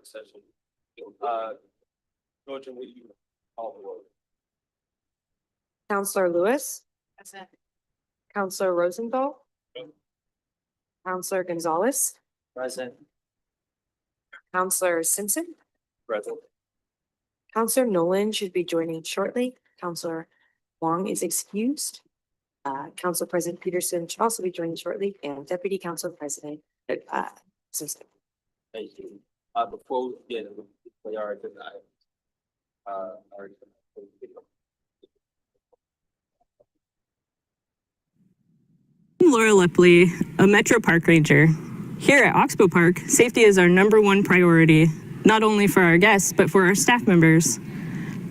work session. Georgia, will you call the roll? Counselor Lewis, Present. Counselor Rosenthal, Present. Counselor Gonzalez, Present. Counselor Simpson, Present. Counselor Nolan should be joining shortly. Counselor Wong is excused. Council President Peterson should also be joining shortly, and Deputy Council President Simpson. Thank you. Before we begin, we are tonight. I'm Laura Lepley, a Metro Park Ranger. Here at Oxbow Park, safety is our #1 priority, not only for our guests, but for our staff members.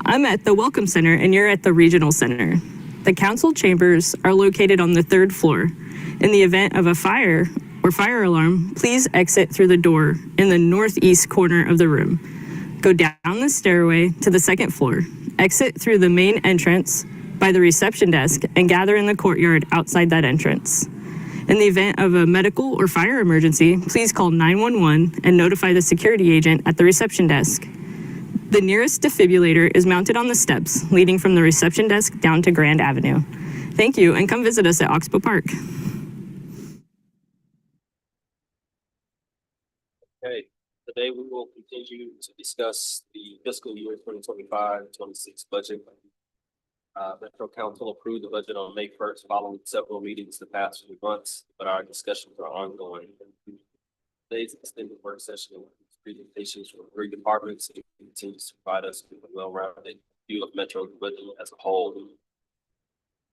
I'm at the Welcome Center and you're at the Regional Center. The council chambers are located on the 3rd floor. In the event of a fire or fire alarm, please exit through the door in the northeast corner of the room. Go down the stairway to the 2nd floor, exit through the main entrance by the reception desk, and gather in the courtyard outside that entrance. In the event of a medical or fire emergency, please call 911 and notify the security agent at the reception desk. The nearest defibrillator is mounted on the steps leading from the reception desk down to Grand Avenue. Thank you, and come visit us at Oxbow Park. Okay, today we will continue to discuss the fiscal year 2025-26 budget. Metro Council approved the budget on May 1st following several meetings the past few months, but our discussions are ongoing. Today's extended work session includes presentations from 3 departments and continues to provide us with a well-rounded view of Metro's budget as a whole.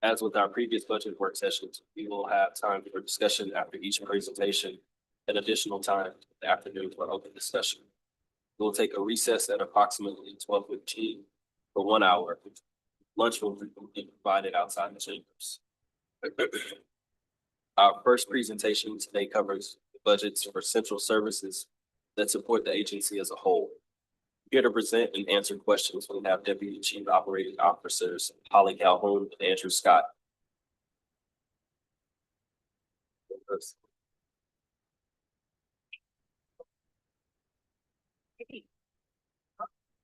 As with our previous budget work sessions, we will have time for discussion after each presentation and additional time in the afternoon for open discussion. We'll take a recess at approximately 12:15 for 1 hour. Lunch will be provided outside the chambers. Our first presentation today covers the budgets for central services that support the agency as a whole. Here to present and answer questions, we have Deputy Chief Operating Officers Holly Calhoun and Andrew Scott.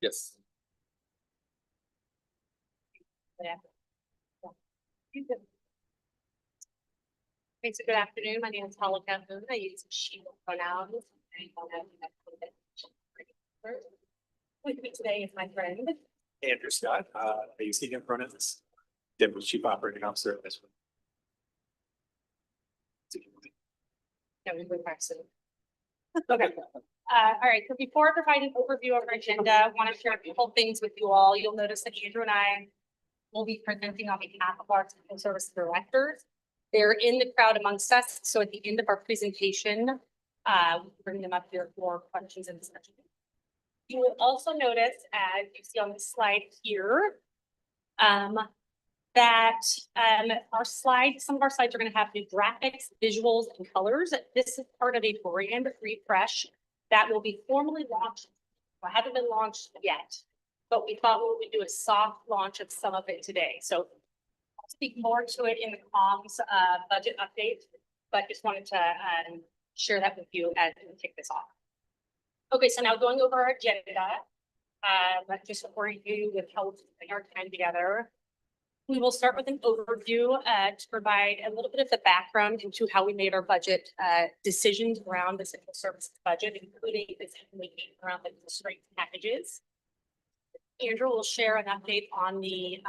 Yes. Okay, so good afternoon. My name is Holly Calhoun. I use she pronouns. With me today is my friend Andrew Scott, I use he, him pronouns. Deputy Chief Operating Officer of this one. Okay. All right. So before I provide an overview of our agenda, I want to share a couple things with you all. You'll notice that Andrew and I will be presenting on behalf of our technical service directors. They're in the crowd amongst us. So at the end of our presentation, we'll bring them up here for questions and discussion. You will also notice, as you see on the slide here, that our slides, some of our slides are going to have new graphics, visuals, and colors. This is part of a brand refresh that will be formally launched. Well, hasn't been launched yet, but we thought we would do a soft launch of some of it today. So I'll speak more to it in the comms budget update, but just wanted to share that with you as we kick this off. Okay, so now going over our agenda, just for you with how we're putting our time together. We will start with an overview to provide a little bit of the background into how we made our budget decisions around the central services budget, including the decision-making around the constraint packages. Andrew will share an update on the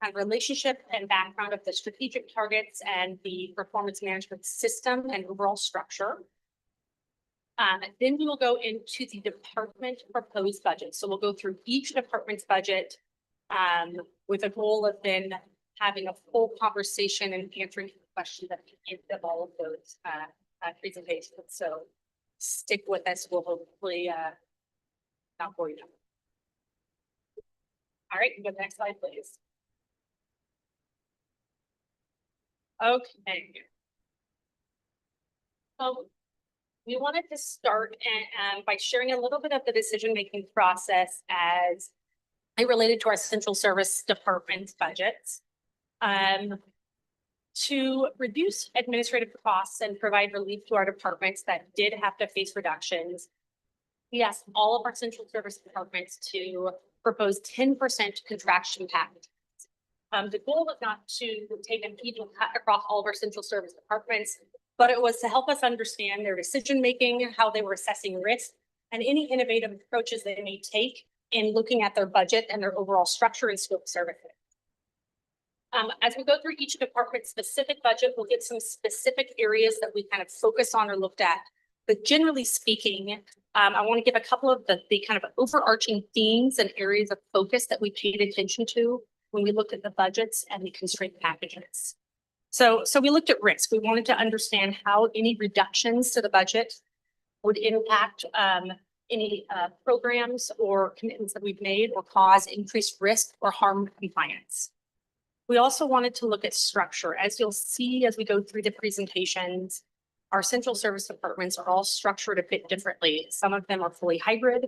kind of relationship and background of the strategic targets and the performance management system and overall structure. Then we will go into the department proposed budget. So we'll go through each department's budget with a goal of then having a full conversation and answering questions at the end of all of those presentations. So stick with us. We'll hopefully not bore you. All right, go to the next slide, please. Okay. So we wanted to start by sharing a little bit of the decision-making process as it related to our central service department budgets. To reduce administrative costs and provide relief to our departments that did have to face reductions, we asked all of our central service departments to propose 10% contraction package. The goal was not to take an even cut across all of our central service departments, but it was to help us understand their decision-making, how they were assessing risk, and any innovative approaches they may take in looking at their budget and their overall structure and scope of services. As we go through each department's specific budget, we'll get some specific areas that we kind of focus on or looked at. But generally speaking, I want to give a couple of the kind of overarching themes and areas of focus that we paid attention to when we looked at the budgets and the constraint packages. So we looked at risk. We wanted to understand how any reductions to the budget would impact any programs or commitments that we've made or cause increased risk or harm compliance. We also wanted to look at structure. As you'll see as we go through the presentations, our central service departments are all structured a bit differently. Some of them are fully hybrid,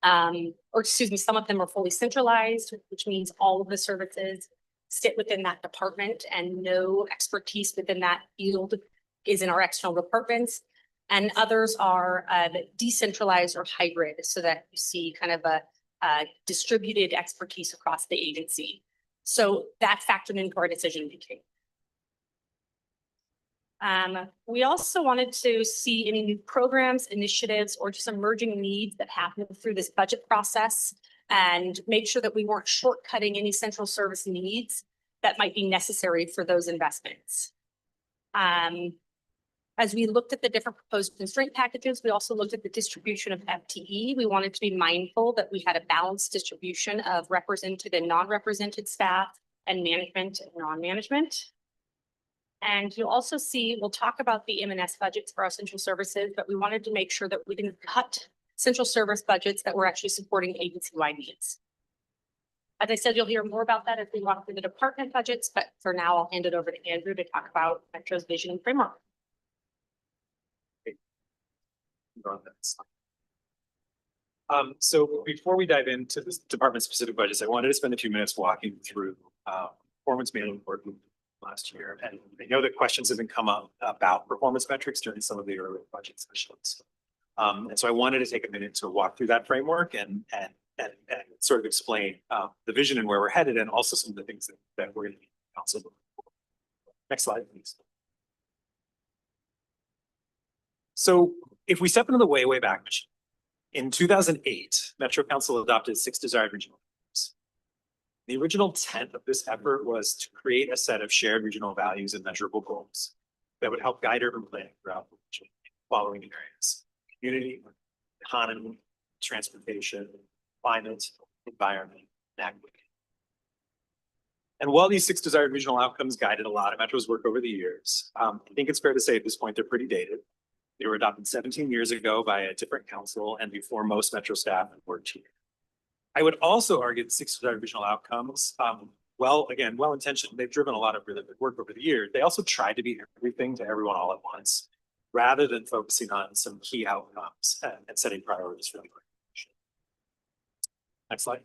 some of them are fully centralized, which means all of the services sit within that department and no expertise within that field is in our external departments. And others are decentralized or hybrid, so that you see kind of a distributed expertise across the agency. So that factored into our decision making. We also wanted to see any new programs, initiatives, or just emerging needs that happen through this budget process and make sure that we weren't shortcutting any central service needs that might be necessary for those investments. As we looked at the different proposed constraint packages, we also looked at the distribution of FTE. We wanted to be mindful that we had a balanced distribution of represented and non-represented staff and management and non-management. And you'll also see, we'll talk about the M&S budgets for our central services, but we wanted to make sure that we didn't cut central service budgets that were actually supporting agency-wide needs. As I said, you'll hear more about that as we walk through the department budgets, but for now, I'll hand it over to Andrew to talk about Metro's vision and framework. So before we dive into the department specific budgets, I wanted to spend a few minutes walking through performance management report last year. And I know that questions have been come up about performance metrics during some of the early budget sessions. And so I wanted to take a minute to walk through that framework and sort of explain the vision and where we're headed, and also some of the things that we're going to be council. Next slide, please. So if we step into the way back machine, in 2008, Metro Council adopted 6 desired regional values. The original intent of this effort was to create a set of shared regional values and measurable goals that would help guide urban planning throughout the region in the following areas: community, economy, transportation, climate, environment, and equity. And while these 6 desired regional outcomes guided a lot of Metro's work over the years, I think it's fair to say at this point they're pretty dated. They were adopted 17 years ago by a different council and before most Metro staff had worked here. I would also argue the 6 desired regional outcomes, well-intentioned, they've driven a lot of really good work over the years. They also tried to be everything to everyone all at once, rather than focusing on some key outcomes and setting priorities for the organization. Next slide.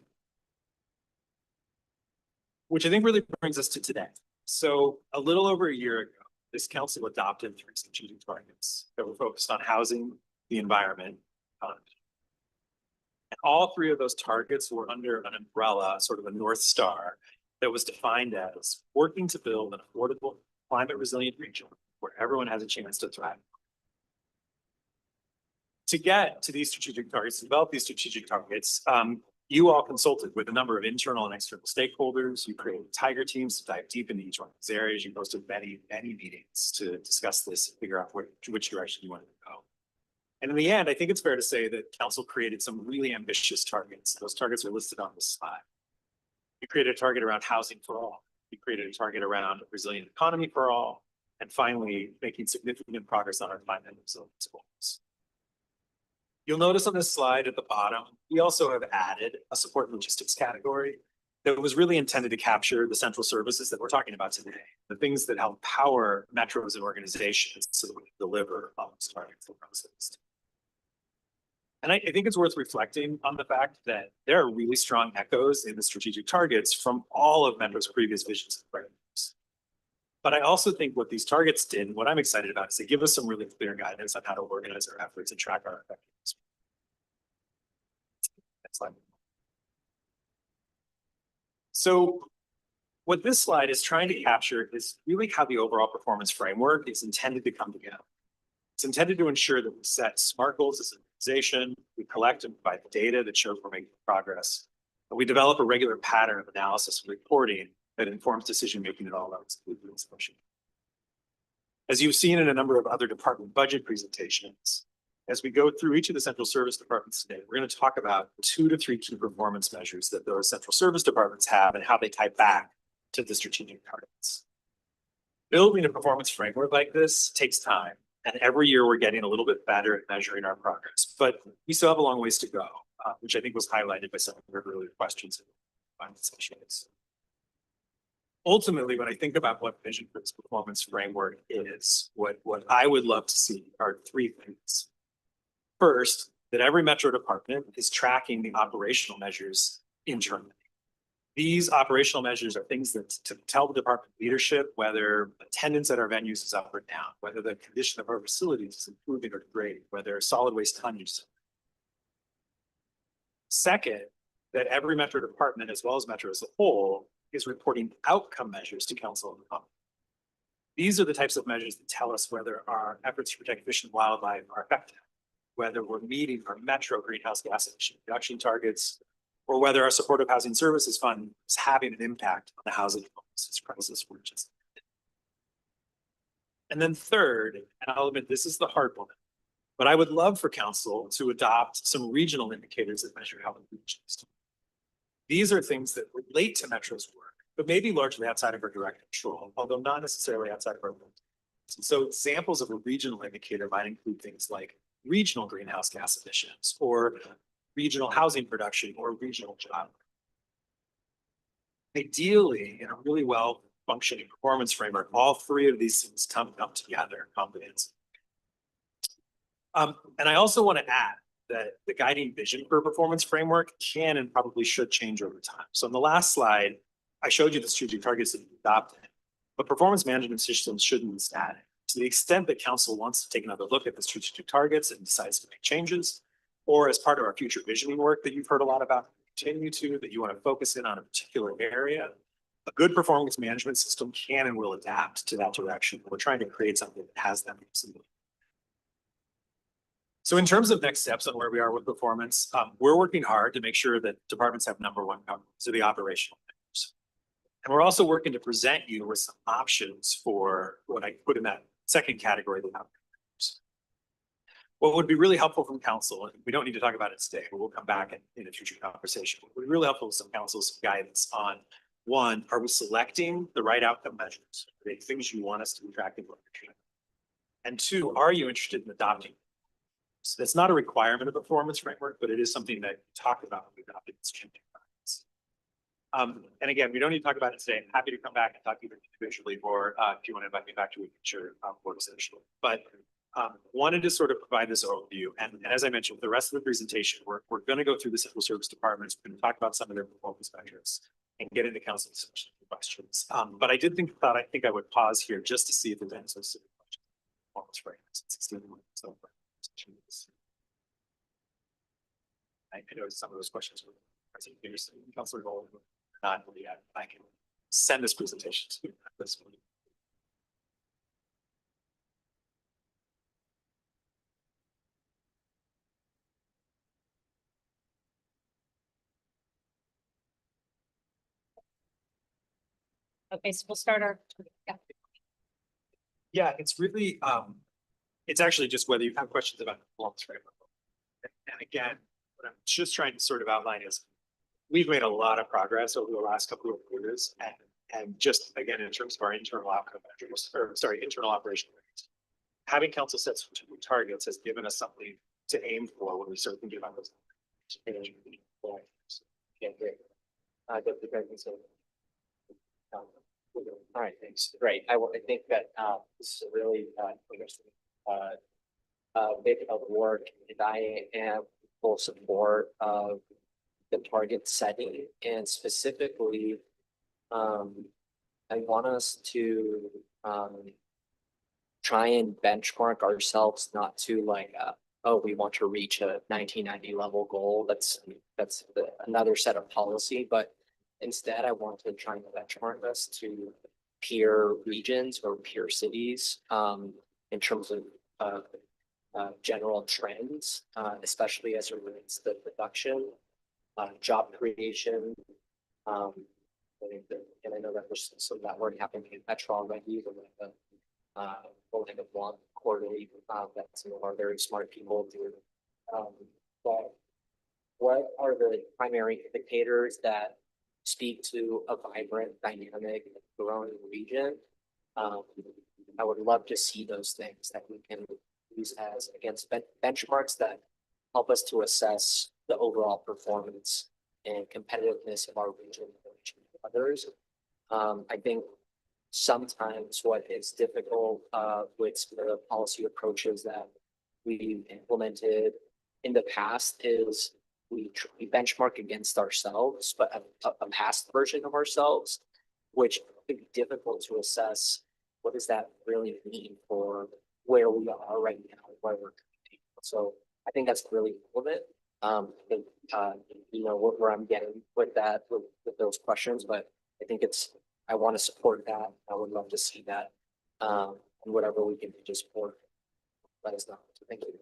Which I think really brings us to today. So a little over a year ago, this council adopted 3 strategic targets that were focused on housing, the environment, and all 3 of those targets were under an umbrella, sort of a North Star, that was defined as working to build an affordable, climate resilient region where everyone has a chance to thrive. To get to these strategic targets, to develop these strategic targets, you all consulted with a number of internal and external stakeholders. You created tiger teams to dive deep into each one of these areas. You hosted many meetings to discuss this and figure out which direction you wanted to go. And in the end, I think it's fair to say that council created some really ambitious targets. Those targets are listed on this slide. You created a target around housing for all. You created a target around a resilient economy for all. And finally, making significant progress on our climate resilience goals. You'll notice on this slide at the bottom, we also have added a support logistics category that was really intended to capture the central services that we're talking about today, the things that help power metros and organizations so that we can deliver on those targets and promises. And I think it's worth reflecting on the fact that there are really strong echoes in the strategic targets from all of Metro's previous visions and frameworks. But I also think what these targets did, and what I'm excited about, is they give us some really clear guidance on how to organize our efforts and track our effectiveness. slide. So what this slide is trying to capture is really how the overall performance framework is intended to come together. It's intended to ensure that we set SMART goals as an organization, we collect and provide the data that shows we're making progress, and we develop a regular pattern of analysis and reporting that informs decision-making at all levels. As you've seen in a number of other department budget presentations, as we go through each of the central service departments today, we're going to talk about 2 to 3 key performance measures that those central service departments have and how they tie back to the strategic targets. Building a performance framework like this takes time, and every year we're getting a little bit better at measuring our progress, but we still have a long ways to go, which I think was highlighted by some of your earlier questions in the finance sessions. Ultimately, when I think about what vision for this performance framework is, what I would love to see are 3 things. First, that every metro department is tracking the operational measures internally. These operational measures are things that to tell the department leadership whether attendance at our venues is up or down, whether the condition of our facilities is improving or degrading, whether solid waste tonnage is. Second, that every metro department, as well as metro as a whole, is reporting outcome measures to council and the public. These are the types of measures that tell us whether our efforts to protect fish and wildlife are effective, whether we're meeting our metro greenhouse gas emission reduction targets, or whether our supportive housing services fund is having an impact on the housing crisis we're just in. And then third, and I'll admit this is the hard one, but I would love for council to adopt some regional indicators that measure how we reach this. These are things that relate to Metro's work, but maybe largely outside of our direct control, although not necessarily outside of our work. So examples of a regional indicator might include things like regional greenhouse gas emissions, or regional housing production, or regional job. Ideally, in a really well functioning performance framework, all 3 of these things come together comprehensively. And I also want to add that the guiding vision for a performance framework can and probably should change over time. So in the last slide, I showed you the strategic targets that we adopted, but performance management systems shouldn't be static. To the extent that council wants to take another look at the strategic targets and decides to make changes, or as part of our future visioning work that you've heard a lot about, continue to, that you want to focus in on a particular area, a good performance management system can and will adapt to that direction. We're trying to create something that has that flexibility. So in terms of next steps on where we are with performance, we're working hard to make sure that departments have #1 coverage, so the operational measures. And we're also working to present you with some options for what I put in that second category, the outcomes. What would be really helpful from council, and we don't need to talk about it today, but we'll come back in a future conversation. What would be really helpful with some council's guidance on, 1, are we selecting the right outcome measures? Are they things you want us to be tracking? And 2, are you interested in adopting? So that's not a requirement of a performance framework, but it is something that we talk about when we adopted this changing practice. And again, we don't need to talk about it today. I'm happy to come back and talk either individually or if you want to invite me back to a future board session. But wanted to sort of provide this overview. And as I mentioned, the rest of the presentation, we're going to go through the central service departments. We're going to talk about some of their performance measures and get into council discussion questions. But I think I would pause here just to see if there's any specific questions. Performance frameworks. 16 minutes over. I know some of those questions were President Peterson, Councilor Gold, not yet. I can send this presentation to this one. Okay, so we'll start our. Yeah, it's really, it's actually just whether you have questions about the performance framework. And again, what I'm just trying to sort of outline is we've made a lot of progress over the last couple of years. And just again, in terms of our internal outcome measures, or sorry, internal operational measures, having council set some targets has given us something to aim for when we start thinking about those. All right, thanks. Great. I think that this is a really interesting bit of work, and I am full support of the target setting, and specifically, I want us to try and benchmark ourselves not to like oh, we want to reach a 1990 level goal. That's another set of policy, but instead I want to try and benchmark us to peer regions or peer cities, in terms of, general trends, especially as it relates to production, job creation. Um, and I know that there's some of that work happening in Metro already, like a blog quarterly, that some of our very smart people do. But what are the primary indicators that speak to a vibrant, dynamic, growing region? I would love to see those things that we can use as against benchmarks that help us to assess the overall performance and competitiveness of our region and others. I think sometimes what is difficult with the policy approaches that we've implemented in the past is we benchmark against ourselves, but a past version of ourselves, which could be difficult to assess. What does that really mean for where we are right now, where we're competing? So I think that's really relevant. You know, where I'm getting with that, with those questions, but I think I want to support that. I would love to see that. And whatever we can do to support, let us know. So thank you.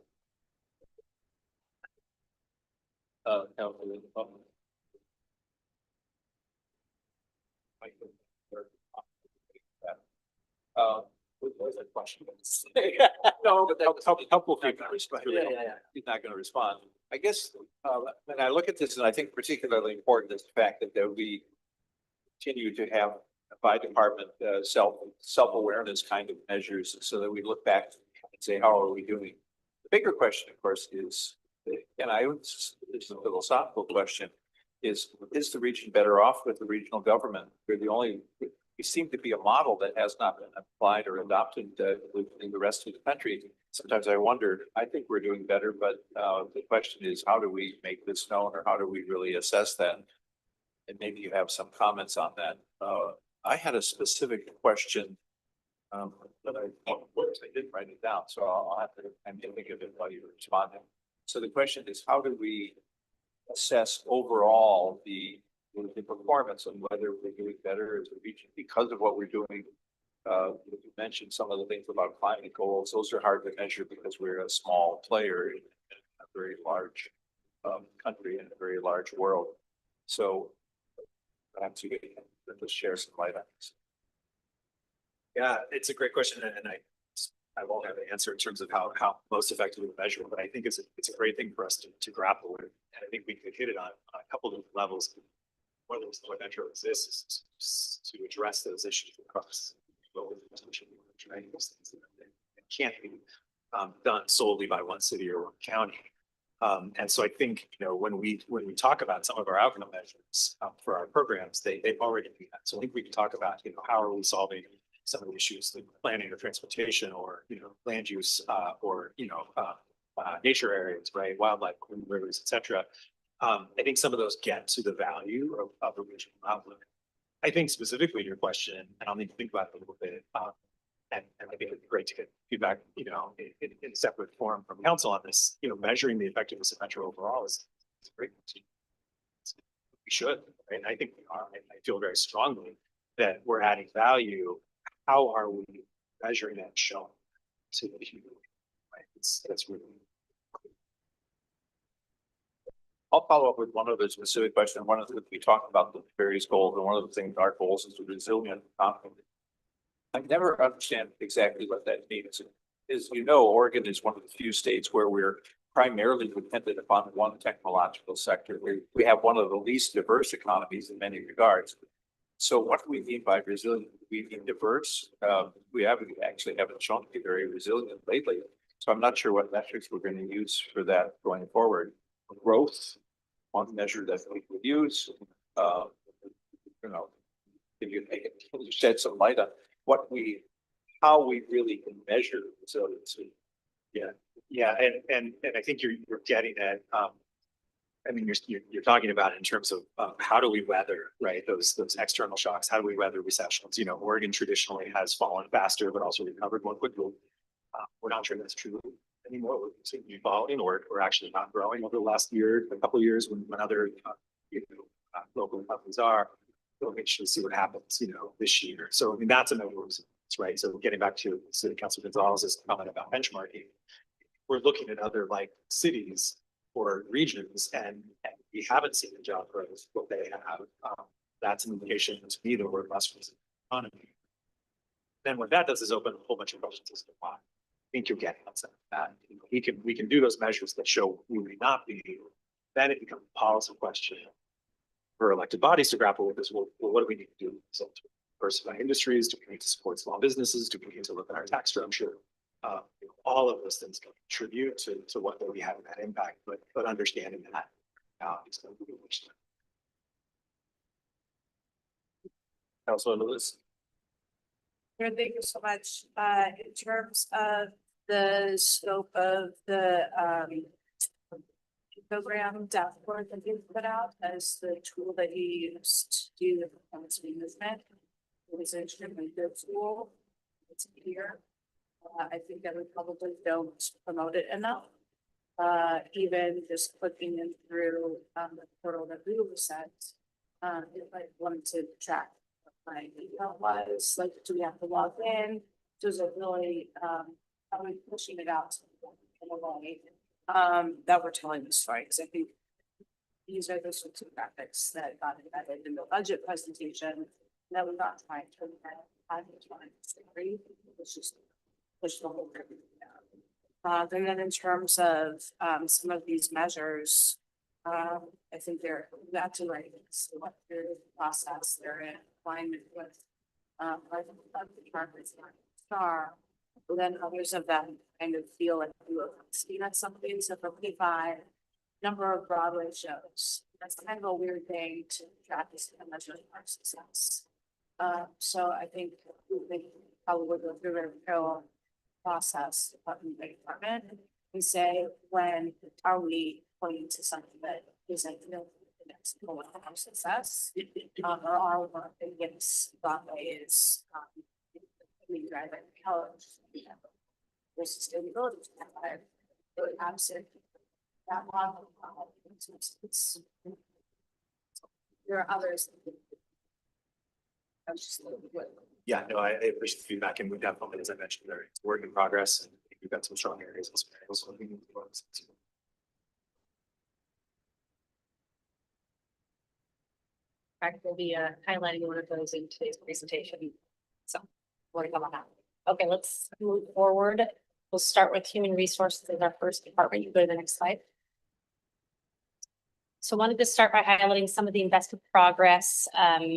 Councilman Butler. What was that question? No, but that's helpful for you to respond. Yeah. He's not gonna respond. I guess, when I look at this, and I think particularly important is the fact that we continue to have by department, self-awareness kind of measures so that we look back and say, how are we doing? The bigger question, of course, is, and this is a philosophical question, is the region better off with the regional government? We seem to be a model that has not been applied or adopted in the rest of the country. Sometimes I wonder, I think we're doing better, but the question is, how do we make this known, or how do we really assess that? And maybe you have some comments on that. I had a specific question, but I didn't write it down, so I'll have to, I'm gonna think of it while you're responding. So the question is, how do we assess overall the performance and whether we're doing better as a region because of what we're doing? You mentioned some of the things about climate goals. Those are hard to measure because we're a small player in a very large country and a very large world. So perhaps you can just share some light on this. Yeah, it's a great question, and I won't have an answer in terms of how most effectively to measure, but I think it's a great thing for us to grapple with. And I think we could hit it on a couple of different levels. One of those what Metro exists is to address those issues across local potential, right? Those things that can't be done solely by one city or one county. And so I think, you know, when we talk about some of our outcome measures for our programs, they've already do that. So I think we can talk about, you know, how are we solving some of the issues like planning or transportation or, you know, land use or, you know, nature areas, right? Wildlife, rivers, et cetera. I think some of those get to the value of a regional outlook. I think specifically your question, and I'll need to think about it a little bit. And I think it'd be great to get feedback, you know, in separate form from council on this. You know, measuring the effectiveness of Metro overall is great. We should, right? And I think we are. I feel very strongly that we're adding value. How are we measuring that and showing to the community? Right? That's really. I'll follow up with one other specific question. One of the, we talked about the various goals, and one of the things, our goals is the resilient economy. I never understand exactly what that means. As you know, Oregon is one of the few states where we're primarily dependent upon one technological sector. We have one of the least diverse economies in many regards. So what do we mean by resilient? We mean diverse. We haven't shown to be very resilient lately. So I'm not sure what metrics we're going to use for that going forward. Growth, one measure that we would use. You know, if you shed some light on how we really can measure resiliency. Yeah, and I think you're getting at. I mean, you're talking about it in terms of how do we weather, right? Those external shocks. How do we weather recessions? You know, Oregon traditionally has fallen faster, but also recovered more quickly. We're not sure that's true anymore. We're continuing following, or we're actually not growing over the last year, a couple of years when other, local companies are. We'll make sure to see what happens, this year. So I mean, that's another reason, right? So getting back to City Council Gonzalez's comment about benchmarking, we're looking at other like cities or regions, and we haven't seen the job growth what they have. That's an indication to me that we're less economy. Then what that does is open a whole bunch of questions as to why. I think you're getting at that. We can do those measures that show we may not be. Then it becomes a policy question for elected bodies to grapple with. Is well, what do we need to do? So to diversify industries, do we need to support small businesses? Do we need to look at our tax structure? All of those things can contribute to what we have that impact, but understanding that is going to be much. Councilor Lewis. Sure, thank you so much. In terms of the scope of the program dashboard that you put out as the tool that you used to do the performance management, it was an extremely good tool. It's here. I think that we probably don't promote it enough. Even just clicking in through the portal that we were sent, if I wanted to track what my email was, like, do we have to log in? Does it really, are we pushing it out in a way that we're telling the story? Because I think these are the sorts of graphics that got embedded in the budget presentation that we're not trying to it's just push the whole thing down. And then in terms of some of these measures, I think they're that's right. So what their process they're in alignment with the targets star. But then others of them kind of feel like you have seen at something. So for P5, number of Broadway shows. That's kind of a weird thing to track this kind of measure our success. So I think we probably would go through a parallel process department by department and say, when are we pointing to something that isn't the next goal of our success? Or are we against Broadway is we drive it college. There's sustainability. Absent that model. There are others. Yeah, no, I appreciate the feedback, and we've definitely, as I mentioned, it's a work in progress, and we've got some strong areas. fact, we'll be highlighting one of those in today's presentation. So more to come on that. Okay, let's move forward. We'll start with human resources as our first department. You go to the next slide. So I wanted to start by highlighting some of the investment progress,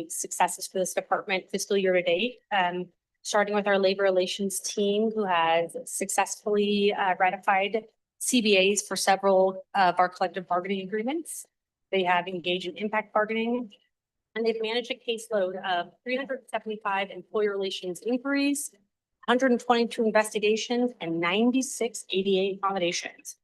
successes for this department fiscal year to date. Starting with our labor relations team, who has successfully ratified CBAs for several of our collective bargaining agreements. They have engaged in impact bargaining, and they've managed a caseload of 375 employee relations inquiries, 122 investigations, and 96 ADA accommodations.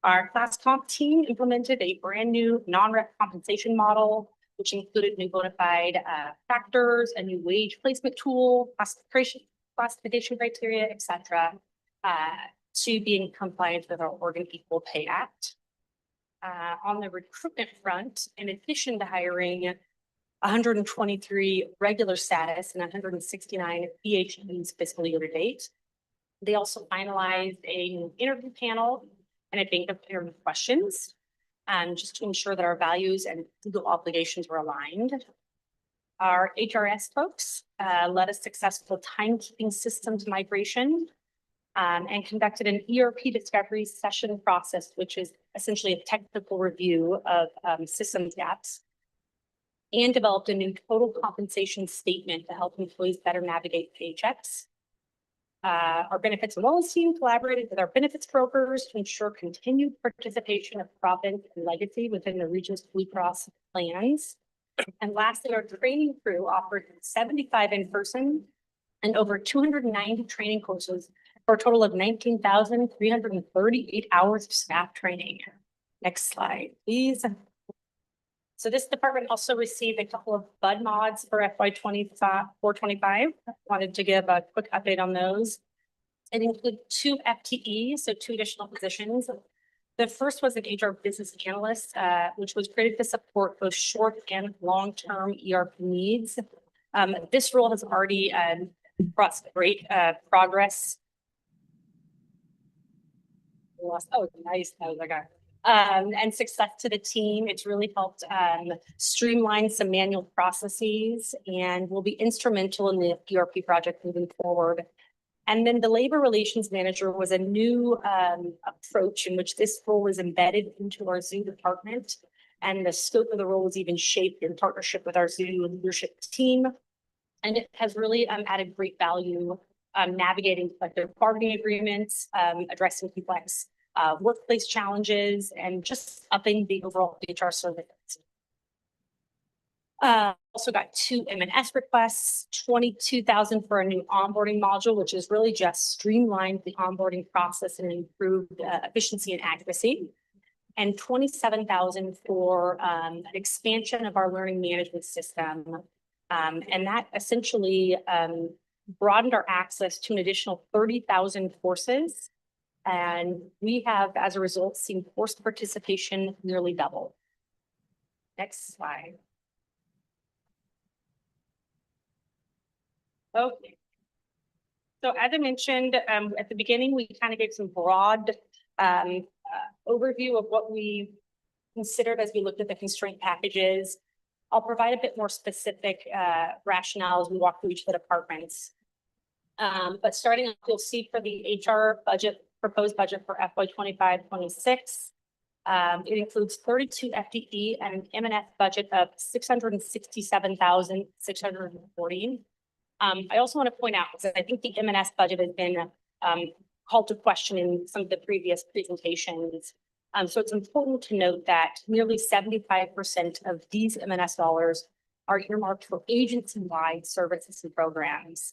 Our class comp team implemented a brand new non-rep compensation model, which included new bona fide factors, a new wage placement tool, classification criteria, etc., to be in compliance with our Oregon Equal Pay Act. On the recruitment front, in addition to hiring 123 regular status and 169 PhDs fiscal year to date, they also finalized a new interview panel and a bank of interview questions, just to ensure that our values and legal obligations were aligned. Our HRS folks led a successful timekeeping systems migration and conducted an ERP discovery session process, which is essentially a technical review of systems gaps, and developed a new total compensation statement to help employees better navigate paychecks. Our benefits and wellness team collaborated with our benefits brokers to ensure continued participation of Providence and Legacy within the region's Blue Cross plans. And lastly, our training crew offered 75 in-person and over 290 training courses for a total of 19,338 hours of staff training. Next slide, please. So this department also received a couple of bud mods for FY 24-25. Wanted to give a quick update on those. It included 2 FTEs, so 2 additional positions. The first was an HR business analyst, which was created to support both short and long-term ERP needs. This role has already brought great progress. Oh, nice. That was like and success to the team. It's really helped streamline some manual processes and will be instrumental in the ERP project moving forward. And then the labor relations manager was a new approach in which this role was embedded into our zoo department. And the scope of the role was even shaped in partnership with our zoo leadership team. And it has really added great value navigating collective bargaining agreements, addressing complex workplace challenges, and just upping the overall HR service. Also got 2 M&S requests, 22,000 for a new onboarding module, which is really just streamlined the onboarding process and improved efficiency and accuracy. And 27,000 for an expansion of our learning management system. And that essentially broadened our access to an additional 30,000 courses. And we have, as a result, seen course participation nearly double. Next slide. Okay. So as I mentioned at the beginning, we kind of gave some broad overview of what we considered as we looked at the constraint packages. I'll provide a bit more specific rationale as we walk through each of the departments. But starting off, you'll see for the HR budget, proposed budget for FY 25-26. It includes 32 FTE and an M&S budget of 667,640. I also want to point out that I think the M&S budget has been called to question in some of the previous presentations. So it's important to note that nearly 75% of these M&S dollars are earmarked for agency-wide services and programs.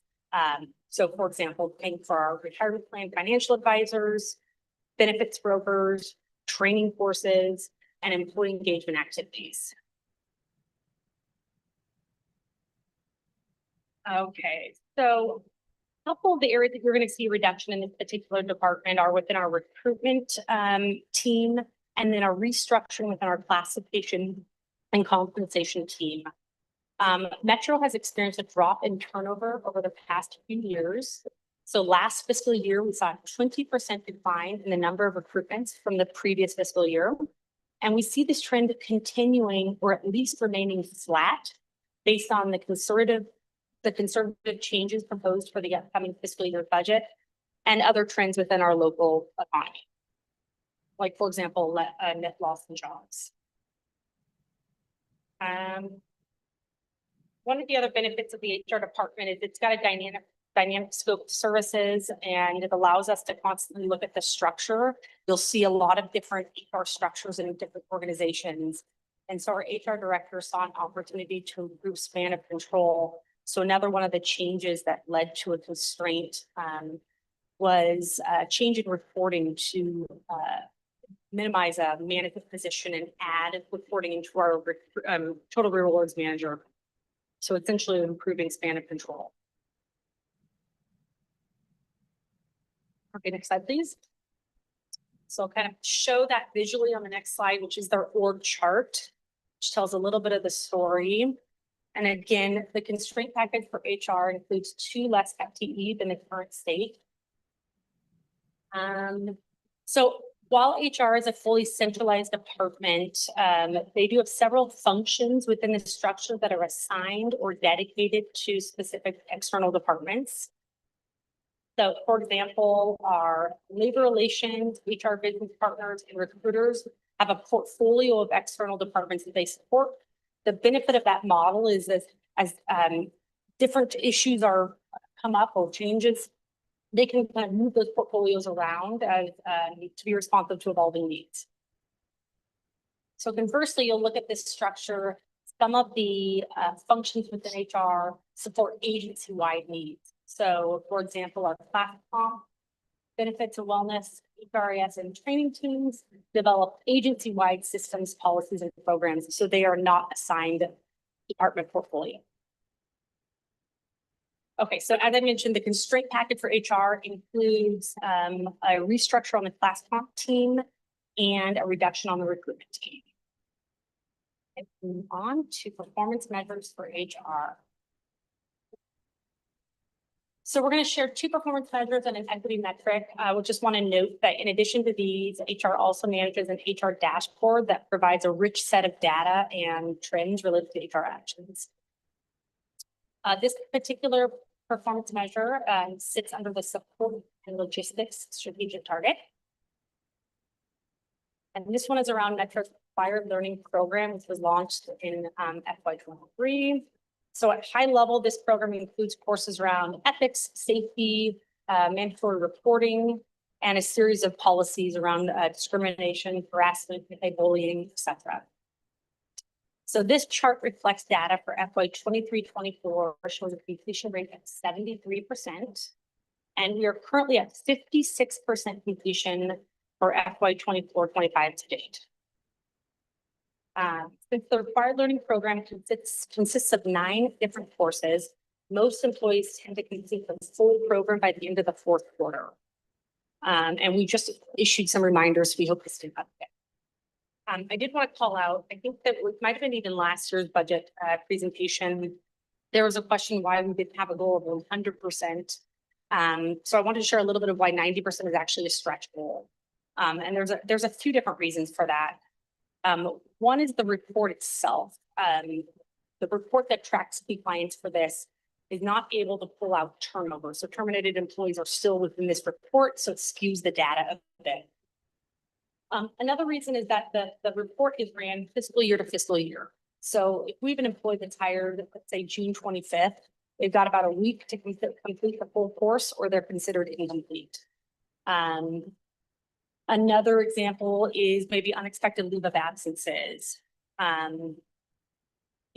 So for example, paying for our retirement plan financial advisors, benefits brokers, training courses, and employee engagement activities. Okay, so a couple of the areas that you're going to see a reduction in this particular department are within our recruitment team, and then our restructuring within our classification and compensation team. Metro has experienced a drop in turnover over the past few years. So last fiscal year, we saw a 20% decline in the number of recruitments from the previous fiscal year. And we see this trend continuing, or at least remaining flat, based on the conservative changes proposed for the upcoming fiscal year budget and other trends within our local economy. Like, for example, net loss in jobs. One of the other benefits of the HR department is it's got a dynamic scope of services, and it allows us to constantly look at the structure. You'll see a lot of different HR structures in different organizations. And so our HR director saw an opportunity to improve span of control. So another one of the changes that led to a constraint was a change in reporting to minimize a management position and add reporting into our total rewards manager. So essentially improving span of control. Okay, next slide, please. So I'll kind of show that visually on the next slide, which is their org chart, which tells a little bit of the story. And again, the constraint package for HR includes 2 less FTE than the current state. So while HR is a fully centralized department, they do have several functions within the structure that are assigned or dedicated to specific external departments. So, for example, our labor relations, HR business partners, and recruiters have a portfolio of external departments that they support. The benefit of that model is that as different issues come up or changes, they can kind of move those portfolios around as to be responsive to evolving needs. So conversely, you'll look at this structure. Some of the functions within HR support agency-wide needs. So, for example, our class comp, benefits and wellness, HRIS, and training teams develop agency-wide systems, policies, and programs. So they are not assigned department portfolio. Okay, so as I mentioned, the constraint package for HR includes a restructure on the class comp team and a reduction on the recruitment team. And move on to performance measures for HR. So we're going to share two performance measures and an equity metric. I would just want to note that in addition to these, HR also manages an HR dashboard that provides a rich set of data and trends related to HR actions. This particular performance measure sits under the support and logistics strategic target. And this one is around Metro's required learning program, which was launched in FY23. So at high level, this program includes courses around ethics, safety, mandatory reporting, and a series of policies around discrimination, harassment, anti-bullying, etc. So this chart reflects data for FY 23-24, showing a completion rate at 73%. And we are currently at 56% completion for FY 24-25 to date. Since the required learning program consists of 9 different courses, most employees tend to complete the full program by the end of the 4th quarter. And we just issued some reminders. We hope to stay up there. I did want to call out, I think that it might have been even last year's budget presentation. There was a question why we didn't have a goal of 100%. So I wanted to share a little bit of why 90% is actually a stretch goal. And there's a few different reasons for that. One is the report itself. The report that tracks compliance for this is not able to pull out turnover. So terminated employees are still within this report, so it skews the data a bit. Another reason is that the report is ran fiscal year to fiscal year. So if we have an employee that's hired, let's say June 25th, they've got about a week to complete the full course, or they're considered incomplete. Another example is maybe unexpected leave of absences. And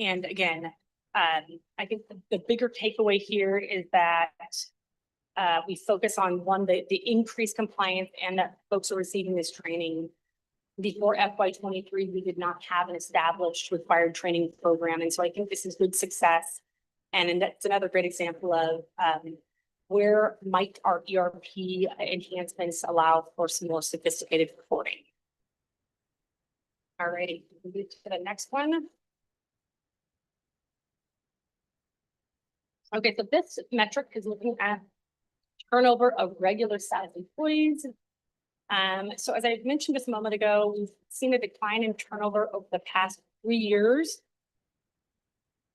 again, I think the bigger takeaway here is that we focus on the increased compliance and that folks are receiving this training. Before FY23, we did not have an established required training program. And so I think this is good success. And that's another great example of where might our ERP enhancements allow for some more sophisticated reporting. All righty, move to the next one. Okay, so this metric is looking at turnover of regular status employees. So as I mentioned just a moment ago, we've seen a decline in turnover over the past 3 years.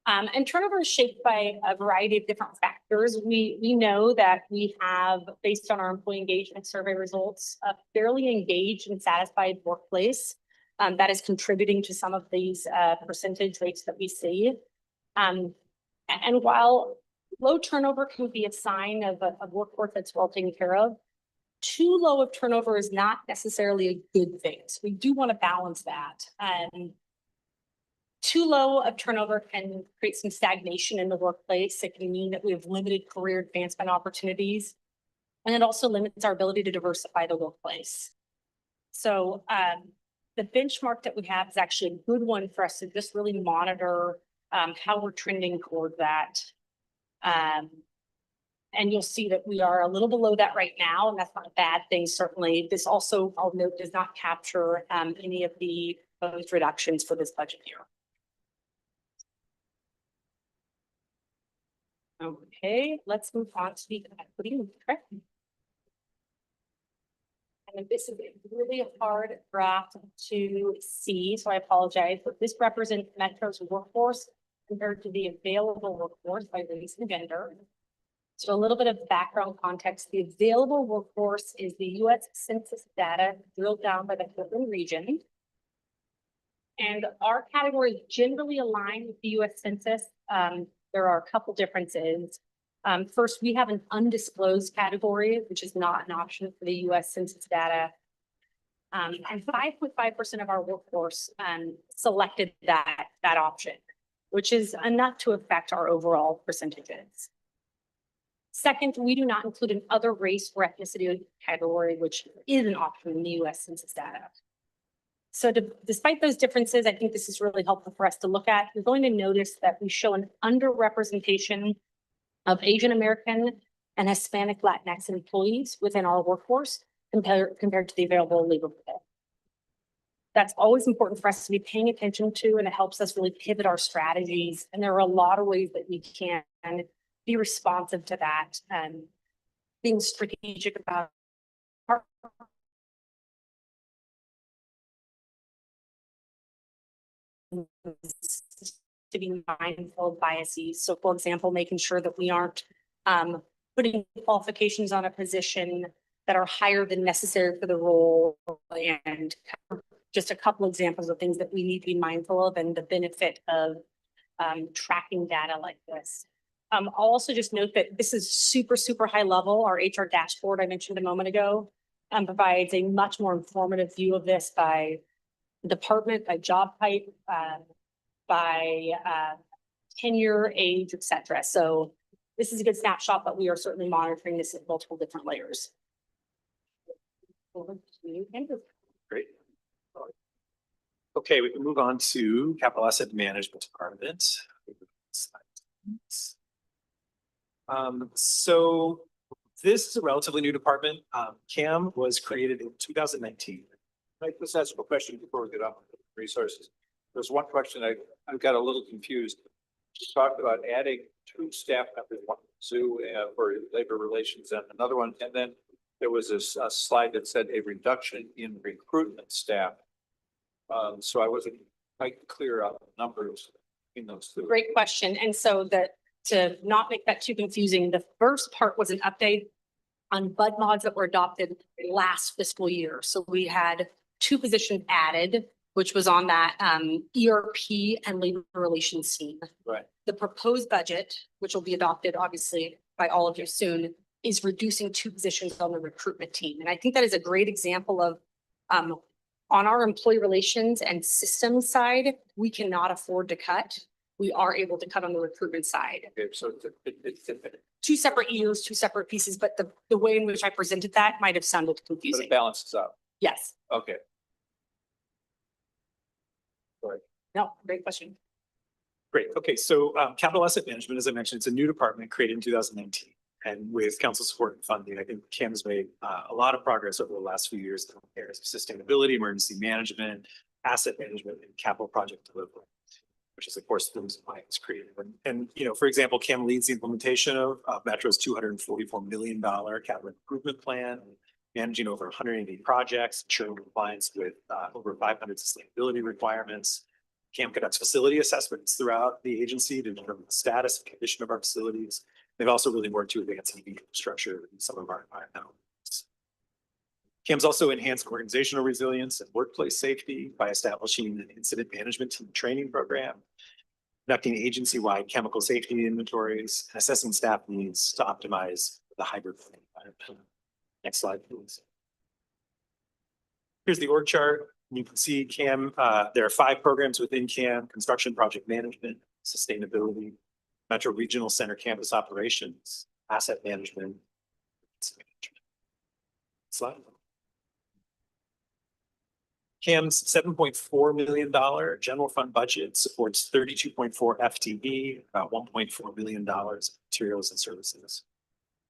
And turnover is shaped by a variety of different factors. We know that we have, based on our employee engagement survey results, a fairly engaged and satisfied workplace that is contributing to some of these percentage rates that we see. And while low turnover can be a sign of a workforce that's well taken care of, too low of turnover is not necessarily a good thing. So we do want to balance that. Too low of turnover can create some stagnation in the workplace. It can mean that we have limited career advancement opportunities, and it also limits our ability to diversify the workplace. So the benchmark that we have is actually a good one for us to just really monitor how we're trending toward that. And you'll see that we are a little below that right now, and that's not a bad thing, certainly. This also, I'll note, does not capture any of the proposed reductions for this budget year. Okay, let's move on to the equity metric. And this is really a hard graph to see, so I apologize, but this represents Metro's workforce compared to the available workforce by race and gender. So a little bit of background context. The available workforce is the U.S. Census data drilled down by the Portland region. And our categories generally align with the U.S. Census. There are a couple differences. First, we have an undisclosed category, which is not an option for the U.S. Census data. And 5.5% of our workforce selected that option, which is enough to affect our overall percentages. Second, we do not include an other race or ethnicity category, which is an option in the U.S. Census data. So despite those differences, I think this is really helpful for us to look at. You're going to notice that we show an underrepresentation of Asian American and Hispanic Latinx employees within our workforce compared to the available labor pool. That's always important for us to be paying attention to, and it helps us really pivot our strategies. And there are a lot of ways that we can be responsive to that and being strategic about our to be mindful of biases. So for example, making sure that we aren't putting qualifications on a position that are higher than necessary for the role, and just a couple examples of things that we need to be mindful of and the benefit of tracking data like this. I'll also just note that this is super, super high level. Our HR dashboard I mentioned a moment ago provides a much more informative view of this by department, by job type, by tenure, age, et cetera. So this is a good snapshot, but we are certainly monitoring this at multiple different layers. Over to you, Andrew. Great. Okay, we can move on to capital asset management department. So this is a relatively new department. CAM was created in 2019. Let's ask a question before we get up to resources. There's one question I got a little confused. You talked about adding 2 staff members, one Sue for labor relations and another one. And then there was a slide that said a reduction in recruitment staff. So I wasn't quite clear on the numbers in those two. Great question. And so to not make that too confusing, the first part was an update on bud mods that were adopted last fiscal year. So we had 2 positions added, which was on that ERP and labor relations team. Right. The proposed budget, which will be adopted obviously by all of you soon, is reducing 2 positions on the recruitment team. And I think that is a great example of on our employee relations and systems side, we cannot afford to cut. We are able to cut on the recruitment side. Okay, so it's 2 separate years, 2 separate pieces, but the way in which I presented that might have sounded but confusing. it balances out. Yes. Okay. No, great question. Great. Okay, so capital asset management, as I mentioned, it's a new department created in 2019. And with council support and funding, I think CAM has made a lot of progress over the last few years in areas of sustainability, emergency management, asset management, and capital project delivery, which is of course the reason why it was created. And you know, for example, CAM leads the implementation of Metro's $244 million capital improvement plan, managing over 180 projects, ensuring compliance with over 500 sustainability requirements. CAM conducts facility assessments throughout the agency to determine the status and condition of our facilities. They've also really worked to advance EV infrastructure in some of our environmental. CAM's also enhanced organizational resilience and workplace safety by establishing an incident management team training program, conducting agency-wide chemical safety inventories, and assessing staff needs to optimize the hybrid environment. Next slide, please. Here's the org chart. You can see CAM, there are 5 programs within CAM: construction project management, sustainability, Metro Regional Center campus operations, asset management. Slide. CAM's $7.4 million general fund budget supports 32.4 FTE, about $1.4 million of materials and services.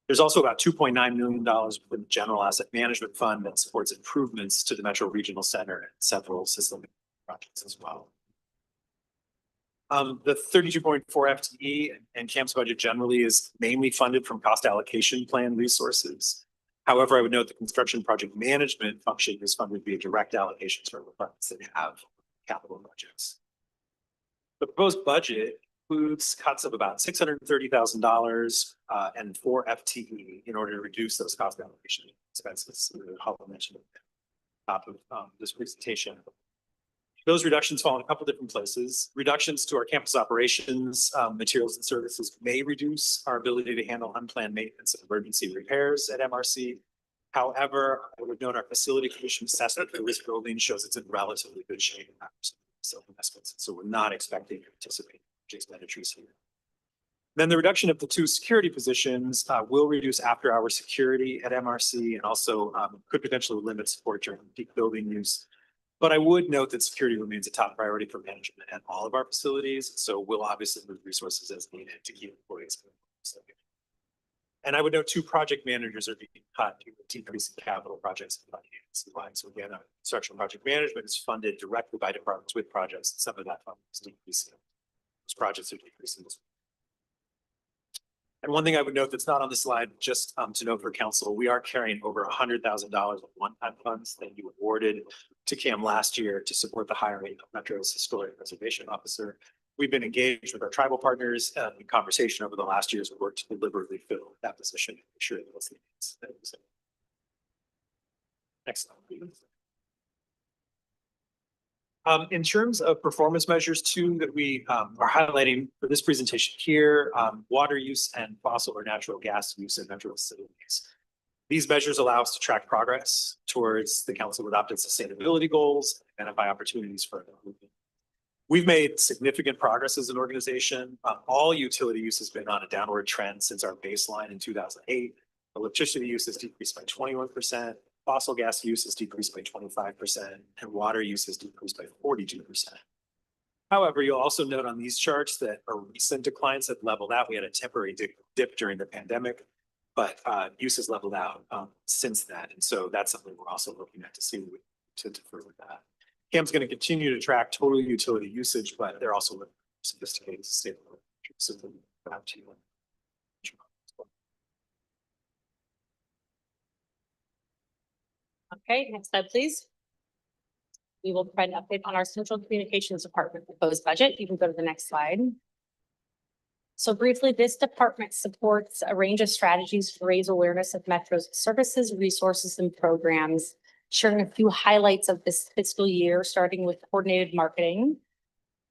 There's also about $2.9 million for the general asset management fund that supports improvements to the Metro Regional Center and several system projects as well. The 32.4 FTE and CAM's budget generally is mainly funded from cost allocation plan resources. However, I would note the construction project management function is funded via direct allocations from the funds that have capital projects. The proposed budget includes cuts of about $630,000 and 4 FTE in order to reduce those cost allocation expenses that Hala mentioned at the top of this presentation. Those reductions fall in a couple different places. Reductions to our campus operations, materials and services may reduce our ability to handle unplanned maintenance and emergency repairs at MRC. However, I would note our facility commission assessment for this building shows it's in relatively good shape. So we're not expecting to anticipate expenditures here. Then the reduction of the 2 security positions will reduce after-hour security at MRC and also could potentially limit support during peak building use. But I would note that security remains a top priority for management at all of our facilities. So we'll obviously move resources as needed to keep employees. And I would note 2 project managers are being cut due to decreasing capital projects and finance line. So again, construction project management is funded directly by departments with projects. And some of that funding is decreasing. Those projects are decreasing. And one thing I would note that's not on the slide, just to note for council, we are carrying over $100,000 of one-time funds that you awarded to CAM last year to support the hiring of Metro's historic preservation officer. We've been engaged with our tribal partners in conversation over the last year's work to deliberately fill that position, and make sure that it's the needs. Next slide, please. In terms of performance measures too, that we are highlighting for this presentation here, water use and fossil or natural gas use in metro facilities. These measures allow us to track progress towards the council adopted sustainability goals, identify opportunities for improvement. We've made significant progress as an organization. All utility use has been on a downward trend since our baseline in 2008. Electricity use has decreased by 21%. Fossil gas use has decreased by 25%, and water use has decreased by 42%. However, you'll also note on these charts that our recent declines have leveled out. We had a temporary dip during the pandemic, but use has leveled out since that. And so that's something we're also looking at to see to defer with that. CAM's going to continue to track total utility usage, but they're also looking for sophisticated sustainable system back to you. Okay, next slide, please. We will provide an update on our central communications department proposed budget. You can go to the next slide. So briefly, this department supports a range of strategies to raise awareness of Metro's services, resources, and programs, sharing a few highlights of this fiscal year, starting with coordinated marketing.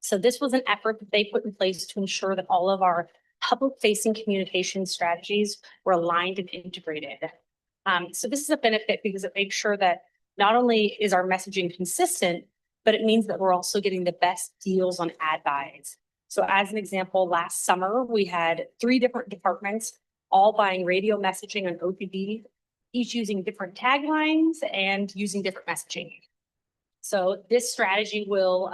So this was an effort that they put in place to ensure that all of our public-facing communication strategies were aligned and integrated. So this is a benefit because it makes sure that not only is our messaging consistent, but it means that we're also getting the best deals on ad buys. So as an example, last summer, we had 3 different departments all buying radio messaging on OTB, each using different taglines and using different messaging. So this strategy will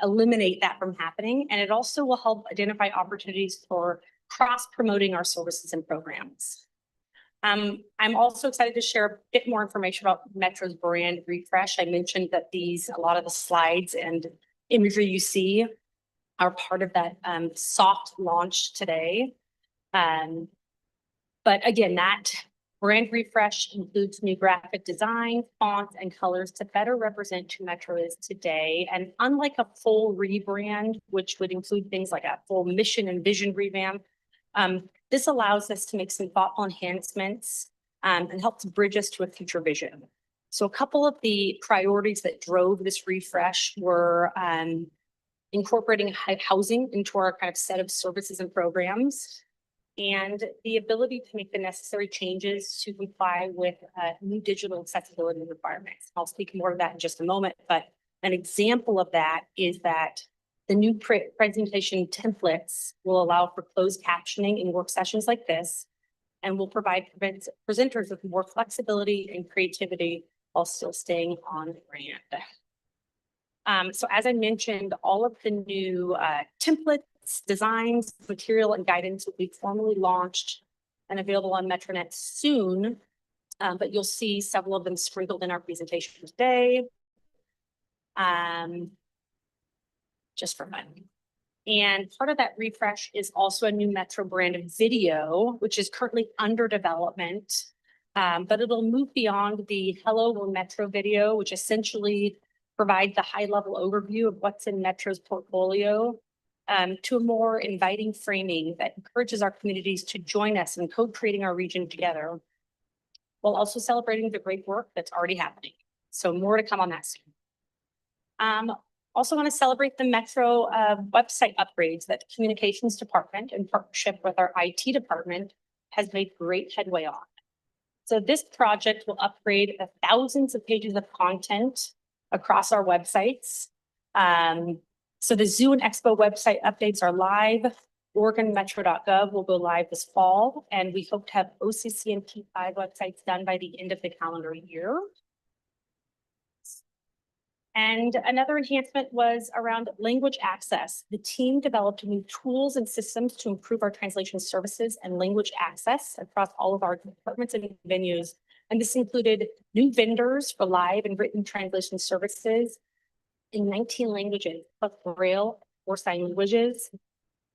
eliminate that from happening, and it also will help identify opportunities for cross-promoting our services and programs. I'm also excited to share a bit more information about Metro's brand refresh. I mentioned that a lot of the slides and imagery you see are part of that soft launch today. But again, that brand refresh includes new graphic design, fonts, and colors to better represent who Metro is today. And unlike a full rebrand, which would include things like a full mission and vision revamp, this allows us to make some thoughtful enhancements and helps bridge us to a future vision. So a couple of the priorities that drove this refresh were incorporating housing into our kind of set of services and programs, and the ability to make the necessary changes to comply with new digital accessibility requirements. I'll speak more of that in just a moment, but an example of that is that the new presentation templates will allow for closed captioning in work sessions like this, and will provide presenters with more flexibility and creativity while still staying on brand. So as I mentioned, all of the new templates, designs, material, and guidance will be formally launched and available on Metronet soon, but you'll see several of them sprinkled in our presentation today. Just for fun. And part of that refresh is also a new Metro branded video, which is currently under development, but it'll move beyond the Hello, We're Metro video, which essentially provides the high level overview of what's in Metro's portfolio, to a more inviting framing that encourages our communities to join us in co-creating our region together, while also celebrating the great work that's already happening. So more to come on that soon. Also want to celebrate the Metro website upgrades that the communications department, in partnership with our IT department, has made great headway on. So this project will upgrade thousands of pages of content across our websites. So the Zoo and Expo website updates are live. OregonMetro.gov will go live this fall, and we hope to have OCC and T5 websites done by the end of the calendar year. And another enhancement was around language access. The team developed new tools and systems to improve our translation services and language access across all of our departments and venues. And this included new vendors for live and written translation services in 19 languages, plus Braille or sign languages.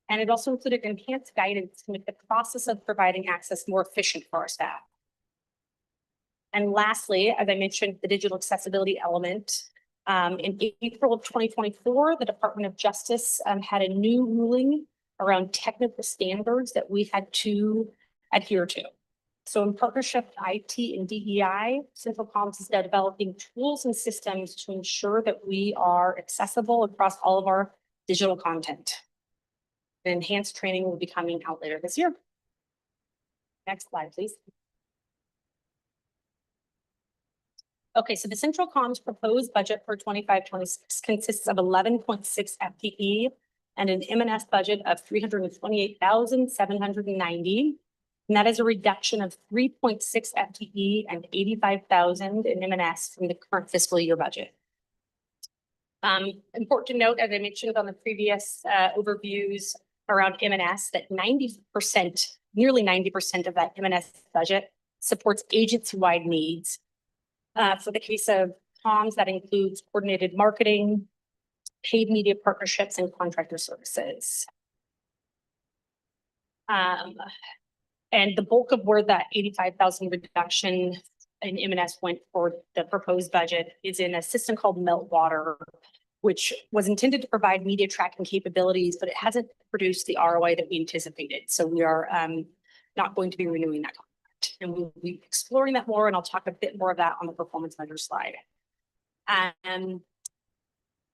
And it also included enhanced guidance to make the process of providing access more efficient for our staff. And lastly, as I mentioned, the digital accessibility element. In April of 2024, the Department of Justice had a new ruling around technical standards that we had to adhere to. So in partnership with IT and DEI, Central Comms is now developing tools and systems to ensure that we are accessible across all of our digital content. Enhanced training will be coming out later this year. Next slide, please. Okay, so the Central Comms proposed budget for 25-26 consists of 11.6 FTE and an M&S budget of 328,790. And that is a reduction of 3.6 FTE and 85,000 in M&S from the current fiscal year budget. Important to note, as I mentioned on the previous overviews around M&S, that 90%, nearly 90% of that M&S budget supports agency-wide needs. For the case of comms, that includes coordinated marketing, paid media partnerships, and contractor services. And the bulk of where that 85,000 reduction in M&S went for the proposed budget is in a system called Meltwater, which was intended to provide media tracking capabilities, but it hasn't produced the ROI that we anticipated. So we are not going to be renewing that contract. And we'll be exploring that more, and I'll talk a bit more of that on the performance measure slide.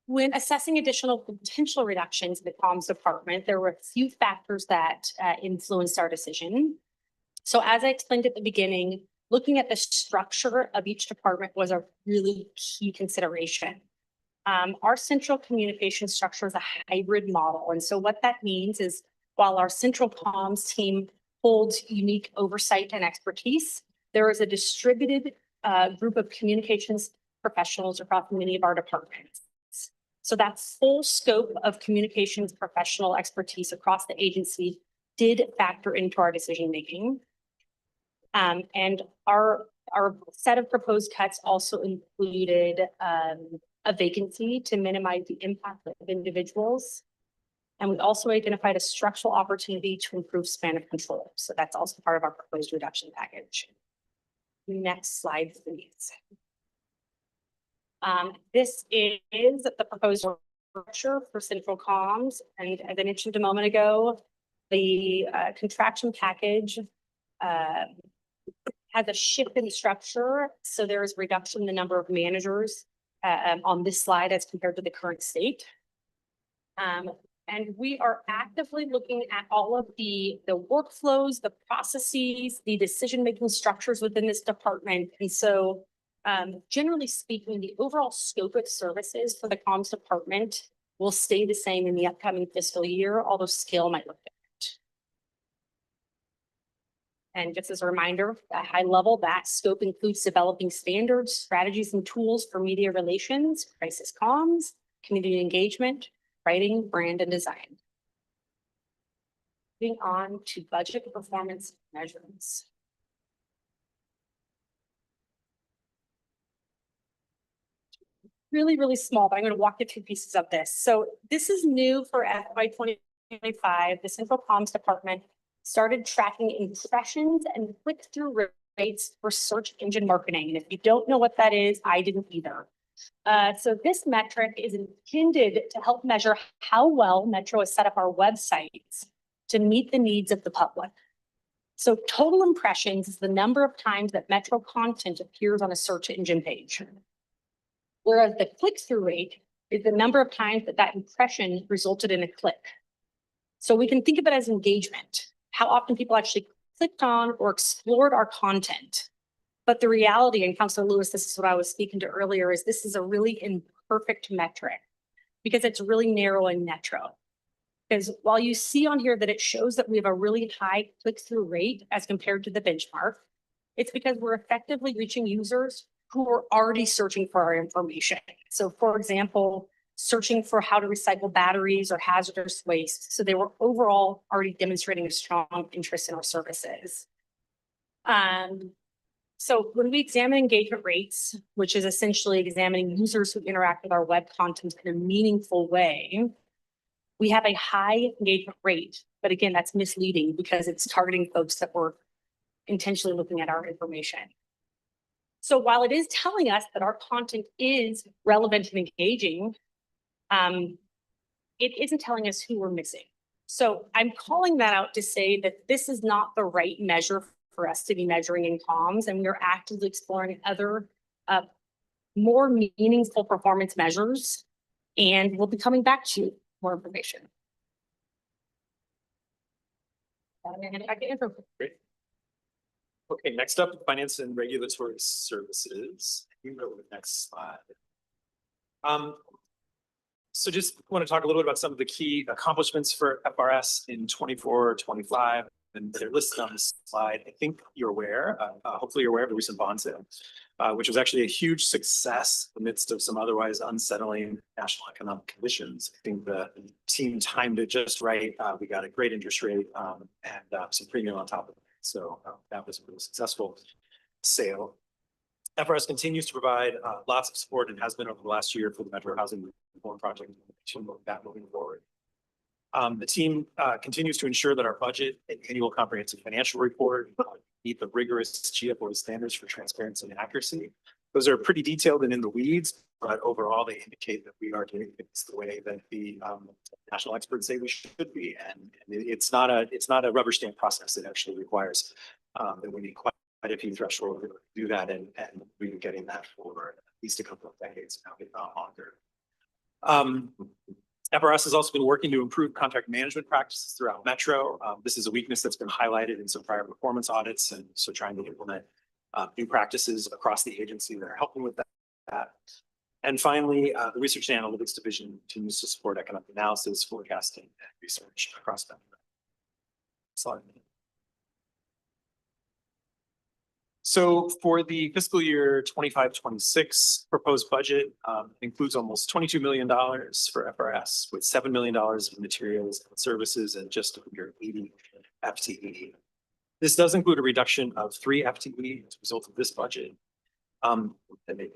When assessing additional potential reductions in the comms department, there were a few factors that influenced our decision. So as I explained at the beginning, looking at the structure of each department was a really key consideration. Our central communication structure is a hybrid model. And so what that means is while our central comms team holds unique oversight and expertise, there is a distributed group of communications professionals across many of our departments. So that full scope of communications professional expertise across the agency did factor into our decision-making. And our set of proposed cuts also included a vacancy to minimize the impact of individuals. And we also identified a structural opportunity to improve span of control. So that's also part of our proposed reduction package. Next slide, please. This is the proposed structure for Central Comms. And as I mentioned a moment ago, the contraction package has a shift in structure. So there is reduction in the number of managers on this slide as compared to the current state. And we are actively looking at all of the workflows, the processes, the decision-making structures within this department. And so generally speaking, the overall scope of services for the comms department will stay the same in the upcoming fiscal year, although scale might look different. And just as a reminder, at high level, that scope includes developing standards, strategies, and tools for media relations, crisis comms, community engagement, writing, brand, and design. Moving on to budget performance measurements. Really, really small, but I'm going to walk you through pieces of this. So this is new for FY 2025. The Central Comms Department started tracking impressions and click-through rates for search engine marketing. And if you don't know what that is, I didn't either. So this metric is intended to help measure how well Metro has set up our websites to meet the needs of the public. So total impressions is the number of times that Metro content appears on a search engine page. Whereas the click-through rate is the number of times that that impression resulted in a click. So we can think of it as engagement, how often people actually clicked on or explored our content. But the reality, and Councilor Lewis, this is what I was speaking to earlier, is this is a really imperfect metric because it's really narrow in Metro. Because while you see on here that it shows that we have a really high click-through rate as compared to the benchmark, it's because we're effectively reaching users who were already searching for our information. So for example, searching for how to recycle batteries or hazardous waste. So they were overall already demonstrating a strong interest in our services. So when we examine engagement rates, which is essentially examining users who interact with our web content in a meaningful way, we have a high engagement rate, but again, that's misleading because it's targeting folks that were intentionally looking at our information. So while it is telling us that our content is relevant and engaging, it isn't telling us who we're missing. So I'm calling that out to say that this is not the right measure for us to be measuring in comms, and we are actively exploring other more meaningful performance measures, and we'll be coming back to you with more information. I'm gonna hand it back to Andrew. Great. Okay, next up, finance and regulatory services. You can go to the next slide. So just want to talk a little bit about some of the key accomplishments for FRS in 24-25, and they're listed on this slide. I think you're aware, hopefully you're aware of the recent bond sale, which was actually a huge success amidst of some otherwise unsettling national economic conditions. I think the team timed it just right. We got a great interest rate and some premium on top of it. So that was a really successful sale. FRS continues to provide lots of support and has been over the last year for the Metro Housing Reform Project that moving forward. The team continues to ensure that our budget and annual comprehensive financial report meet the rigorous GFOA standards for transparency and accuracy. Those are pretty detailed and in the weeds, but overall they indicate that we are doing things the way that the national experts say we should be. And it's not a rubber stamp process. It actually requires that we need quite a few thresholds to do that, and we've been getting that for at least a couple of decades now, if not longer. FRS has also been working to improve contract management practices throughout Metro. This is a weakness that's been highlighted in some prior performance audits, and so trying to implement new practices across the agency that are helping with that. And finally, the Research and Analytics Division continues to support economic analysis, forecasting, and research across Metro. Slide. So for the fiscal year 25-26 proposed budget includes almost $22 million for FRS, with $7 million of materials and services and just under 80 FTE. This does include a reduction of 3 FTE as a result of this budget.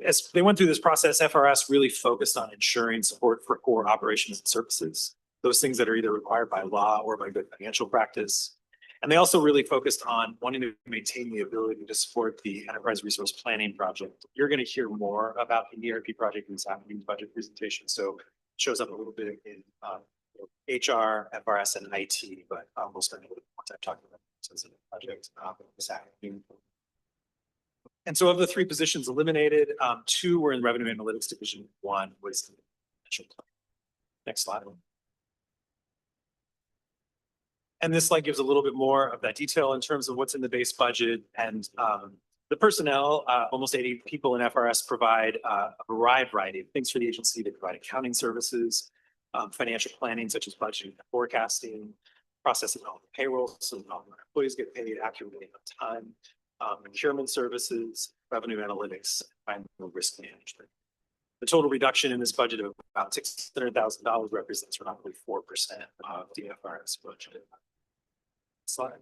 As they went through this process, FRS really focused on ensuring support for core operations and services, those things that are either required by law or by good financial practice. And they also really focused on wanting to maintain the ability to support the enterprise resource planning project. You're going to hear more about the ERP project in this afternoon's budget presentation. So it shows up a little bit in HR, FRS, and IT, but we'll spend a little more time talking about the project this afternoon. And so of the 3 positions eliminated, 2 were in the Revenue Analytics Division, 1 was in the financial plan. Next slide. And this slide gives a little bit more of that detail in terms of what's in the base budget. And the personnel, almost 80 people in FRS, provide a variety of things for the agency. They provide accounting services, financial planning, such as budgeting and forecasting, processing all the payroll, so that all our employees get paid accurately on time, procurement services, revenue analytics, and risk management. The total reduction in this budget of about $600,000 represents roughly 4% of the FRS budget. Slide.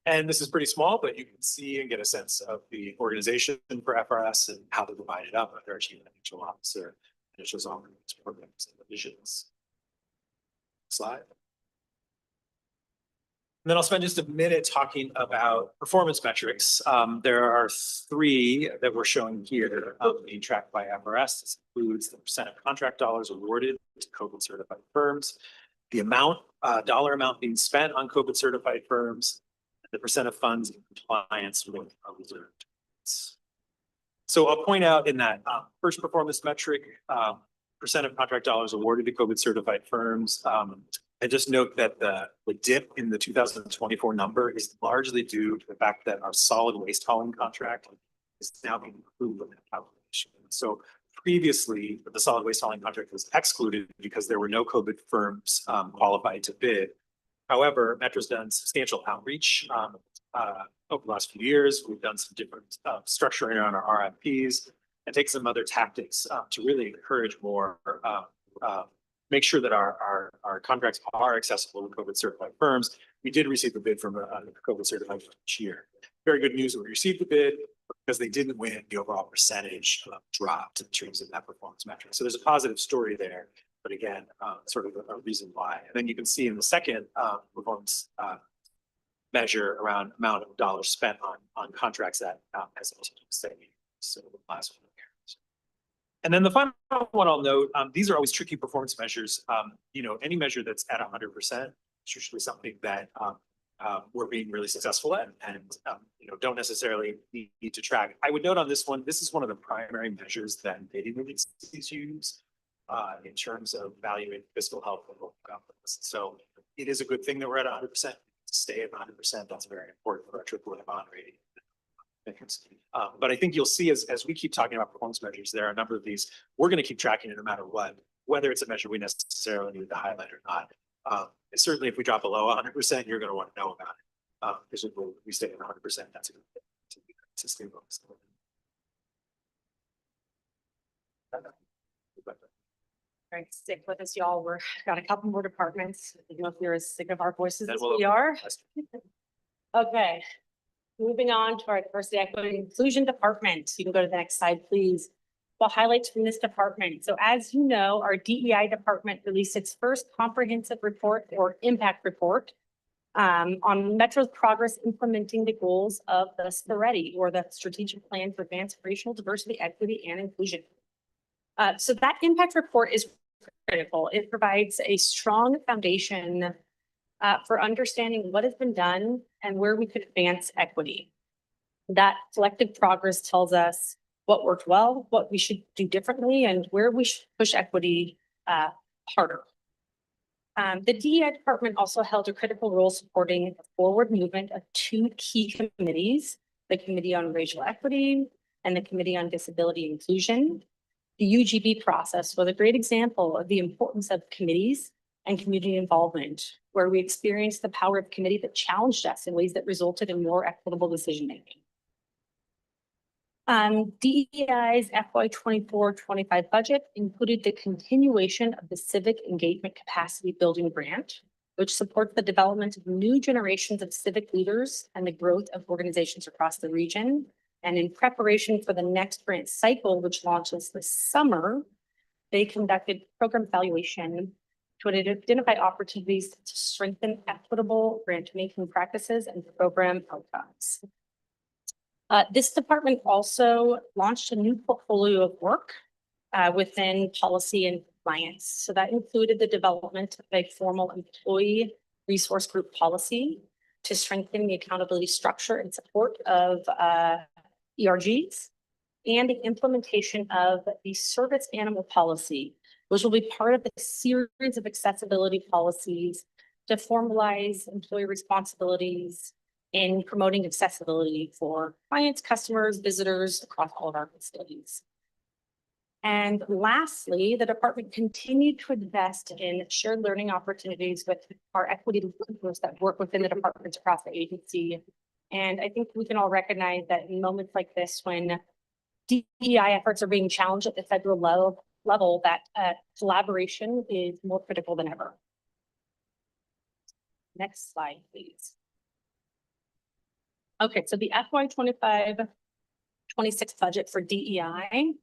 And this is pretty small, but you can see and get a sense of the organization for FRS and how they're divided up. Their chief financial officer, and it shows all the programs and divisions. Slide. And then I'll spend just a minute talking about performance metrics. There are 3 that we're showing here being tracked by FRS. This includes the percent of contract dollars awarded to COVID certified firms, the amount, dollar amount being spent on COVID certified firms, and the percent of funds in compliance with reserved. So I'll point out in that first performance metric, percent of contract dollars awarded to COVID certified firms. I just note that the dip in the 2024 number is largely due to the fact that our solid waste hauling contract is now being included in that calculation. So previously, the solid waste hauling contract was excluded because there were no COVID firms qualified to bid. However, Metro's done substantial outreach over the last few years. We've done some different structuring around our RFPs and take some other tactics to really encourage more, make sure that our contracts are accessible to COVID certified firms. We did receive a bid from a COVID certified firm this year. Very good news, we received the bid because they didn't win, the overall percentage dropped in terms of that performance metric. So there's a positive story there, but again, sort of a reason why. And then you can see in the second performance measure around amount of dollars spent on contracts that has steady. So the last one here. And then the final one I'll note, these are always tricky performance measures. You know, any measure that's at 100% is usually something that we're being really successful at and you know, don't necessarily need to track. I would note on this one, this is one of the primary measures that bidding agencies use in terms of valuing fiscal health of local governments. So it is a good thing that we're at 100%. Stay at 100%. That's very important for our AAA bond rating. But I think you'll see as we keep talking about performance measures, there are a number of these. We're going to keep tracking it no matter what, whether it's a measure we necessarily need to highlight or not. And certainly, if we drop below 100%, you're going to want to know about it. Because if we stay at 100%, that's a good thing to be sustainable. Right, stick with us, y'all. We're got a couple more departments. I don't know if you're as sick of our voices Then as we'll- we are. Okay, moving on to our diversity, equity, and inclusion department. You can go to the next slide, please. Well, highlights from this department. So as you know, our DEI department released its first comprehensive report or impact report on Metro's progress implementing the goals of the SPREDI, or the Strategic Plan for Advanced Racial Diversity, Equity, and Inclusion. So that impact report is critical. It provides a strong foundation for understanding what has been done and where we could advance equity. That collective progress tells us what worked well, what we should do differently, and where we should push equity harder. The DEI department also held a critical role supporting the forward movement of two key committees, the Committee on Racial Equity and the Committee on Disability Inclusion. The UGB process was a great example of the importance of committees and community involvement, where we experienced the power of committee that challenged us in ways that resulted in more equitable decision-making. DEI's FY 24-25 budget included the continuation of the Civic Engagement Capacity Building Grant, which supports the development of new generations of civic leaders and the growth of organizations across the region. And in preparation for the next grant cycle, which launches this summer, they conducted program evaluation to identify opportunities to strengthen equitable grant-making practices and program outcomes. This department also launched a new portfolio of work within policy and compliance. So that included the development of a formal employee resource group policy to strengthen the accountability structure and support of ERGs, and the implementation of the service animal policy, which will be part of the series of accessibility policies to formalize employee responsibilities in promoting accessibility for clients, customers, visitors across all of our facilities. And lastly, the department continued to invest in shared learning opportunities with our equity leaders that work within the departments across the agency. And I think we can all recognize that in moments like this, when DEI efforts are being challenged at the federal level, that collaboration is more critical than ever. Next slide, please. Okay, so the FY 25-26 budget for DEI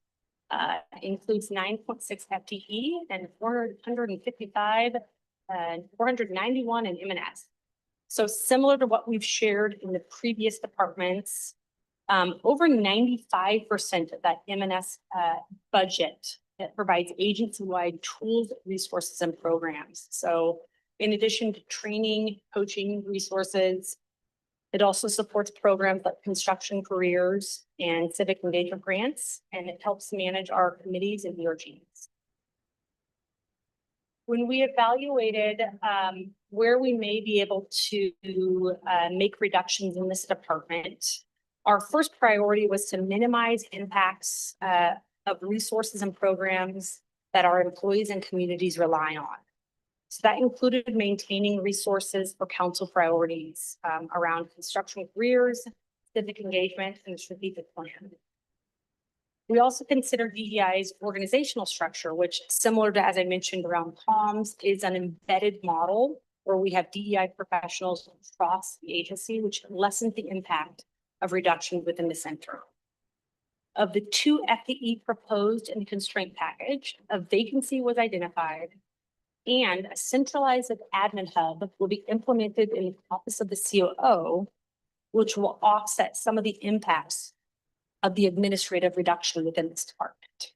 includes 9.6 FTE and 455 and 491 in M&S. So similar to what we've shared in the previous departments, over 95% of that M&S budget that provides agency-wide tools, resources, and programs. So in addition to training, coaching resources, it also supports programs like construction careers and civic engagement grants, and it helps manage our committees and ERGs. When we evaluated where we may be able to make reductions in this department, our first priority was to minimize impacts of resources and programs that our employees and communities rely on. So that included maintaining resources for council priorities around construction careers, civic engagement, and strategic plan. We also consider DEI's organizational structure, which similar to, as I mentioned, around comms, is an embedded model where we have DEI professionals across the agency, which lessens the impact of reduction within the center. Of the 2 FTE proposed in the constraint package, a vacancy was identified and a centralized admin hub will be implemented in the office of the COO, which will offset some of the impacts of the administrative reduction within this department.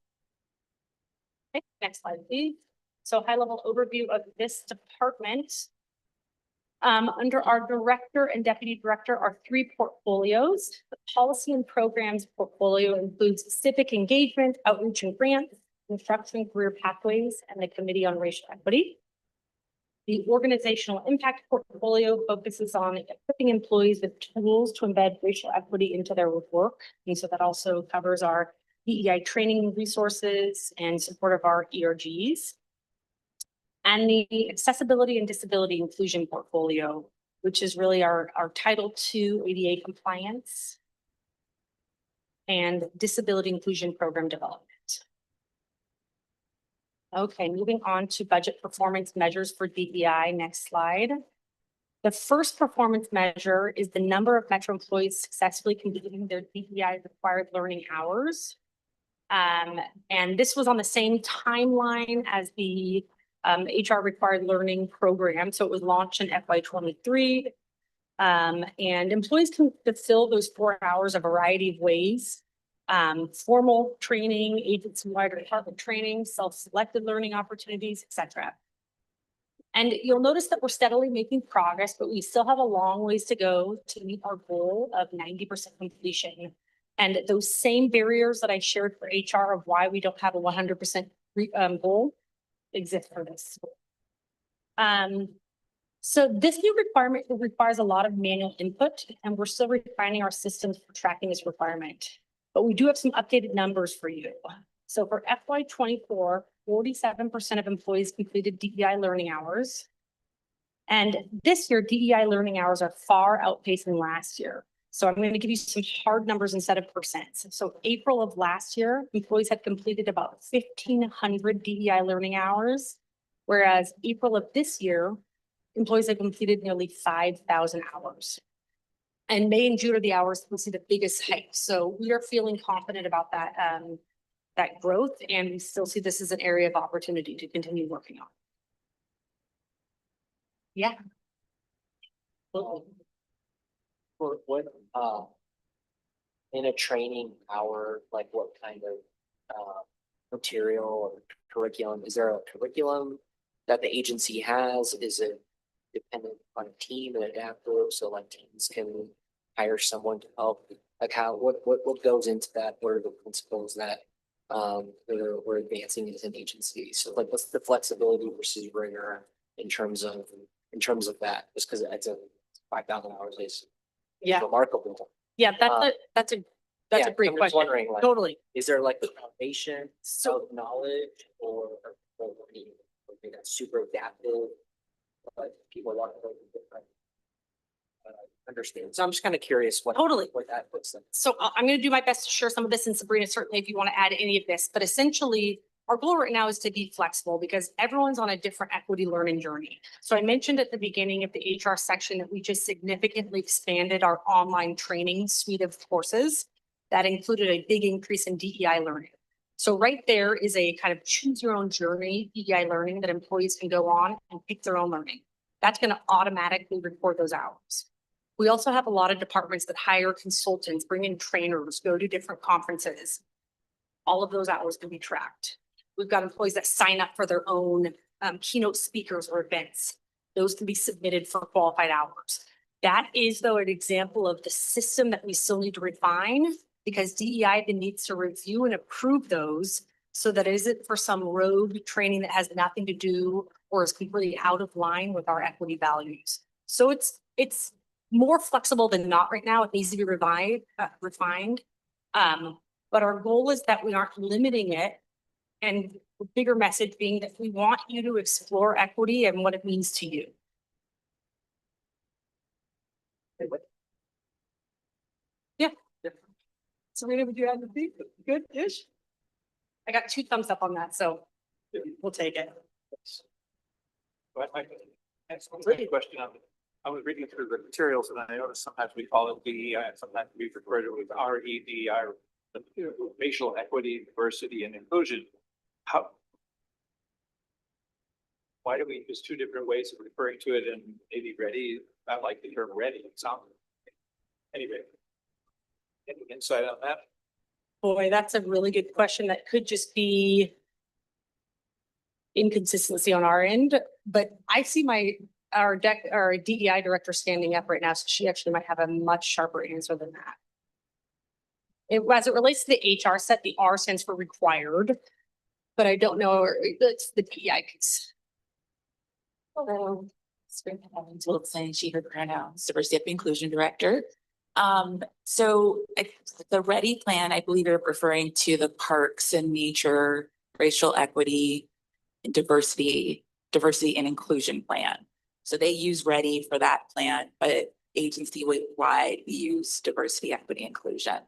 Okay, next slide, please. So high level overview of this department. Under our director and deputy director are 3 portfolios. The policy and programs portfolio includes civic engagement, outreach and grants, construction career pathways, and the Committee on Racial Equity. The organizational impact portfolio focuses on equipping employees with tools to embed racial equity into their work. And so that also covers our DEI training resources and support of our ERGs. And the accessibility and disability inclusion portfolio, which is really our Title II ADA compliance and disability inclusion program development. Okay, moving on to budget performance measures for DEI. Next slide. The first performance measure is the number of Metro employees successfully completing their DEI required learning hours. And this was on the same timeline as the HR required learning program. So it was launched in FY23. And employees can fulfill those 4 hours a variety of ways. Formal training, agency-wide or department training, self-selected learning opportunities, etc. And you'll notice that we're steadily making progress, but we still have a long ways to go to meet our goal of 90% completion. And those same barriers that I shared for HR of why we don't have a 100% goal exist for this. So this new requirement requires a lot of manual input, and we're still refining our systems for tracking this requirement. But we do have some updated numbers for you. So for FY24, 47% of employees completed DEI learning hours. And this year, DEI learning hours are far outpacing last year. So I'm going to give you some hard numbers instead of percents. So April of last year, employees had completed about 1,500 DEI learning hours, whereas April of this year, employees have completed nearly 5,000 hours. And May and June are the hours we see the biggest hike. So we are feeling confident about that, that growth, and we still see this as an area of opportunity to continue working on. Yeah. What, in a training hour, like what kind of, material or curriculum? Is there a curriculum that the agency has? Is it dependent on a team and adaptive? So like teams can hire someone to help, like how, what goes into that? What are the principles that, we're advancing as an agency? So like, what's the flexibility versus rigor in terms of that? Just because it's a 5,000 hours is Yeah. remarkable. Yeah, that's a Yeah, great I'm just question. wondering, like, Totally. is there like the foundation So of knowledge or something that's super adaptive? But people want to different. Understand. So I'm just kind of curious what totally. that looks like. So I'm going to do my best to share some of this, and Sabrina, certainly if you want to add any of this, but essentially our goal right now is to be flexible because everyone's on a different equity learning journey. So I mentioned at the beginning of the HR section that we just significantly expanded our online training suite of courses that included a big increase in DEI learning. So right there is a kind of choose your own journey DEI learning that employees can go on and pick their own learning. That's going to automatically record those hours. We also have a lot of departments that hire consultants, bring in trainers, go to different conferences. All of those hours can be tracked. We've got employees that sign up for their own keynote speakers or events. Those can be submitted for qualified hours. That is, though, an example of the system that we still need to refine because DEI then needs to review and approve those so that it isn't for some rogue training that has nothing to do or is completely out of line with our equity values. So it's more flexible than not right now. It needs to be refined. But our goal is that we aren't limiting it And the bigger message being that we want you to explore equity and what it means to you. Yeah. Serena, would you have the beat? Good-ish? I got 2 thumbs up on that, so we'll take it. But I have a question on, I was reading through the materials and I noticed sometimes we call it DEI, and sometimes we refer to it with REDI, racial equity, diversity and inclusion. How? Why do we use 2 different ways of referring to it and maybe ready? I like the term ready, it sounds. Anyway. Any insight on that? Boy, that's a really good question. That could just be inconsistency on our end, but I see our DEI director standing up right now, so she actually might have a much sharper answer than that. As it relates to the HR set, the R stands for required, but I don't know, it's the DEI piece. Hello. Spring Evans Wilson, she, her pronouns, diversity and inclusion director. The READY plan, I believe you're referring to the parks and nature, racial equity, and diversity and inclusion plan. So they use READY for that plan, but agency-wide, we use diversity, equity, inclusion.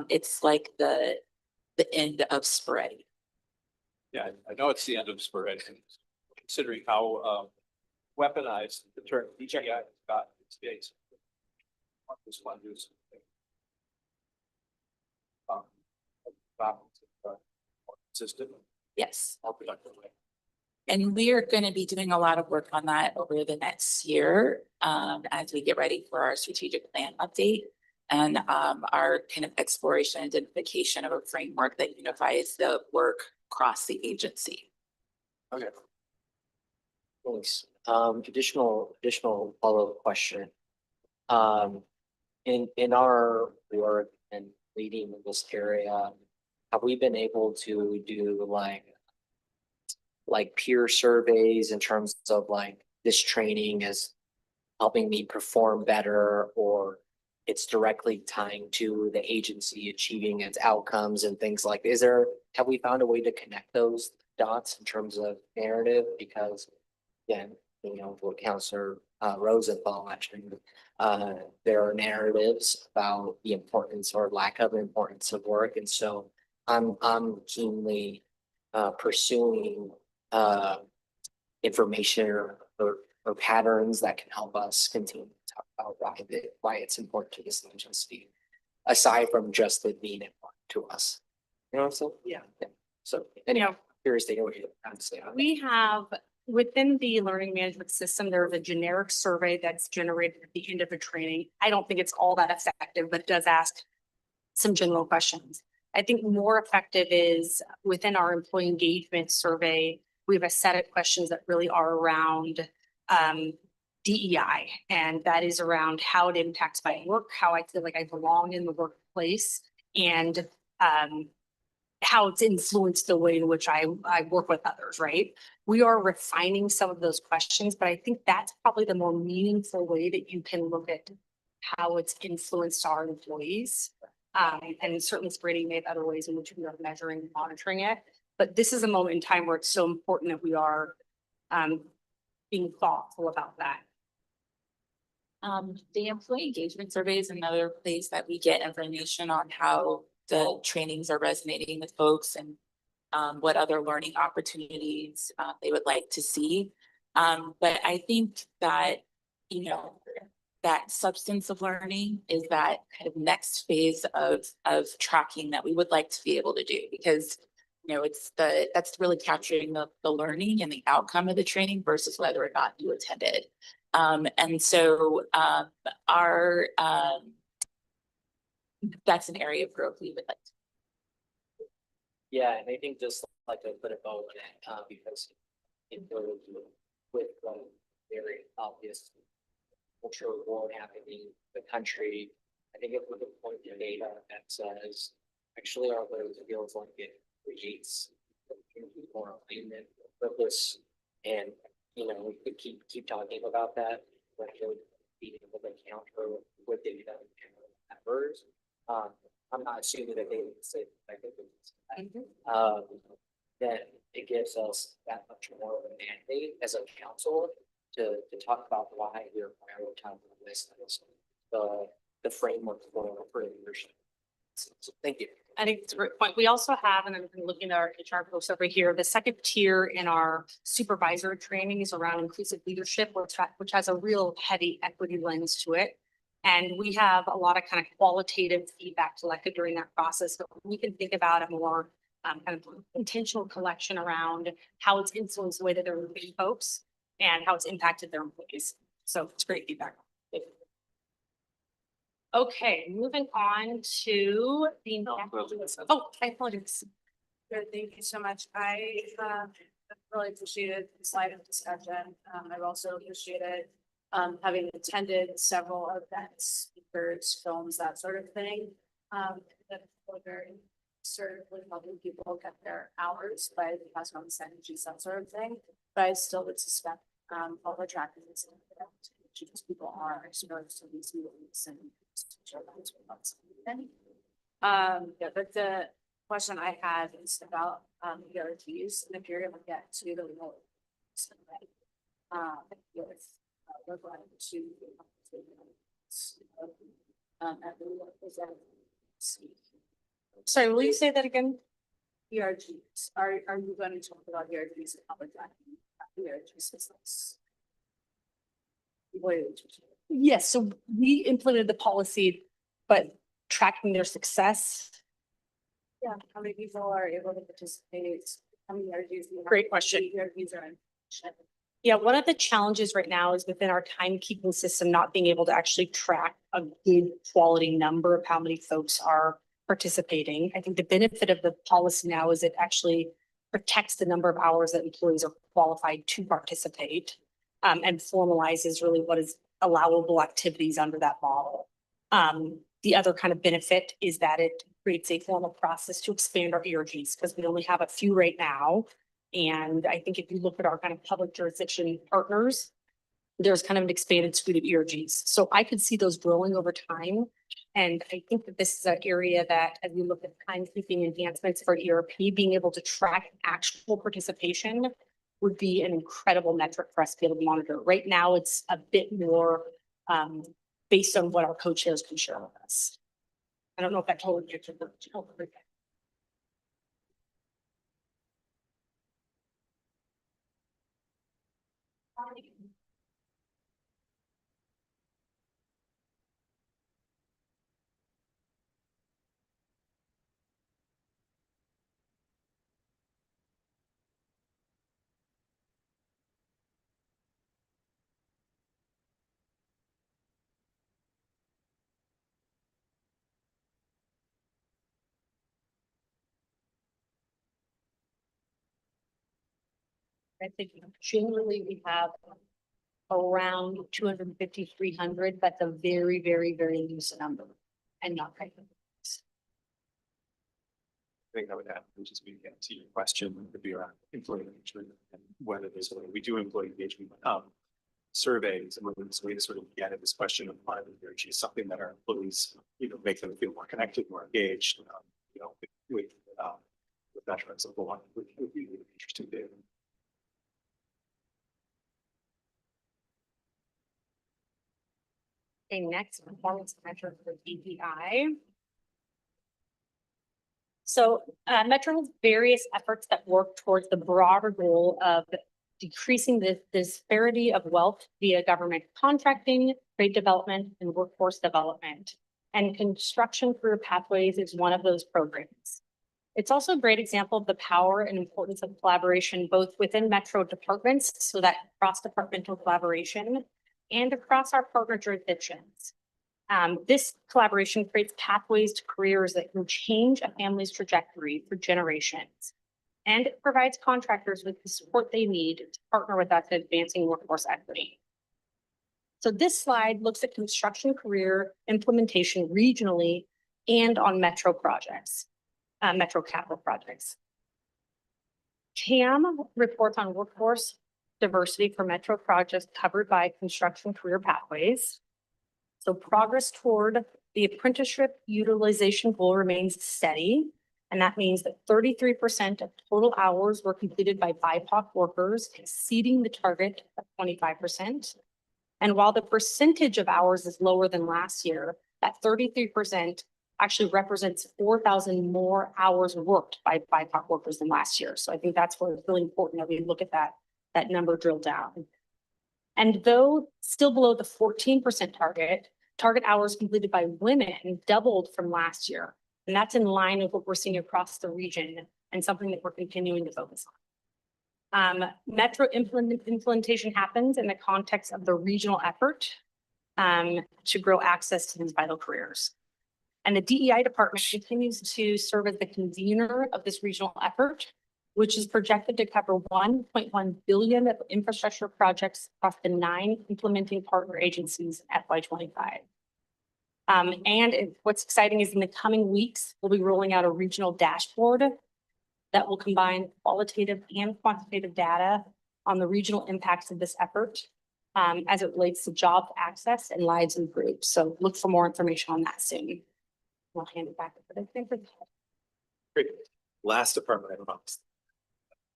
It's like the end of SPREAD. Yeah, I know it's the end of spread, considering how weaponized the term DEI got in these days. This one is system, Yes. more productive way. And we are going to be doing a lot of work on that over the next year as we get ready for our strategic plan update and our kind of exploration and identification of a framework that unifies the work across the agency. Okay. Thanks. Additional follow-up question. In our work and leading in this area, have we been able to do like peer surveys in terms of like this training is helping me perform better, or it's directly tying to the agency achieving its outcomes and things like, have we found a way to connect those dots in terms of narrative? Because again, what Counselor Rosenthal mentioned, there are narratives about the importance or lack of importance of work. And so I'm keenly pursuing information or patterns that can help us continue to talk about why it's important to this agency, aside from just it being important to us. You know what I'm saying? Yeah. So anyhow, curious to hear what you have to say on that. We have, within the learning management system, there's a generic survey that's generated at the end of a training. I don't think it's all that effective, but it does ask some general questions. I think more effective is within our employee engagement survey, we have a set of questions that really are around DEI, and that is around how it impacts my work, how I feel like I belong in the workplace, and how it's influenced the way in which I work with others, right? We are refining some of those questions, but I think that's probably the more meaningful way that you can look at how it's influenced our employees. And certainly Brady made other ways in which we are measuring and monitoring it. But this is a moment in time where it's so important that we are being thoughtful about that. The employee engagement survey is another place that we get information on how the trainings are resonating with folks and what other learning opportunities they would like to see. But I think that, that substance of learning is that kind of next phase of tracking that we would like to be able to do, because that's really capturing the learning and the outcome of the training versus whether or not you attended. And so that's an area of growth we would like to. Yeah, and I think just like to put a bow on it, because it goes with very obvious cultural war happening in the country. I think if we could point to data that says, actually, our those feels like it creates more alignment, purpose, and we could keep talking about that, but really being able to counter with data numbers. I'm not assuming that they would say, I think then it gives us that much more of a mandate as a council to talk about why we're prioritizing this as the framework for leadership. So thank you. I think it's a great point. We also have, and I'm looking at our HR folks over here, the second tier in our supervisor training is around inclusive leadership, which has a real heavy equity lens to it. And we have a lot of kind of qualitative feedback collected during that process, but we can think about a more kind of intentional collection around how it's influenced the way that they're moving folks and how it's impacted their employees. So it's great feedback. Okay, moving on to the next. Oh, I apologize. Good, thank you so much. I really appreciated the slide of discussion. I've also appreciated having attended several events, speakers, films, that sort of thing. That were very certainly helping people get their hours by the past month's energies, that sort of thing. But I still would suspect all the tracking is because people are exposed to these meetings and yeah, but the question I had is about ERGs, and if you're able to get to the remote survey, with we're going to at the representative seat. Sorry, will you say that again? ERGs, are you going to talk about ERGs in public tracking? ERG systems. Yes, so we implemented the policy, but tracking their success. Yeah, how many people are able to participate? How many ERGs? do you have? Great question. ERGs are in. Yeah, one of the challenges right now is within our timekeeping system, not being able to actually track a good quality number of how many folks are participating. I think the benefit of the policy now is it actually protects the number of hours that employees are qualified to participate, and formalizes really what is allowable activities under that model. The other kind of benefit is that it creates a formal process to expand our ERGs because we only have a few right now. And I think if you look at our kind of public jurisdiction partners, there's kind of an expanded suite of ERGs. So I could see those growing over time. And I think that this is an area that as we look at timekeeping enhancements for ERP, being able to track actual participation would be an incredible metric for us to be able to monitor. Right now, it's a bit more based on what our co-chairs can share with us. I don't know if that totally answered the. I think generally we have around 250, 300. That's a very, very, very loose number and not right. I think I would add, which is we get to your question, would be around employee engagement and whether there's a way we do employee engagement surveys and whether there's a way to sort of get at this question of why energy is something that our employees, make them feel more connected, more engaged, with veterans of the one would be really interesting data. Okay, next performance measure for DEI. So Metro has various efforts that work towards the broader goal of decreasing the disparity of wealth via government contracting, trade development, and workforce development. And construction career pathways is one of those programs. It's also a great example of the power and importance of collaboration, both within Metro departments, so that cross-departmental collaboration, and across our partner jurisdictions. This collaboration creates pathways to careers that can change a family's trajectory for generations. And it provides contractors with the support they need to partner with us in advancing workforce equity. So this slide looks at construction career implementation regionally and on Metro projects, Metro capital projects. CAM reports on workforce diversity for Metro projects covered by construction career pathways. So progress toward the apprenticeship utilization goal remains steady. And that means that 33% of total hours were completed by BIPOC workers, exceeding the target of 25%. And while the percentage of hours is lower than last year, that 33% actually represents 4,000 more hours worked by BIPOC workers than last year. So I think that's where it's really important that we look at that number drilled down. And though still below the 14% target hours completed by women doubled from last year. And that's in line with what we're seeing across the region and something that we're continuing to focus on. Metro implementation happens in the context of the regional effort to grow access to these vital careers. And the DEI department continues to serve as the convener of this regional effort, which is projected to cover 1.1 billion of infrastructure projects across the 9 implementing partner agencies in FY25. What's exciting is in the coming weeks, we'll be rolling out a regional dashboard that will combine qualitative and quantitative data on the regional impacts of this effort as it relates to job access and lives in groups. So look for more information on that soon. I'll hand it back to the Great. Last department item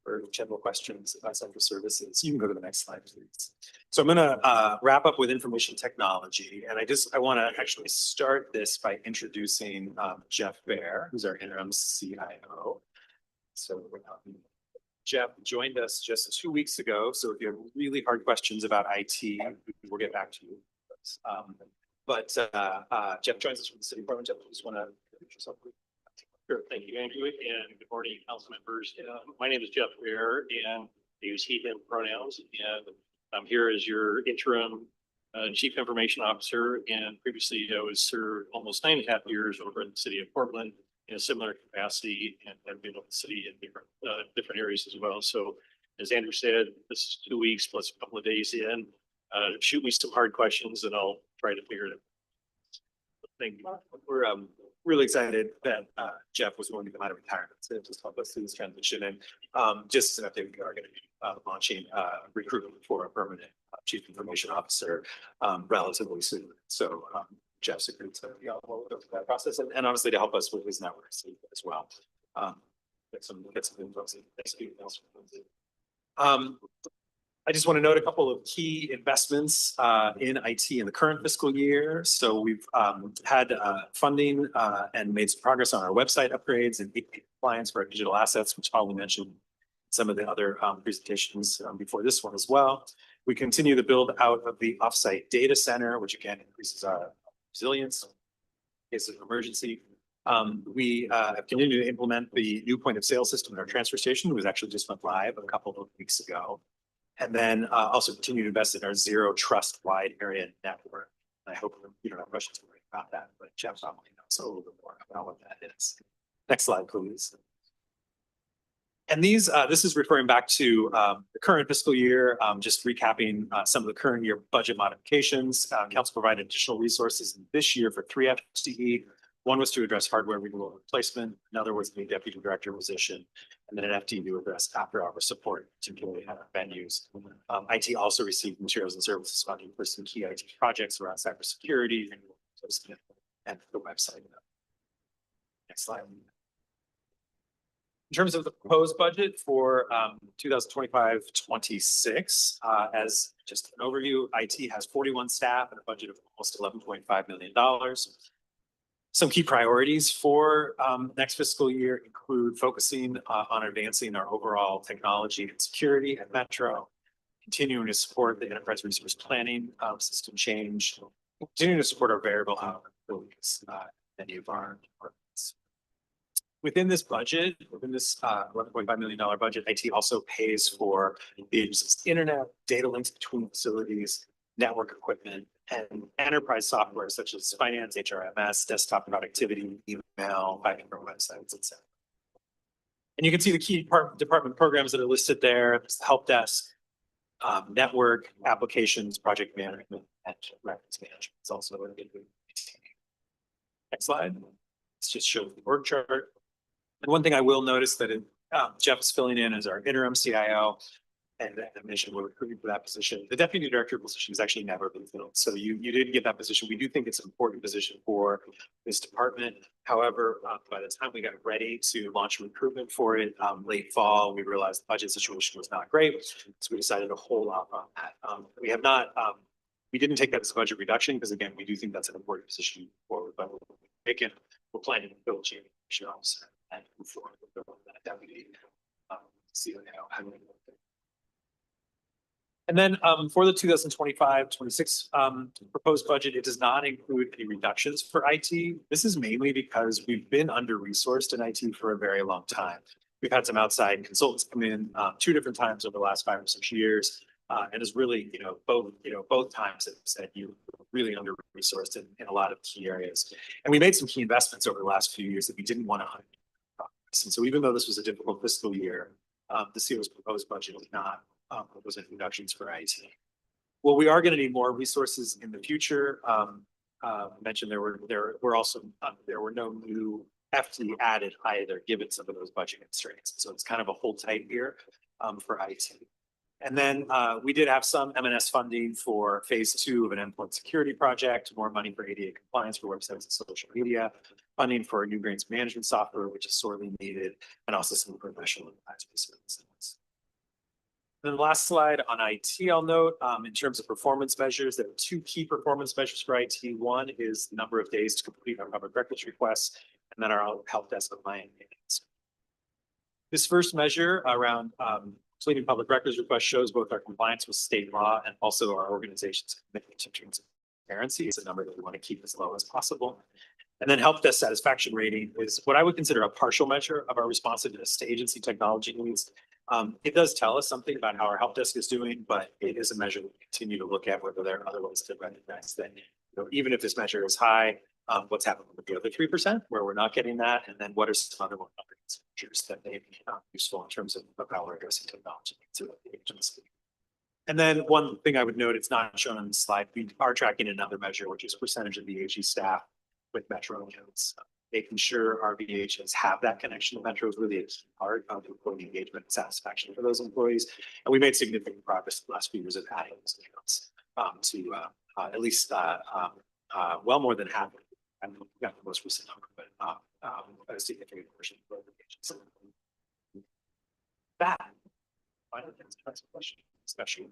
for general questions about central services. You can go to the next slide, please. So I'm gonna wrap up with information technology. And I want to actually start this by introducing Jeff Bear, who's our interim CIO. So Jeff joined us just 2 weeks ago. So if you have really hard questions about IT, we'll get back to you. Jeff joins us from the city department. Jeff, just want to introduce yourself, please. Sure, thank you, Andrew, and good morning, council members. My name is Jeff Bear, and I use he, him pronouns, and I'm here as your interim chief information officer, and previously I was served almost 9.5 years over in the city of Portland in a similar capacity, and I've been with the city in different areas as well. So as Andrew said, this is 2 weeks plus a couple of days in. Shoot me some hard questions and I'll try to figure it out. Thank you. We're really excited that Jeff was willing to come out of retirement to just help us through this transition. And just an update, we are going to be launching recruitment for a permanent chief information officer relatively soon. So Jeff's agreed to go through that process and honestly to help us with his network as well. Get some info. I just want to note a couple of key investments in IT in the current fiscal year. So we've had funding and made some progress on our website upgrades and compliance for our digital assets, which Holly mentioned some of the other presentations before this one as well. We continue the build out of the offsite data center, which again increases our resilience in case of emergency. We have continued to implement the new point of sale system in our transfer station. It was actually just went live a couple of weeks ago. And then also continue to invest in our zero trust wide area network. I hope you don't have questions about that, but Jeff probably knows a little bit more about what that is. Next slide, please. And this is referring back to the current fiscal year, just recapping some of the current year budget modifications. Council provided additional resources this year for 3 FTE. One was to address hardware renewal and replacement. Another was the deputy director position, and then an FTE to address after-hour support, particularly at our venues. IT also received materials and services funding for some key IT projects around cybersecurity and the website. Next slide. In terms of the proposed budget for 2025-26, as just an overview, IT has 41 staff and a budget of almost $11.5 million. Some key priorities for next fiscal year include focusing on advancing our overall technology and security at Metro, continuing to support the enterprise resource planning system change, continuing to support our variable outcomes, many of our departments. Within this budget, within this $11.5 million budget, IT also pays for the agency's internet, data links between facilities, network equipment, and enterprise software such as finance, HRMS, desktop productivity, email, our websites, etc. And you can see the key department programs that are listed there. There's the help desk, network, applications, project management, and records management. It's also a good Next slide. Let's just show the org chart. And one thing I will notice that Jeff is filling in as our interim CIO. And the mission, we're recruiting for that position. The deputy director position has actually never been filled. So you did get that position. We do think it's an important position for this department. However, by the time we got ready to launch recruitment for it, late fall, we realized the budget situation was not great. So we decided to hold off on that. We have not, we didn't take that as a budget reduction because again, we do think that's an important position forward, but we're planning to fill chief information officer and move forward with that deputy. See how we And then for the 2025-26 proposed budget, it does not include any reductions for IT. This is mainly because we've been under-resourced in IT for a very long time. We've had some outside consultants come in 2 different times over the last 5 or 6 years. And it's really, both times have said you really under-resourced in a lot of key areas. And we made some key investments over the last few years that we didn't want to hunt. And so even though this was a difficult fiscal year, the CO's proposed budget is not proposing reductions for IT. Well, we are going to need more resources in the future. I mentioned there were no new FTE added either, given some of those budget constraints. So it's kind of a hold tight here for IT. And then we did have some M&S funding for phase 2 of an endpoint security project, more money for ADA compliance for websites and social media, funding for new grants management software, which is sorely needed, and also some professional advisory services. Then the last slide on IT, I'll note, in terms of performance measures, there are 2 key performance measures for IT. One is the number of days to complete our public records requests, and then our help desk compliance. This first measure around completing public records requests shows both our compliance with state law and also our organization's commitment to transparency. It's a number that we want to keep as low as possible. And then help desk satisfaction rating is what I would consider a partial measure of our responsiveness to agency technology needs. It does tell us something about how our help desk is doing, but it is a measure that we continue to look at whether there are other ways to recognize that, even if this measure is high, what's happening with the other 3% where we're not getting that, and then what are some other measures that may be useful in terms of how we're addressing technology through the agency. And then one thing I would note, it's not shown on the slide, we are tracking another measure, which is percentage of VHE staff with Metro accounts. Making sure our VHs have that connection to Metro is really a key part of employee engagement and satisfaction for those employees. And we made significant progress the last few years of adding those accounts to at least well more than half. I don't got the most recent number, but a significant portion of the VHs. That, I don't think that's a question, especially in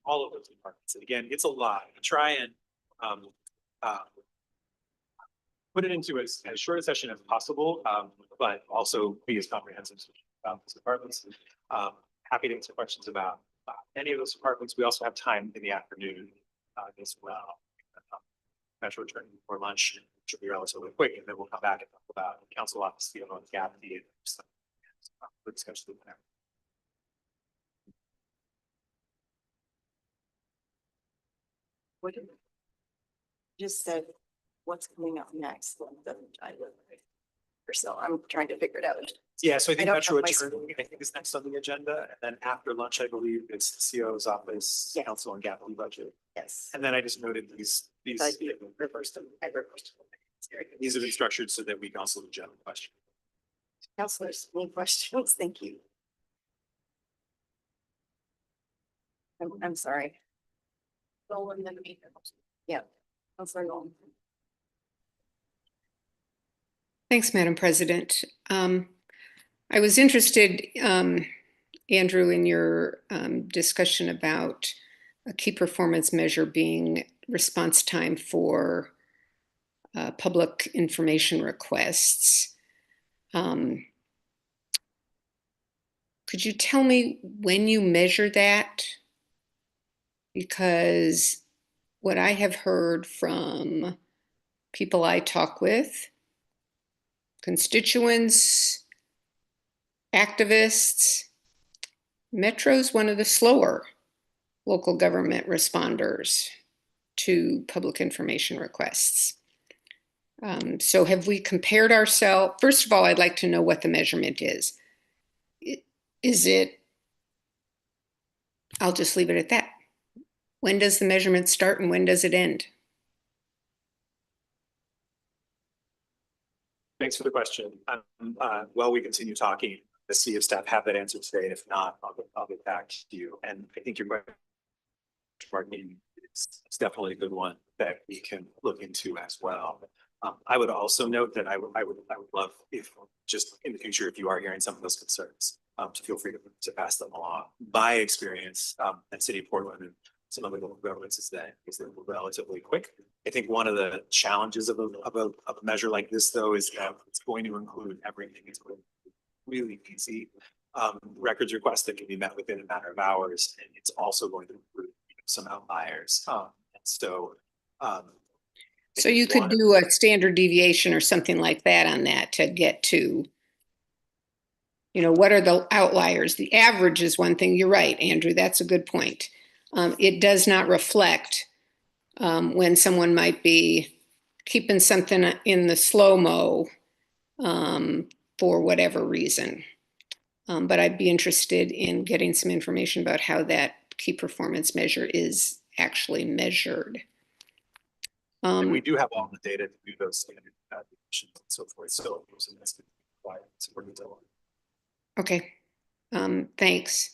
all of those departments. And again, it's a lot. I try and put it into as short a session as possible, but also be as comprehensive about those departments. Happy to answer questions about any of those departments. We also have time in the afternoon as well. Metro returning for lunch should be relatively quick, and then we'll come back and talk about council office, and GAP, and stuff. Discussion. What did just said, what's coming up next? So I'm trying to figure it out. Yeah, so I think don't Metro have my Attorney, I think is next on the agenda, and then after lunch, I believe it's the CO's office, Yes. council and GAP budget. Yes. And then I just noted these I reversed them. these have been structured so that we can also general question. Counselors, any questions? Thank you. I'm sorry. Nolan, then me. Yeah. Counselor Nolan. Thanks, Madam President. I was interested, Andrew, in your discussion about a key performance measure being response time for public information requests. Could you tell me when you measure that? Because what I have heard from people I talk with, constituents, activists, Metro's one of the slower local government responders to public information requests. So have we compared ourselves? First of all, I'd like to know what the measurement is. Is it, I'll just leave it at that. When does the measurement start and when does it end? Thanks for the question. While we continue talking, see if staff have that answer today. If not, I'll get back to you. And I think your question, Martin, is definitely a good one that we can look into as well. I would also note that I would love if just in the future, if you are hearing some of those concerns, to feel free to pass them along. My experience at City of Portland and some of the local governments is that they're relatively quick. I think one of the challenges of a measure like this, though, is that it's going to include everything. It's going to be really easy records requests that can be met within a matter of hours, and it's also going to include some outliers. So you could do a standard deviation or something like that on that to get to, what are the outliers? The average is one thing. You're right, Andrew. That's a good point. It does not reflect when someone might be keeping something in the slow-mo for whatever reason. But I'd be interested in getting some information about how that key performance measure is actually measured. And we do have all the data to do those standard deviations and so forth. So that's why it's important to. Okay, thanks.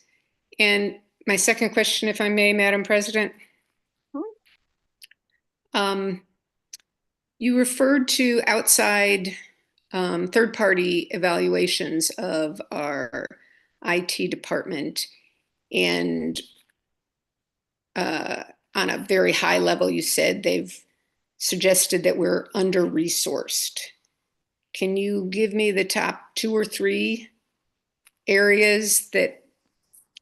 And my second question, if I may, Madam President. You referred to outside third-party evaluations of our IT department, and on a very high level, you said they've suggested that we're under-resourced. Can you give me the top 2 or 3 areas that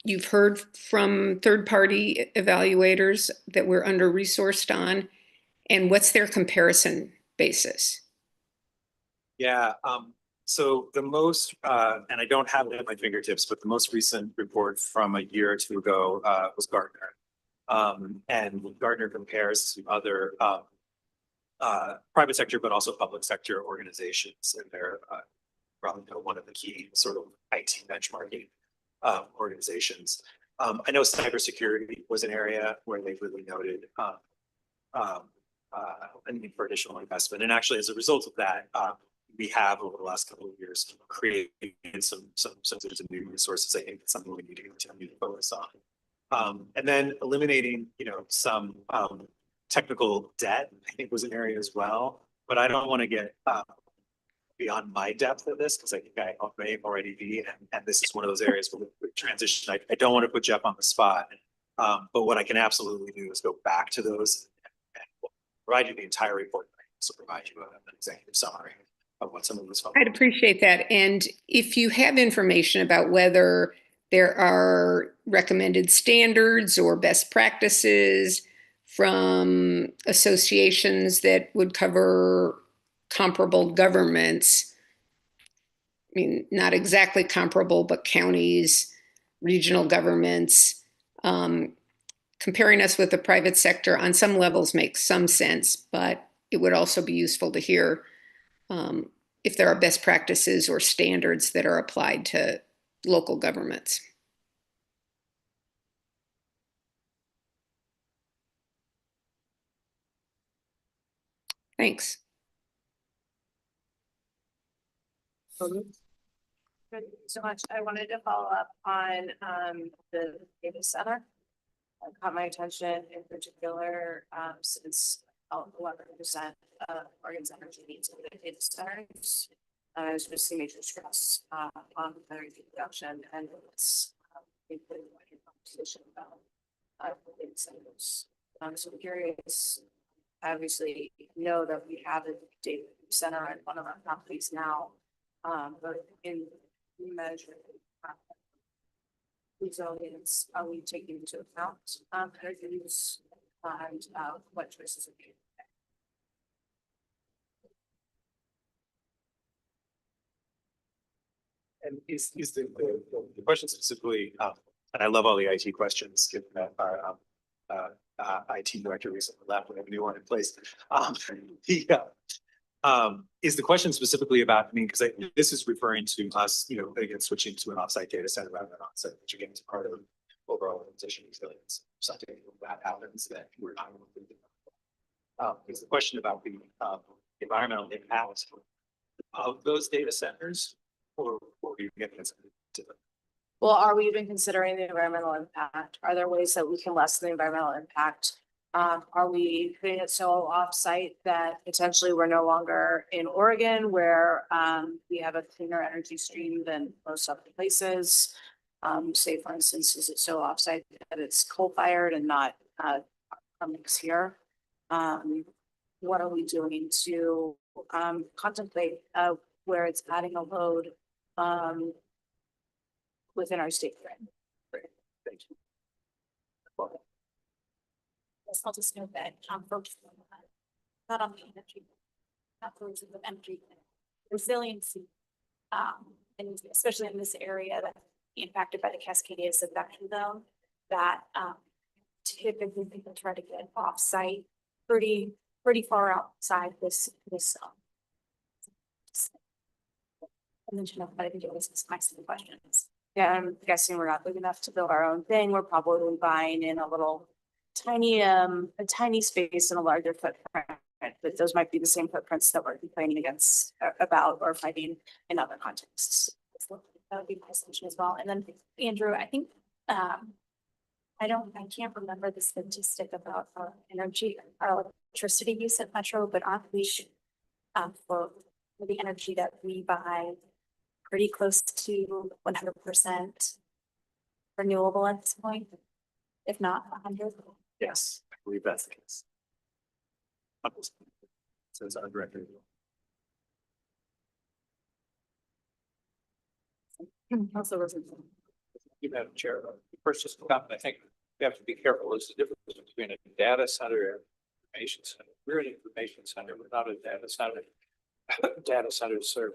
you've heard from third-party evaluators that we're under-resourced on, and what's their comparison basis? Yeah, so the most, and I don't have it at my fingertips, but the most recent report from a year or 2 ago was Gartner. And Gartner compares to other private sector, but also public sector organizations, and they're probably one of the key sort of IT benchmarking organizations. I know cybersecurity was an area where they really noted a need for additional investment. And actually, as a result of that, we have over the last couple of years created some new resources. I think it's something we need to continue to focus on. And then eliminating, some technical debt, I think was an area as well. But I don't want to get beyond my depth of this, because I think I may already be, and this is one of those areas with transition. I don't want to put Jeff on the spot, but what I can absolutely do is go back to those and provide you the entire report. I can also provide you an executive summary of what some of those. I'd appreciate that. And if you have information about whether there are recommended standards or best practices from associations that would cover comparable governments, I mean, not exactly comparable, but counties, regional governments, comparing us with the private sector on some levels makes some sense, but it would also be useful to hear if there are best practices or standards that are applied to local governments. Thanks. Good, so much. I wanted to follow up on the data center. It caught my attention in particular since 11% of Oregon's energy needs to be data centers. I was just seeing major stress on energy production, and it's including conversation about data centers. So I'm curious. Obviously, know that we have a data center at one of our properties now. But in measure resilience, are we taking into account energy use and what choices are being made? And is the question specifically, and I love all the IT questions, given that our IT director recently left, we have a new one in place. Is the question specifically about, because this is referring to us, again, switching to an offsite data center rather than onsite, which again is part of overall organization resilience. Something that happens that we're not going to do. Is the question about the environmental impact of those data centers, or are you getting Well, are we even considering the environmental impact? Are there ways that we can lessen the environmental impact? Are we putting it so off-site that potentially we're no longer in Oregon where we have a cleaner energy stream than most other places? Say for instance, is it so off-site that it's coal-fired and not comes here? What are we doing to contemplate where it's adding a load within our state grid? Thank you. Yes, I'll just note that, folks, not on the energy, not focusing of energy, resiliency. And especially in this area that impacted by the Cascadia subduction zone, that, typically people try to get off-site pretty far outside this. And then, I think it was my second questions. Yeah, I'm guessing we're not big enough to build our own thing. We're probably buying in a tiny space in a larger footprint. But those might be the same footprints that we're complaining against about or fighting in other contexts. That would be my assumption as well. And then Andrew, I think, I can't remember the statistic about our electricity use at Metro, but we should, for the energy that we buy, pretty close to 100% renewable at this point, if not 100. Yes, I believe that's the case. Says our director. Also, You, Madam Chair, first just a comment. I think we have to be careful. There's a difference between a data center and information center. We're an information center, we're not a data center. Data centers serve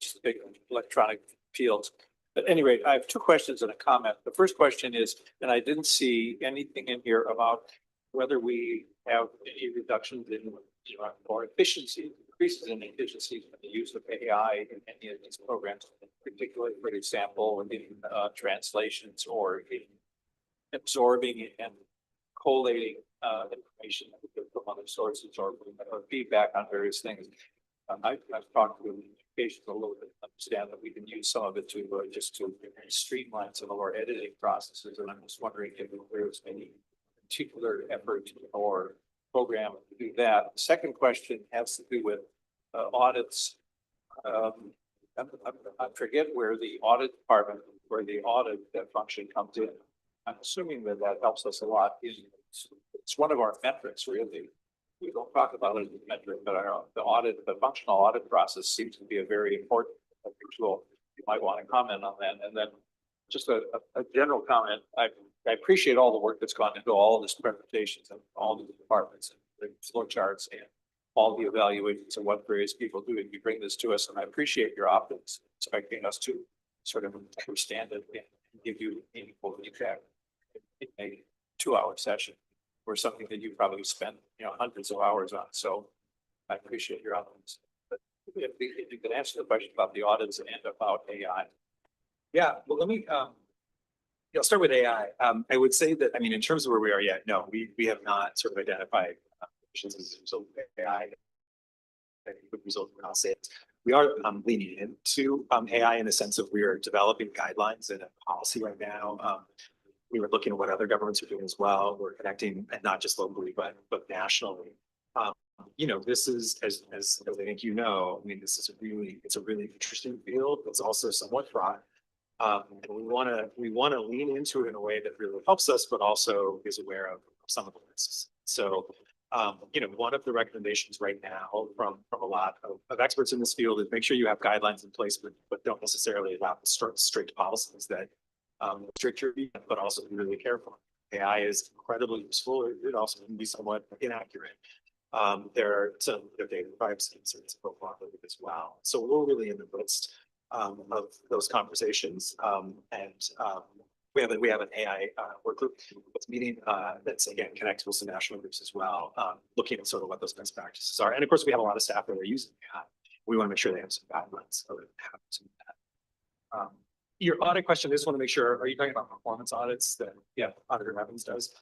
just big electronic fields. At any rate, I have two questions and a comment. The first question is, and I didn't see anything in here about whether we have any reductions in, or efficiency, increases in efficiency in the use of AI in any of these programs, particularly, for example, in translations or in absorbing and collating information from other sources or feedback on various things. I've talked to education a little bit, understand that we can use some of it to just to streamline some of our editing processes. And I'm just wondering if there's any particular effort or program to do that. The second question has to do with audits. I forget where the audit department, where the audit function comes in. I'm assuming that helps us a lot. It's one of our metrics, really. We don't talk about it as a metric, but the functional audit process seems to be a very important tool. You might want to comment on that. And then just a general comment. I appreciate all the work that's gone into all of this presentations and all the departments and the flow charts and all the evaluations of what various people do. And you bring this to us, and I appreciate your optics, expecting us to sort of understand it and give you meaningful feedback in a 2-hour session, or something that you probably spend, hundreds of hours on. So I appreciate your optimism. But if you could answer the question about the audits and about AI. Yeah, well, let me, I'll start with AI. I would say that, in terms of where we are yet, no, we have not sort of identified efficiencies as a result of AI. That would result in cost savings. We are leaning into AI in the sense of we are developing guidelines and a policy right now. We were looking at what other governments are doing as well. We're connecting, and not just locally, but nationally. This is, as I think this is it's a really interesting field. It's also somewhat fraught. And we want to lean into it in a way that really helps us, but also is aware of some of the risks. So, one of the recommendations right now from a lot of experts in this field is make sure you have guidelines in place, but don't necessarily adopt strict policies that restrict your view, but also be really careful. AI is incredibly useful. It also can be somewhat inaccurate. There are some data privacy concerns as well. So we're really in the midst of those conversations, and we have an AI work group that's meeting that's again connected with some national groups as well, looking at sort of what those best practices are. And of course, we have a lot of staff that are using AI. We want to make sure they have some guidelines so that have some of that. Your audit question, I just want to make sure, are you talking about performance audits that Auditor Evans does?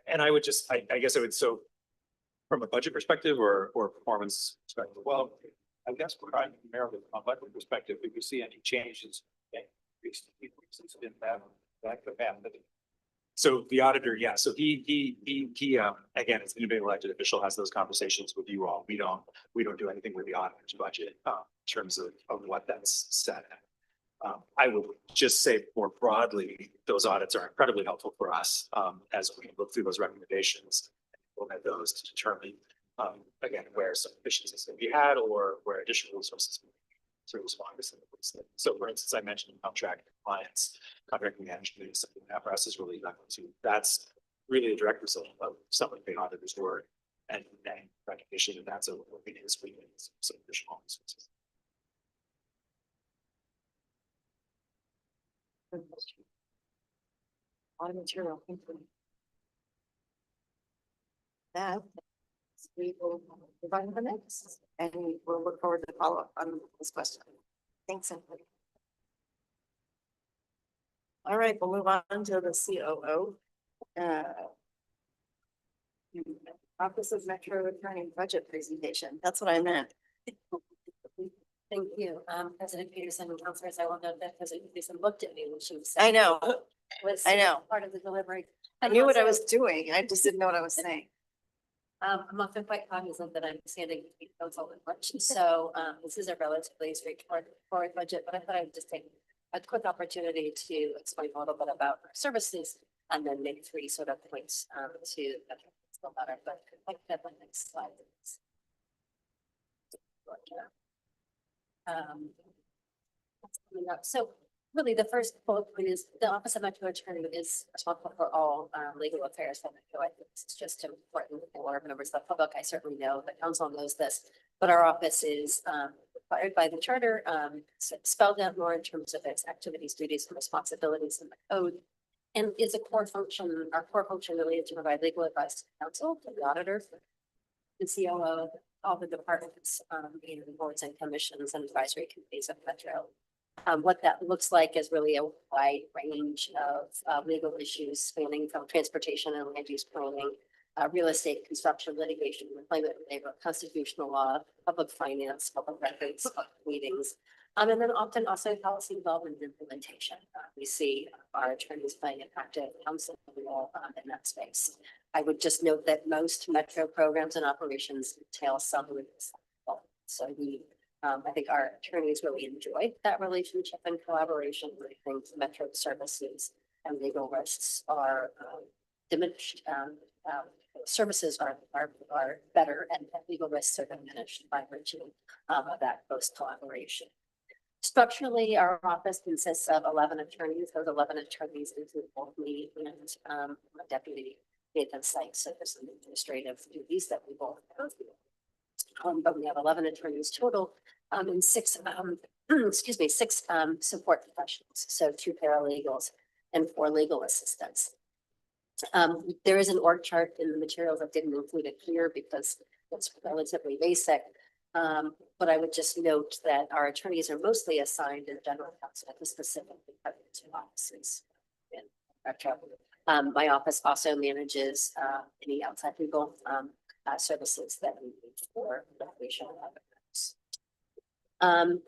And I would just, I guess I would, so from a budget perspective or performance perspective? Well, I guess primarily from a budget perspective, if you see any changes in increased in that capacity. So the auditor, yeah, so he, again, as an individual elected official, has those conversations with you all. We don't do anything with the auditor's budget, in terms of what that's set at. I would just say more broadly, those audits are incredibly helpful for us, as we look through those recommendations. We'll have those to determine, again, where some efficiencies can be had or where additional resources to respond to some of those things. So for instance, I mentioned contract compliance, contract management is something that for us is really not to, that's really a direct result of some of the auditor's work and recognition that that's a weakness we need some additional resources. A lot of material. Thank you. That we will provide the next, and we'll look forward to follow up on this question. Thanks, everybody. All right, we'll move on to the COO. Office of Metro Attorney Budget Presentation. That's what I meant. Thank you, President Peterson and councilors. I will note that President Peterson looked at me when she was. I know, Was I know. part of the delivery. I knew what I was doing. I just didn't know what I was saying. I'm often quite cognizant that I'm standing between council and lunch, so this is a relatively straightforward budget, but I thought I'd just take a quick opportunity to explain a little bit about our services and then maybe three sort of points to about our budget. If I could have the next slide, please. That's coming up. So really, the first bullet point is the Office of Metro Attorney is responsible for all legal affairs for Metro. I think this is just important for members of the public. I certainly know the council knows this, but our office is required by the charter, spelled out more in terms of its activities, duties, and responsibilities in the code, and is a core function. Our core function really is to provide legal advice to council, to the auditor, the COO, all the departments, and boards and commissions and advisory committees of Metro. What that looks like is really a wide range of legal issues spanning from transportation and land use planning, real estate, construction, litigation, employment, labor, constitutional law, public finance, public records, public meetings, and then often also policy development and implementation. We see our attorneys playing an active counsel role in that space. I would just note that most Metro programs and operations entail some of this. So I think our attorneys really enjoy that relationship and collaboration. I think Metro services and legal risks are diminished. Services are better and legal risks are diminished by virtue of that close collaboration. Structurally, our office consists of 11 attorneys. Those 11 attorneys include both me and my deputy Nathan Sykes. So there's some administrative duties that we both have. But we have 11 attorneys total, and six support professionals. So 2 paralegals and 4 legal assistants. There is an org chart in the materials. I didn't include it here because it's relatively basic. But I would just note that our attorneys are mostly assigned in general counsel at the specific departments and offices in Metro. My office also manages any outside legal services that we need for recreation and other things.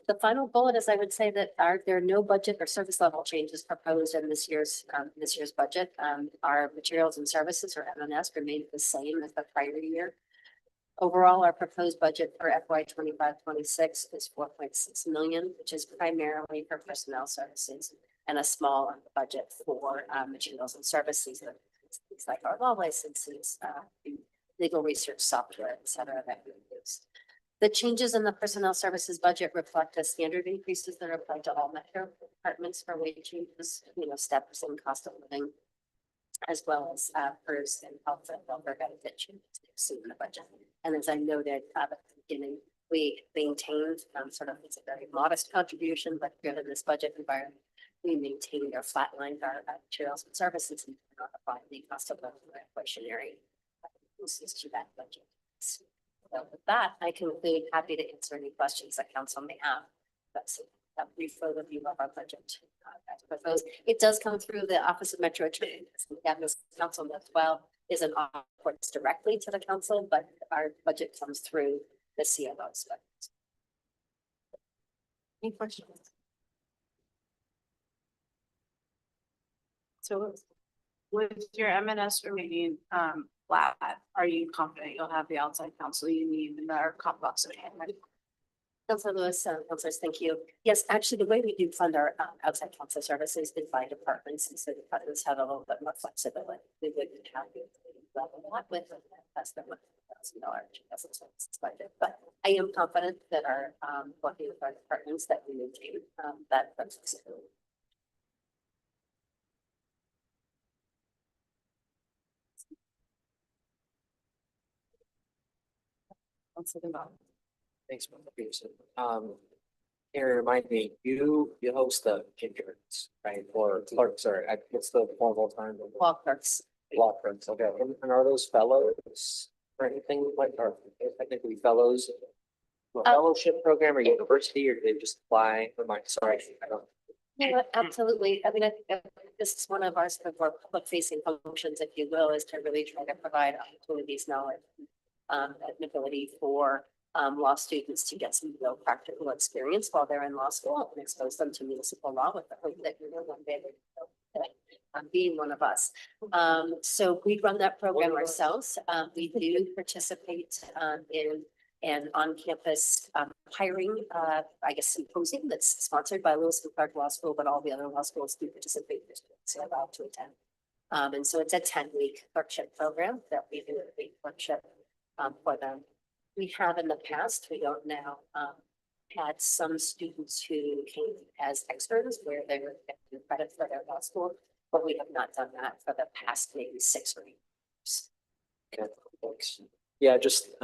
The final bullet is I would say that there are no budget or service level changes proposed in this year's budget. Our materials and services or M&S remain the same as the prior year. Overall, our proposed budget for FY 25-26 is 4.6 million, which is primarily for personnel services and a small budget for materials and services, things like our law licenses, legal research software, et cetera, that we use. The changes in the personnel services budget reflect the standard increases that are applied to all Metro departments for wage changes, steps in cost of living, as well as PERS and health and welfare benefit changes in the budget. And as I noted at the beginning, we maintained it's a very modest contribution, but given this budget environment, we maintained or flatlined our materials and services and not apply the cost of living inflationary increases to that budget. So with that, I conclude. Happy to answer any questions that council may have. That's a brief overview of our budget as proposed. It does come through the Office of Metro Attorney. This council as well is an office reports directly to the council, but our budget comes through the CMO's budget. Any questions? So with your MNS remaining flat, are you confident you'll have the outside counsel you need in our complex of hand? Councilor Lewis, councilors, thank you. Yes, actually, the way we do fund our outside counsel services is by departments, and so departments have a little bit more flexibility. We wouldn't have level that with less than $1,000 budget, but I am confident that our working with our departments that we maintain that flexibility. Thanks, Mr. Peterson. Aaron, remind me, you host the interns, right, or clerks, or what's the formal time? Law clerks. Law clerks, okay, and are those fellows or anything like, or technically fellows? A fellowship program or university, or do they just apply, sorry, I don't. Yeah, absolutely. I mean, I think this is one of our sort of more public facing functions, if you will, is to really try to provide opportunities, knowledge, and ability for law students to get some real practical experience while they're in law school and expose them to municipal law with the hope that one day they being one of us. So we run that program ourselves. We do participate in an on-campus hiring, I guess, symposium that's sponsored by Lewis and Clark Law School, but all the other law schools do participate. So allowed to attend. And so it's a 10-week clerkship program that we do a week clerkship for them. We have in the past, we don't now, had some students who came as externs where they were getting credit for their law school, but we have not done that for the past maybe 6 or 8 years. Okay, thanks. Yeah, just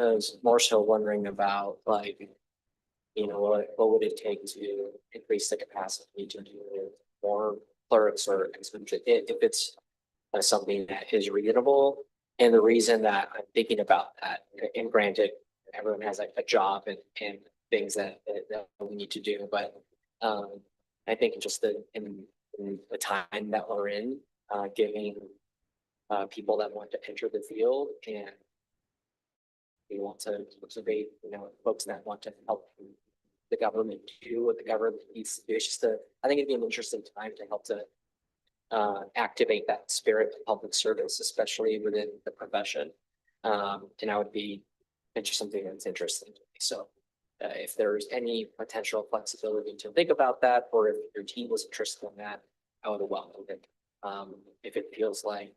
more so wondering about like, you know, what would it take to increase the capacity to do more clerks or if it's something that is reasonable. And the reason that I'm thinking about that, and granted, everyone has like a job and things that we need to do, but I think just in the time that we're in, giving people that want to enter the field and we want to motivate, you know, folks that want to help the government do what the government needs to do. It's just I think it'd be an interesting time to help to activate that spirit of public service, especially within the profession. And I would be something that's interesting to me. So if there's any potential flexibility to think about that, or if your team was interested in that, I would welcome it. If it feels like,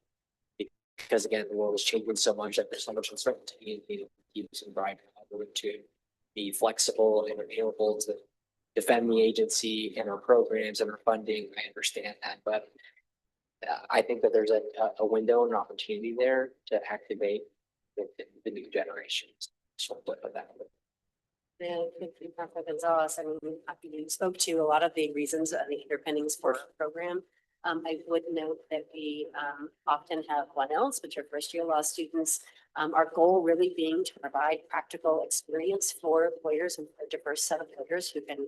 because again, the world is changing so much that there's so much uncertainty, you and Brian to be flexible and available to defend the agency and our programs and our funding. I understand that, but I think that there's a window and opportunity there to activate the new generations. So I'll put that. Gonzalez, I mean, you spoke to a lot of the reasons and the underpinnings for our program. I would note that we often have 1Ls, which are first-year law students. Our goal really being to provide practical experience for lawyers and a diverse set of lawyers who can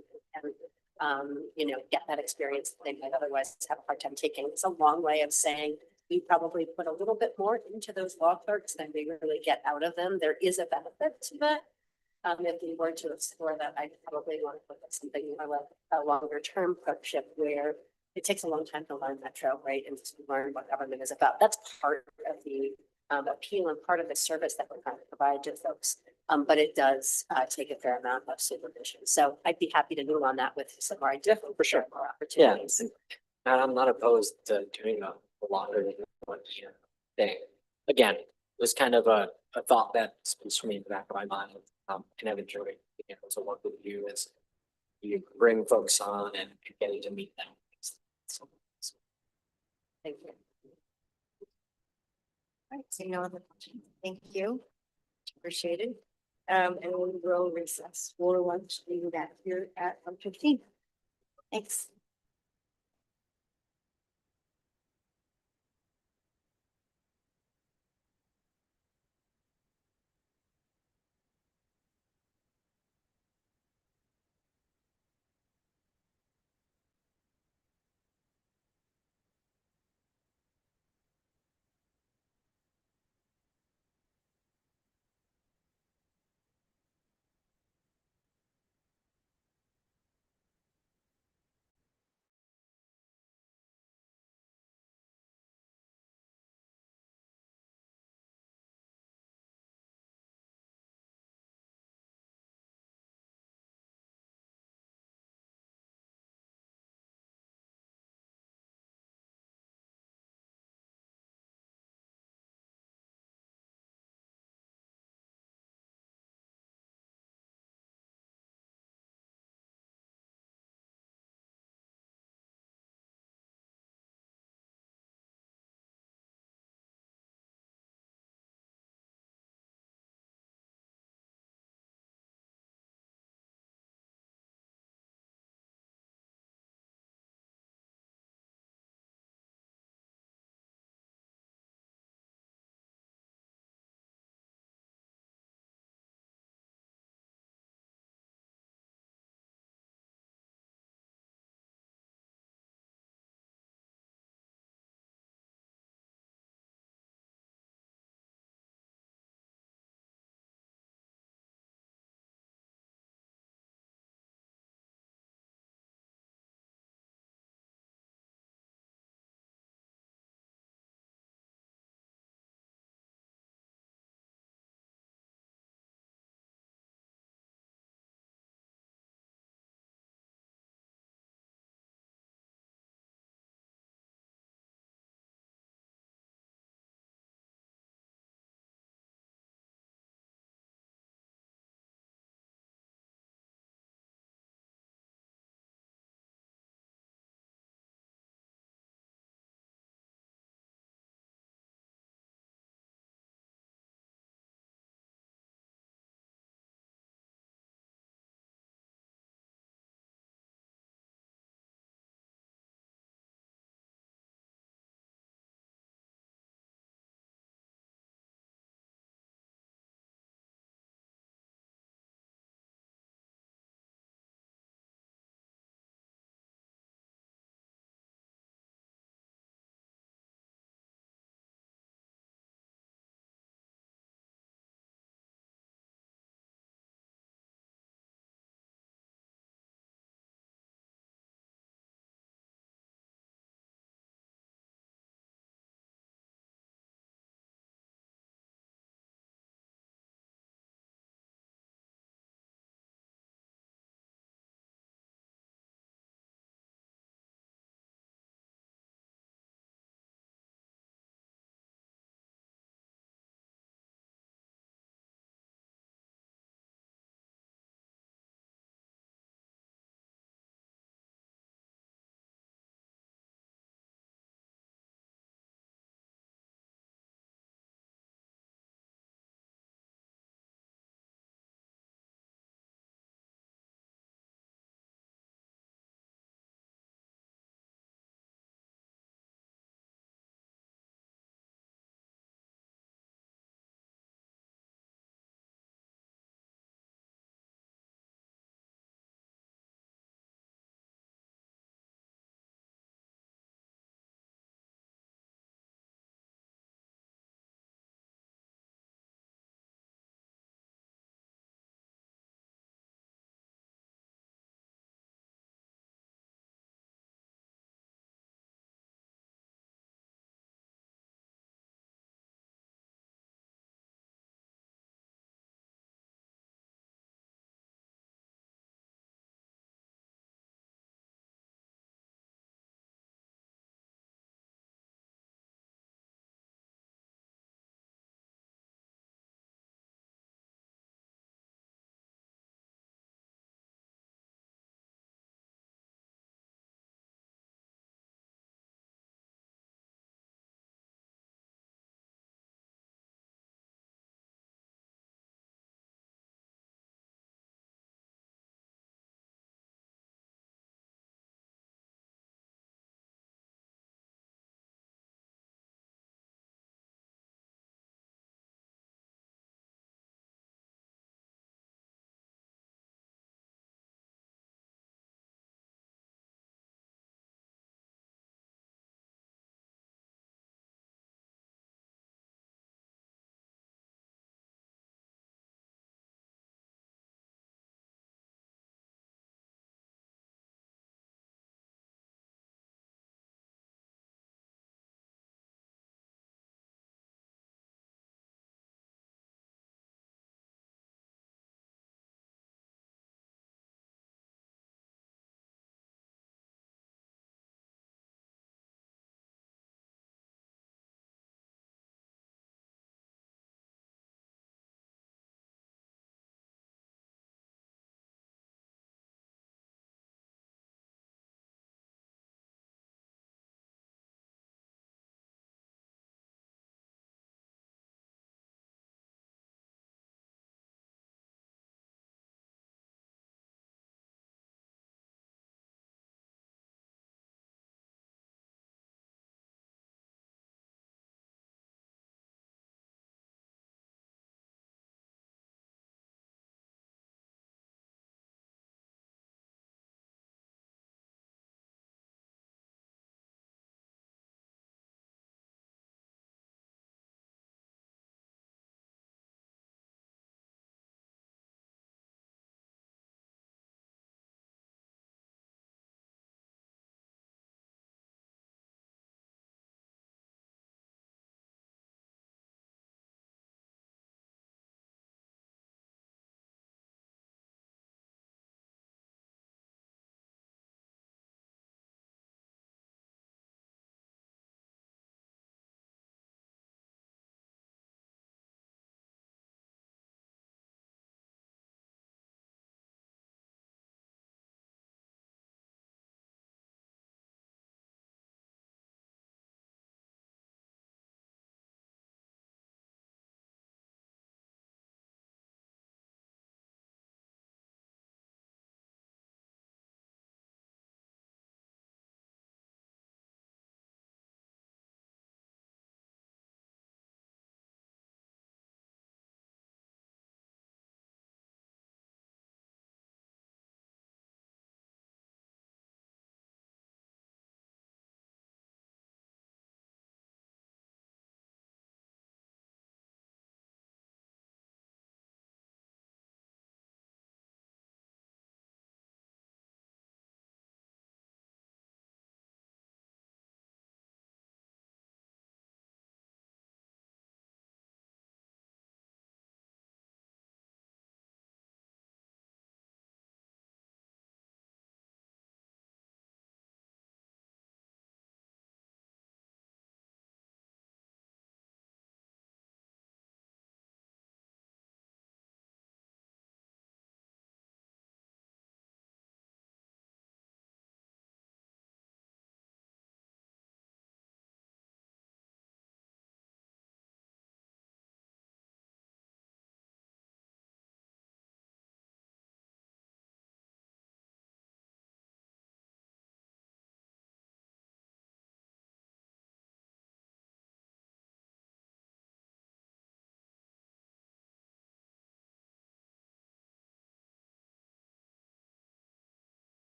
you know, get that experience that they might otherwise have a hard time taking. It's a long way of saying we probably put a little bit more into those law clerks than we really get out of them. There is a benefit to that. If we were to explore that, I probably want to look at something more like a longer term clerkship where it takes a long time to learn Metro, right? And to learn what government is about. That's part of the appeal and part of the service that we're going to provide to folks. But it does take a fair amount of supervision. So I'd be happy to move on that with some more different for sure more opportunities. And I'm not opposed to doing a longer than 1 year thing. Again, it was kind of a thought that's been swimming in the back of my mind. And I've enjoyed being able to work with you as you bring folks on and getting to meet them. So, Thank you. All right, so no other questions. Thank you. Appreciate it. And we will recess for lunch. We'll be back here at 1:15. Thanks.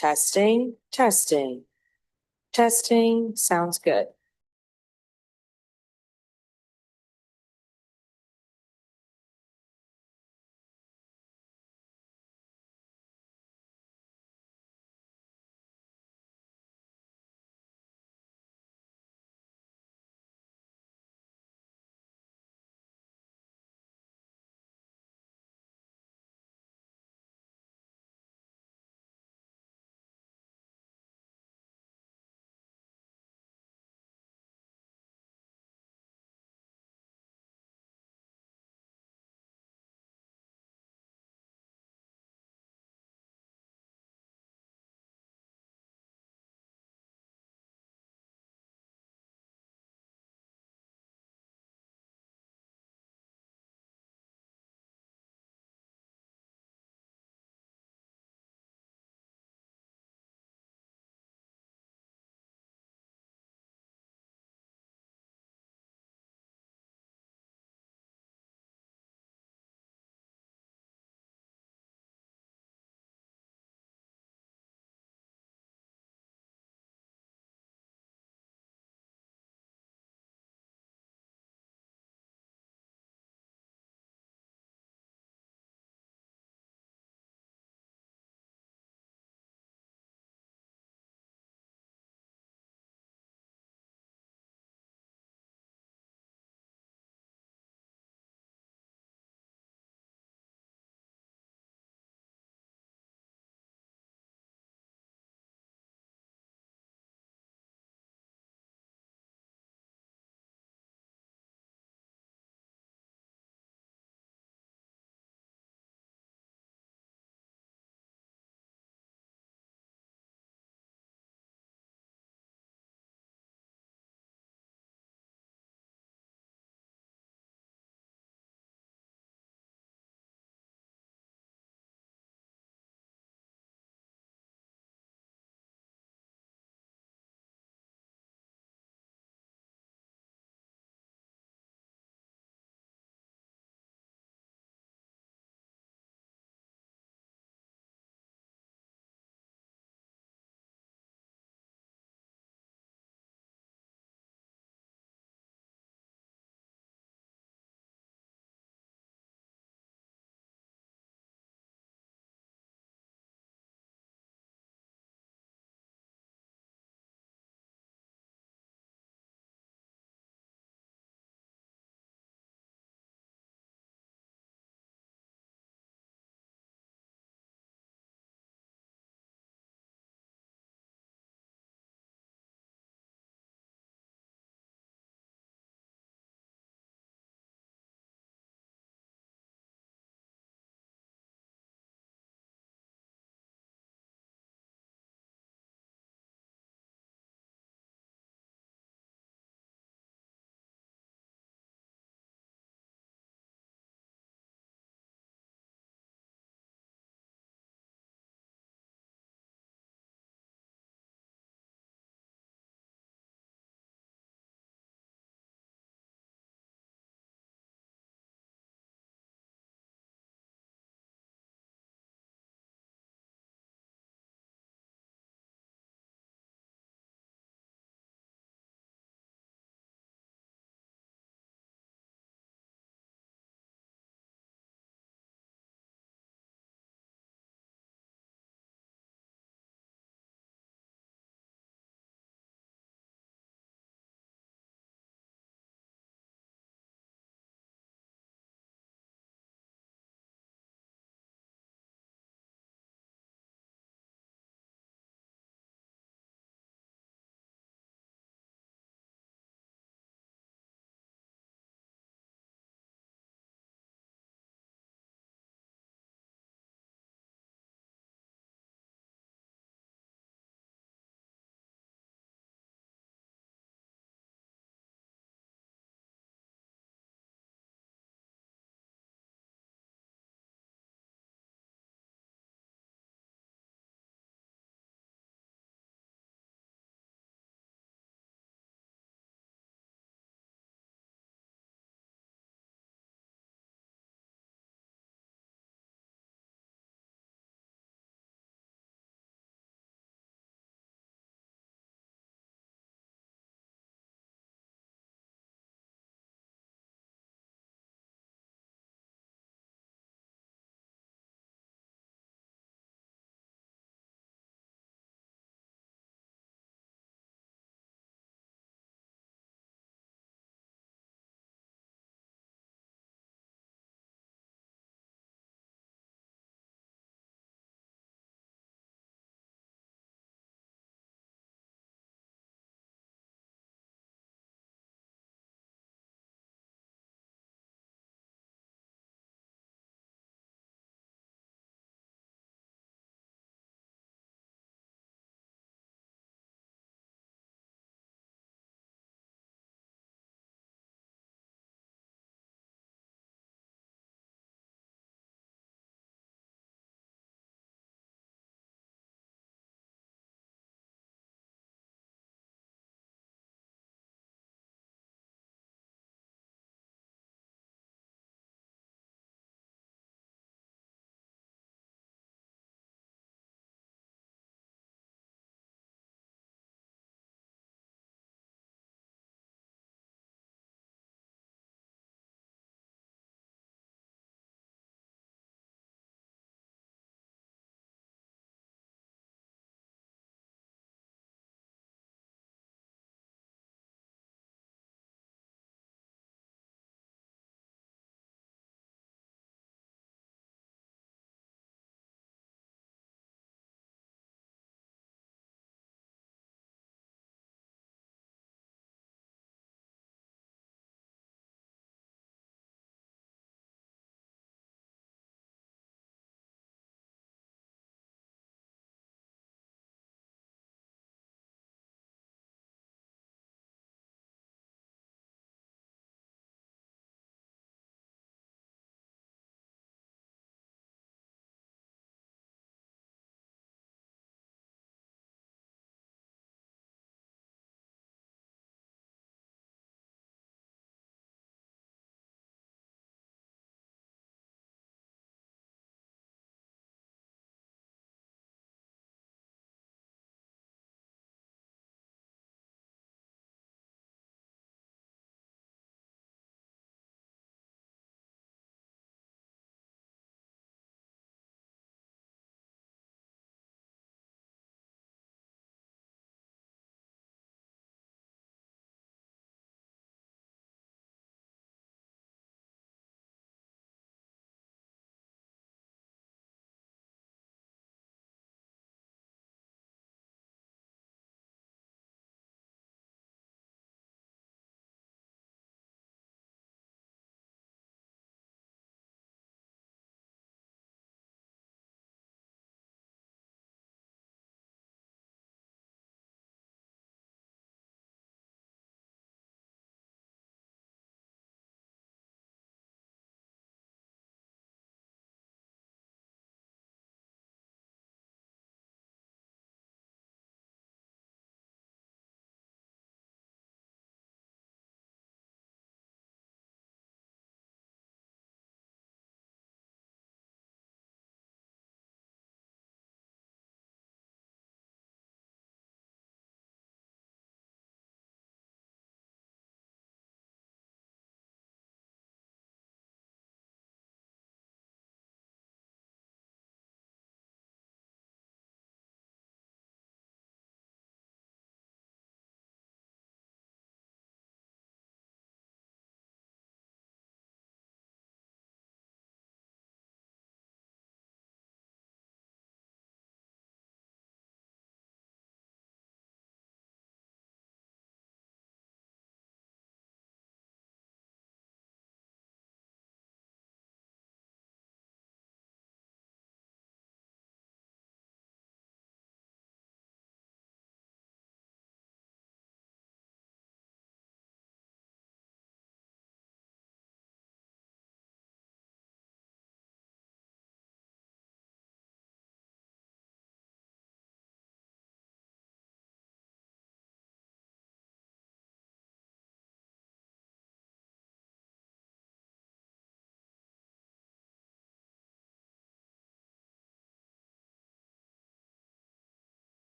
Testing, testing. Testing, sounds good.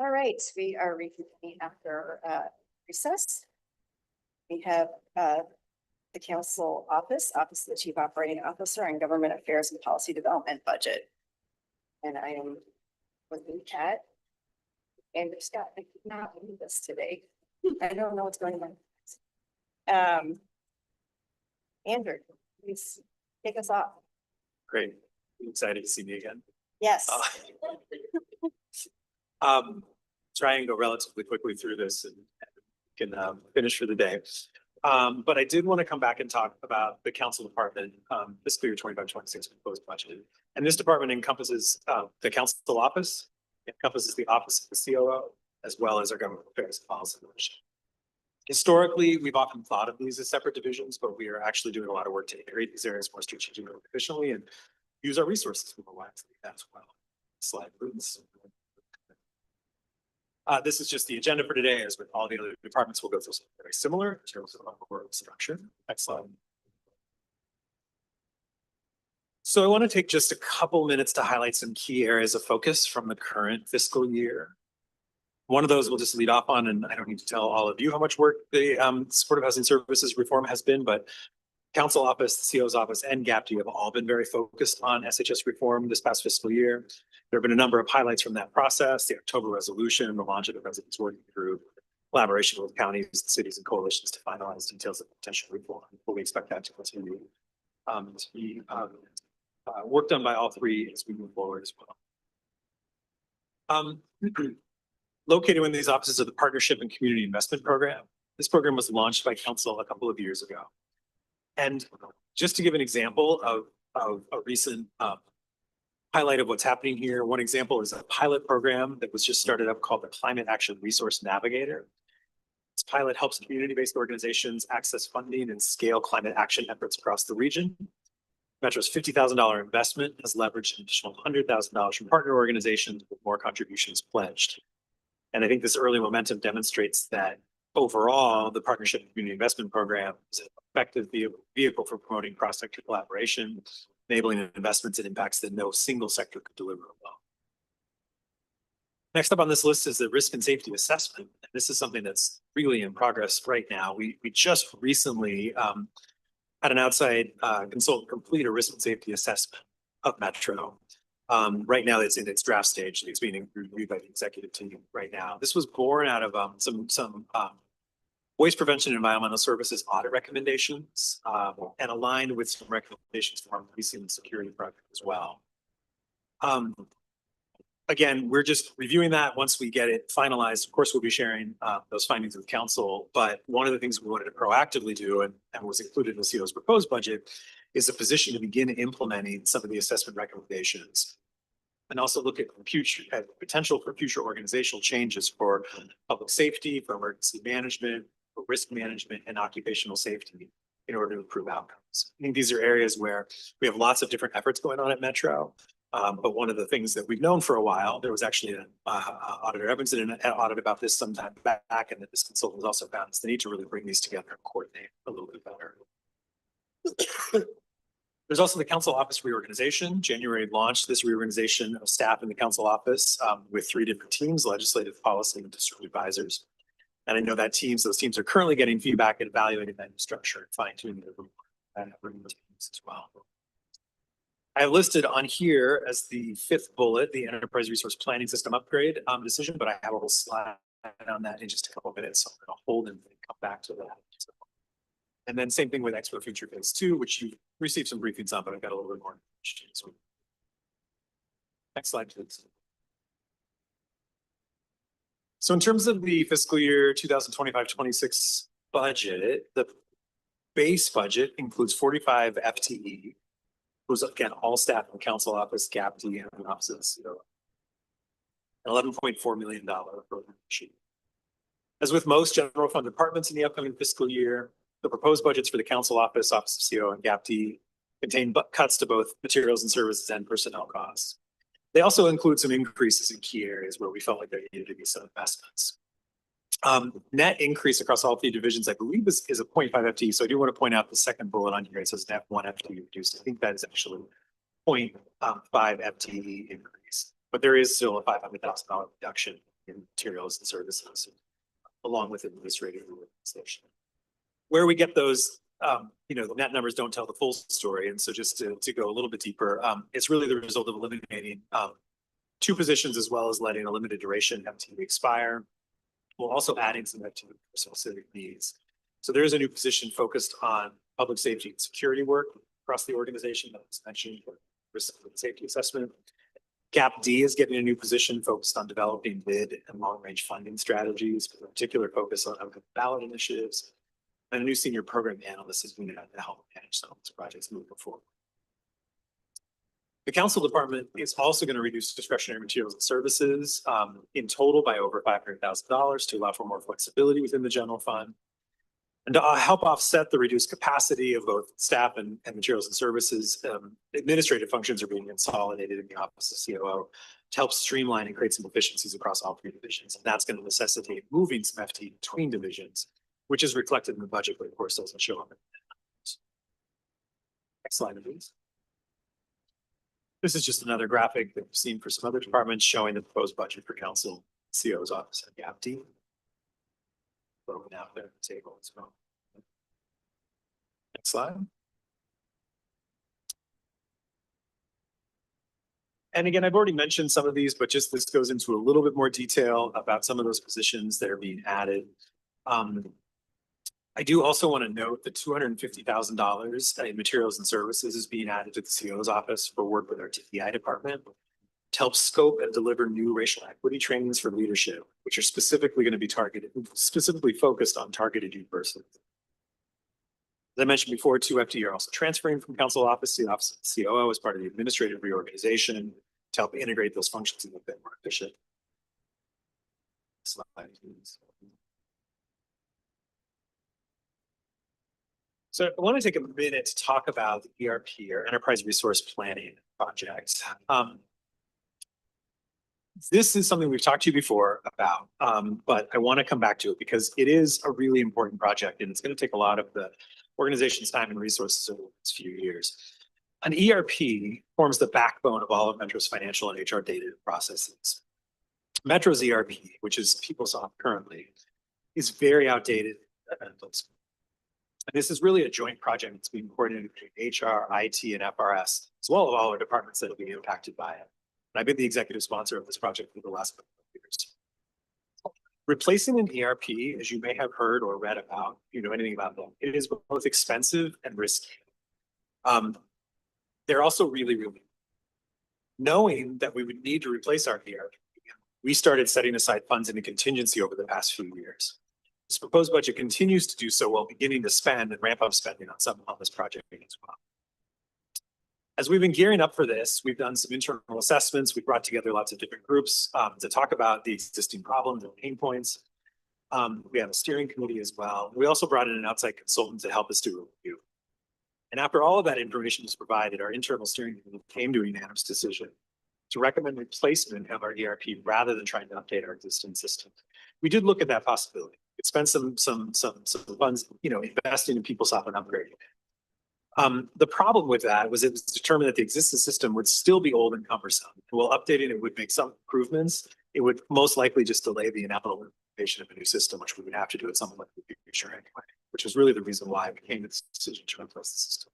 All right, we are reconvening after recess. We have the council office, Office of the Chief Operating Officer and Government Affairs and Policy Development budget. And I am looking at Andrew Scott. I could not read this today. I don't know what's going on. Andrew, please take us off. Great. Excited to see me again. Yes. Try and go relatively quickly through this and can finish for the day. But I did want to come back and talk about the council department, fiscal year 25-26 proposed budget. And this department encompasses the council office, encompasses the office of the COO, as well as our government affairs and policy division. Historically, we've often thought of these as separate divisions, but we are actually doing a lot of work to integrate these areas more strategically and efficiently and use our resources more wisely as well. Slide, please. This is just the agenda for today, as with all the other departments, we'll go through something very similar in terms of our work structure. Next slide. So I want to take just a couple minutes to highlight some key areas of focus from the current fiscal year. One of those we'll just lead off on, and I don't need to tell all of you how much work the supportive housing services reform has been, but council office, the CO's office, and GAPD have all been very focused on SHS reform this past fiscal year. There have been a number of highlights from that process: the October resolution, the launch of the Residents Working Group, collaboration with counties, cities, and coalitions to finalize details of potential reform. But we expect that to continue to be work done by all three as we move forward as well. Located in these offices of the Partnership and Community Investment Program. This program was launched by council a couple of years ago. And just to give an example of a recent highlight of what's happening here, one example is a pilot program that was just started up called the Climate Action Resource Navigator. This pilot helps community-based organizations access funding and scale climate action efforts across the region. Metro's $50,000 investment has leveraged an additional $100,000 from partner organizations with more contributions pledged. And I think this early momentum demonstrates that overall, the Partnership and Community Investment Program is an effective vehicle for promoting cross-sector collaboration, enabling investments and impacts that no single sector could deliver alone. Next up on this list is the risk and safety assessment. And this is something that's really in progress right now. We just recently had an outside consultant complete a risk and safety assessment of Metro. Right now, it's in its draft stage. It's being reviewed by the executive team right now. This was born out of some waste prevention and environmental services audit recommendations and aligned with some recommendations from our policing and security project as well. Again, we're just reviewing that. Once we get it finalized, of course, we'll be sharing those findings with council. But one of the things we wanted to proactively do and was included in the CO's proposed budget is a position to begin implementing some of the assessment recommendations and also look at potential for future organizational changes for public safety, for emergency management, for risk management, and occupational safety in order to improve outcomes. I think these are areas where we have lots of different efforts going on at Metro. But one of the things that we've known for a while, there was actually an Auditor Evans did an audit about this sometime back, and that this consultant also found is the need to really bring these together and coordinate a little bit better. There's also the council office reorganization. January launched this reorganization of staff in the council office with 3 different teams: legislative, policy, and district advisors. And I know that those teams are currently getting feedback and evaluating that new structure and fine-tuning the teams as well. I have listed on here as the 5th bullet, the enterprise resource planning system upgrade decision, but I have a little slide on that in just a couple of minutes. So I'm going to hold and come back to that. And then same thing with Expo Future Phase 2, which you received some briefings on, but I've got a little bit more information. Next slide, please. So in terms of the fiscal year 2025-26 budget, the base budget includes 45 FTE. Was again all staff in council office, GAPD, and offices. $11.4 million program sheet. As with most general fund departments in the upcoming fiscal year, the proposed budgets for the council office, office of CO, and GAPD contain cuts to both materials and services and personnel costs. They also include some increases in key areas where we felt like there needed to be some investments. Net increase across all 3 divisions, I believe, is a 0.5 FTE. So I do want to point out the second bullet on here. It says net 1 FTE reduced. I think that is actually 0.5 FTE increase, but there is still a $500,000 reduction in materials and services, along with administrative organization. Where we get those, the net numbers don't tell the full story. And so just to go a little bit deeper, it's really the result of eliminating 2 positions as well as letting a limited duration FTE expire. We're also adding some FTE for specific needs. So there is a new position focused on public safety and security work across the organization that was mentioned for risk and safety assessment. GAP-D is getting a new position focused on developing mid and long-range funding strategies, with a particular focus on ballot initiatives. And a new senior program analyst is going to help manage some of these projects moving forward. The council department is also going to reduce discretionary materials and services in total by over $500,000 to allow for more flexibility within the general fund. And to help offset the reduced capacity of both staff and materials and services, administrative functions are being consolidated in the office of COO to help streamline and create some efficiencies across all 3 divisions. And that's going to necessitate moving some FTE between divisions, which is reflected in the budget, but of course doesn't show up. Next slide, please. This is just another graphic that we've seen for some other departments showing the proposed budget for council, CO's office, and GAP-D. Broken out there in the table as well. Next slide. And again, I've already mentioned some of these, but just this goes into a little bit more detail about some of those positions that are being added. I do also want to note that $250,000 in materials and services is being added to the CO's office for work with our TEI department to help scope and deliver new racial equity trainings for leadership, which are specifically going to be specifically focused on targeted youth persons. As I mentioned before, 2 FTE are also transferring from council office to the office of the COO as part of the administrative reorganization to help integrate those functions and make them more efficient. Slide, please. So I want to take a minute to talk about the ERP, or Enterprise Resource Planning project. This is something we've talked to you before about, but I want to come back to it because it is a really important project and it's going to take a lot of the organization's time and resources over the next few years. An ERP forms the backbone of all of Metro's financial and HR data processes. Metro's ERP, which is PeopleSoft currently, is very outdated. And this is really a joint project that's being coordinated between HR, IT, and FRS, as well as all our departments that will be impacted by it. And I've been the executive sponsor of this project for the last couple of years. Replacing an ERP, as you may have heard or read about, if you know anything about them, it is both expensive and risky. They're also really knowing that we would need to replace our ERP. We started setting aside funds in a contingency over the past few years. This proposed budget continues to do so while beginning to spend and ramp up spending on this project as well. As we've been gearing up for this, we've done some internal assessments. We've brought together lots of different groups to talk about the existing problems and pain points. We have a steering committee as well. We also brought in an outside consultant to help us do a review. And after all of that information was provided, our internal steering committee came to a unanimous decision to recommend replacement of our ERP rather than trying to update our existing system. We did look at that possibility. It spent some funds, investing in PeopleSoft and upgrading it. The problem with that was it was determined that the existing system would still be old and cumbersome. While updating it would make some improvements, it would most likely just delay the inevitable implementation of a new system, which we would have to do at some point in the future anyway, which was really the reason why we came to this decision to replace the system.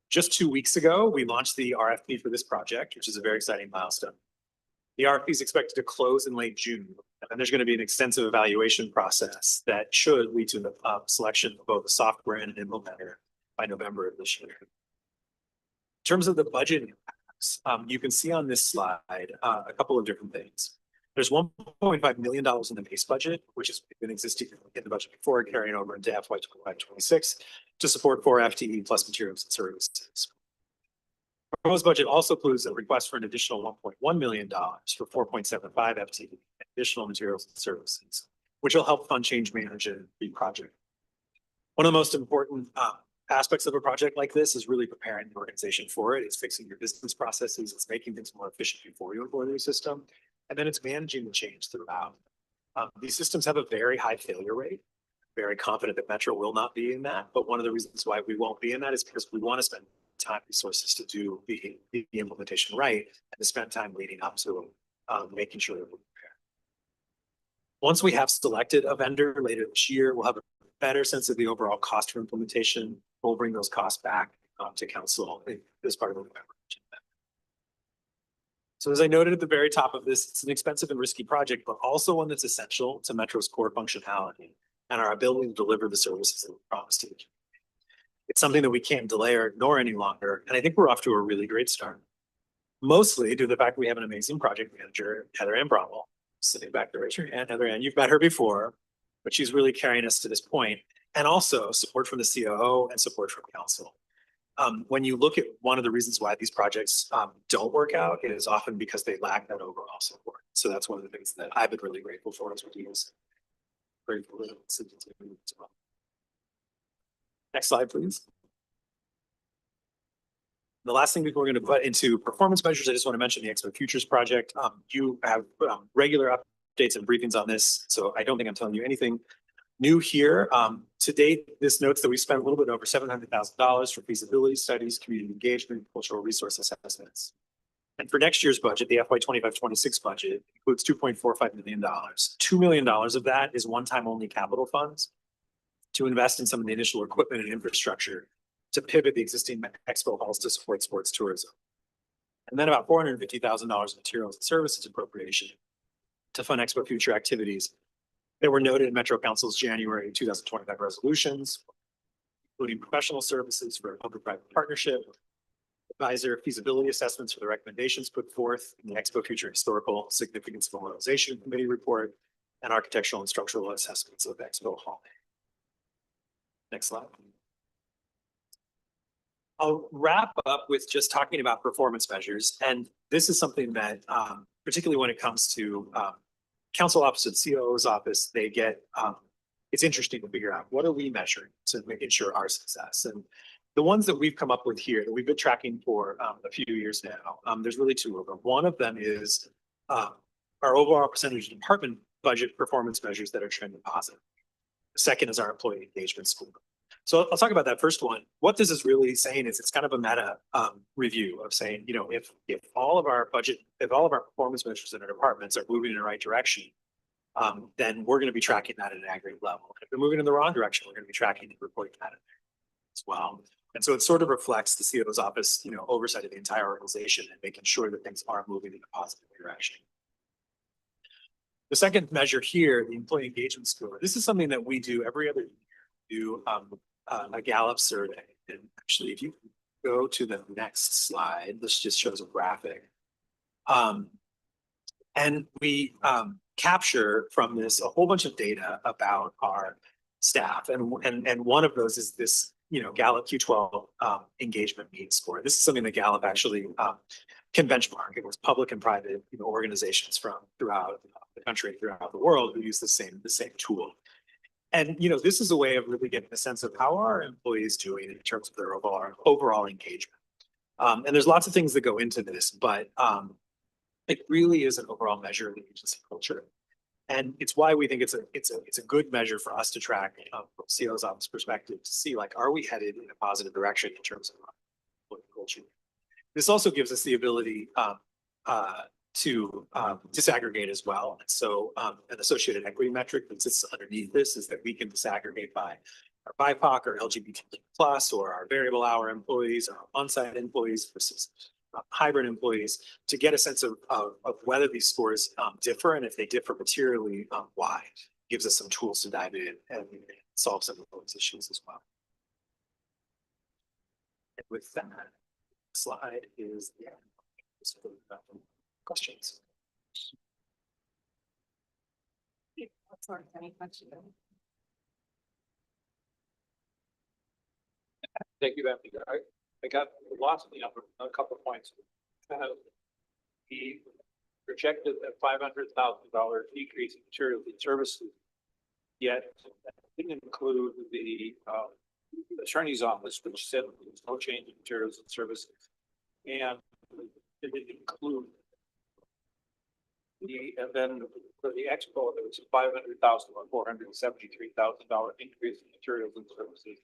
Just 2 weeks ago, we launched the RFP for this project, which is a very exciting milestone. The RFP is expected to close in late June, and there's going to be an extensive evaluation process that should lead to the selection of both a software and an implementer by November of this year. In terms of the budget impacts, you can see on this slide a couple of different things. There's $1.5 million in the base budget, which has been existing in the budget before, carrying over into FY 25-26 to support 4 FTE plus materials and services. Proposed budget also includes a request for an additional $1.1 million for 4.75 FTE additional materials and services, which will help fund change management the project. One of the most important aspects of a project like this is really preparing the organization for it. It's fixing your business processes. It's making things more efficient before you employ the new system. And then it's managing the change throughout. These systems have a very high failure rate. Very confident that Metro will not be in that. But one of the reasons why we won't be in that is because we want to spend time, resources to do the implementation right and to spend time leading up to making sure that we're prepared. Once we have selected a vendor later this year, we'll have a better sense of the overall cost for implementation. We'll bring those costs back to council as part of the November. So as I noted at the very top of this, it's an expensive and risky project, but also one that's essential to Metro's core functionality and our ability to deliver the services that we promised to the community. It's something that we can't delay or ignore any longer, and I think we're off to a really great start. Mostly due to the fact we have an amazing project manager, Heather Ann Bromwell, sitting back there, raise your hand, Heather Ann, you've met her before, but she's really carrying us to this point, and also support from the COO and support from council. When you look at one of the reasons why these projects don't work out, it is often because they lack that overall support. So that's one of the things that I've been really grateful for as well. Grateful to as well. Next slide, please. The last thing before we're going to put into performance measures, I just want to mention the Expo Futures project. You have regular updates and briefings on this, so I don't think I'm telling you anything new here. To date, this notes that we spent a little bit over $700,000 for feasibility studies, community engagement, cultural resource assessments. And for next year's budget, the FY 25-26 budget includes $2.45 million. $2 million of that is one-time only capital funds to invest in some of the initial equipment and infrastructure to pivot the existing expo halls to support sports tourism. And then about $450,000 in materials and services appropriation to fund Expo Future activities that were noted in Metro Council's January 2025 resolutions, including professional services for a public-private partnership, advisor feasibility assessments for the recommendations put forth in the Expo Future Historical Significance Memorialization Committee report, and architectural and structural assessments of Expo Hall. Next slide. I'll wrap up with just talking about performance measures. And this is something that, particularly when it comes to council office and COO's office, they get, it's interesting to figure out what are we measuring to make sure our success. And the ones that we've come up with here that we've been tracking for a few years now, there's really two of them. One of them is our overall percentage of department budget performance measures that are trending positive. The second is our employee engagement score. So I'll talk about that first one. What this is really saying is it's kind of a meta review of saying, you know, if all of our budget, if all of our performance measures in our departments are moving in the right direction, then we're going to be tracking that at an aggregate level. If they're moving in the wrong direction, we're going to be tracking and reporting that in there as well. And so it sort of reflects the COO's office, you know, oversight of the entire organization and making sure that things are moving in a positive direction. The second measure here, the employee engagement score, this is something that we do every other year. Do a Gallup survey. And actually, if you go to the next slide, this just shows a graphic. And we capture from this a whole bunch of data about our staff. And one of those is this, you know, Gallup Q12 engagement mean score. This is something that Gallup actually can benchmark. It was public and private, you know, organizations from throughout the country, throughout the world who use the same tool. And, you know, this is a way of really getting a sense of how are our employees doing in terms of their overall engagement. And there's lots of things that go into this, but it really is an overall measure of the agency culture. And it's why we think it's a good measure for us to track from CO's office perspective to see, like, are we headed in a positive direction in terms of employee culture? This also gives us the ability to disaggregate as well. And so an associated equity metric that sits underneath this is that we can disaggregate by our BIPOC or LGBT plus, or our variable hour employees, or our on-site employees versus hybrid employees, to get a sense of whether these scores differ, and if they differ materially, why. It gives us some tools to dive in and solve some of those issues as well. And with that, slide is the end. Questions? Any questions? Thank you, Anthony. I got lots of a couple of points. He projected a $500,000 decrease in materials and services, yet that didn't include the attorney's office, which said there was no change in materials and services, and it didn't include and then for the expo, there was a $500,000 or $473,000 increase in materials and services.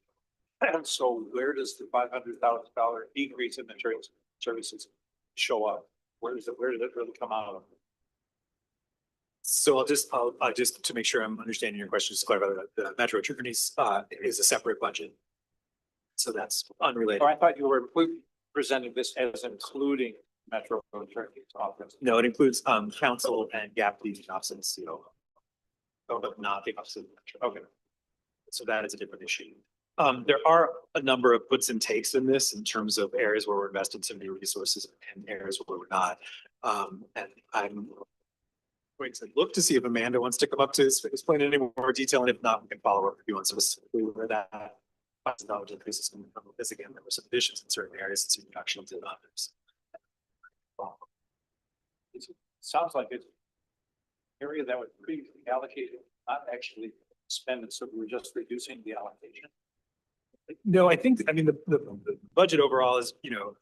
And so where does the $500,000 decrease in materials and services show up? Where does it really come out of? So I'll just to make sure I'm understanding your question, just to clarify that the Metro Attorney's is a separate budget. So that's unrelated. Or I thought you were presenting this as including Metro Attorney's office. No, it includes council and gap leading offices, you know. But not the office of the Metro. Okay. So that is a different issue. There are a number of puts and takes in this in terms of areas where we're investing some new resources and areas where we're not. And I'm going to look to see if Amanda wants to come up to explain in any more detail, and if not, we can follow up if you want specifically where that knowledge increases coming from, because again, there were some additions in certain areas and some reductions in others. It sounds like it's area that was previously allocated, not actually spent, so we're just reducing the allocation. No, I mean, the budget overall is, you know,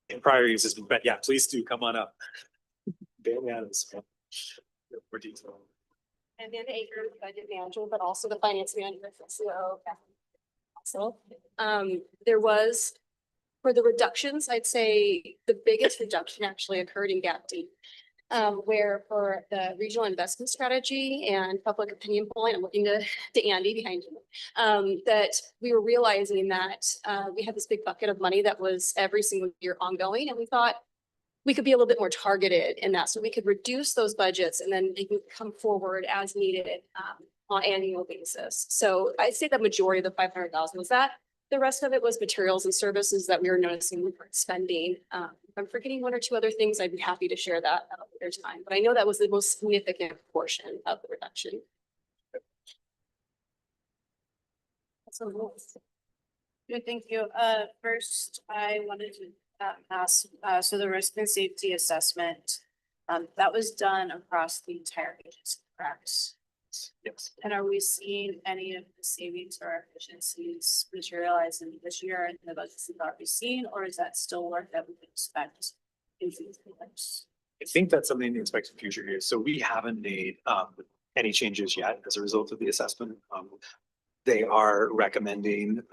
in prior years has been, but yeah, please do come on up. Bail me out of this. More detail. And then Aker, budget manager, but also the finance manager, COO. So, there was, for the reductions, I'd say the biggest reduction actually occurred in Gap D. Where for the regional investment strategy and public opinion polling, I'm looking to Andy behind you. That we were realizing that, we had this big bucket of money that was every single year ongoing, and we thought we could be a little bit more targeted in that, so we could reduce those budgets and then they can come forward as needed, on an annual basis. So I'd say the majority of the 500,000 was that. The rest of it was materials and services that we were noticing we weren't spending. If I'm forgetting one or two other things, I'd be happy to share that at a later time, but I know that was the most significant portion of the reduction. Good, thank you. First, I wanted to ask, so the risk and safety assessment, that was done across the entire agency, correct? Yes. And are we seeing any of the savings or efficiencies materialize in this year in the budgets we've already seen, or is that still work that we can expect in future years? I think that's something to expect in future years. So we haven't made any changes yet as a result of the assessment. They are recommending,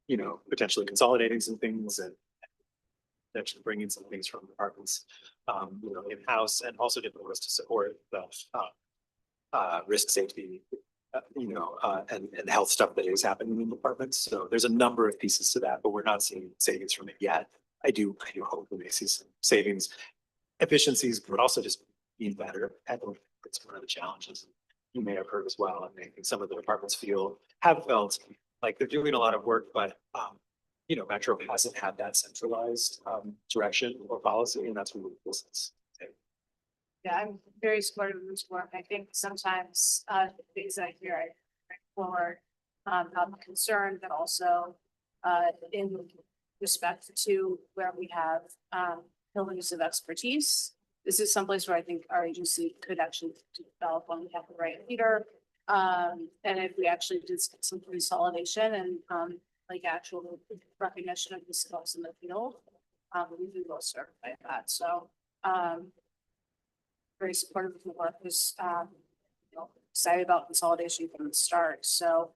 you know, potentially consolidating some things and potentially bringing some things from departments, you know, in-house, and also different ways to support the risk safety, you know, and health stuff that is happening in departments. So there's a number of pieces to that, but we're not seeing savings from it yet. I do hope we may see some savings, efficiencies, but also just being better. It's one of the challenges you may have heard as well. And I think some of the departments have felt like they're doing a lot of work, but you know, Metro hasn't had that centralized direction or policy, and that's what we're business. Yeah, I'm very supportive of this work. I think sometimes things I hear I bring forward, I'm concerned, but also in respect to where we have pillars of expertise. This is someplace where I think our agency could actually develop when we have the right leader. And if we actually did some consolidation and like actual recognition of the skills in the field, we would be well served by that. So very supportive of the work, was you know, excited about consolidation from the start. So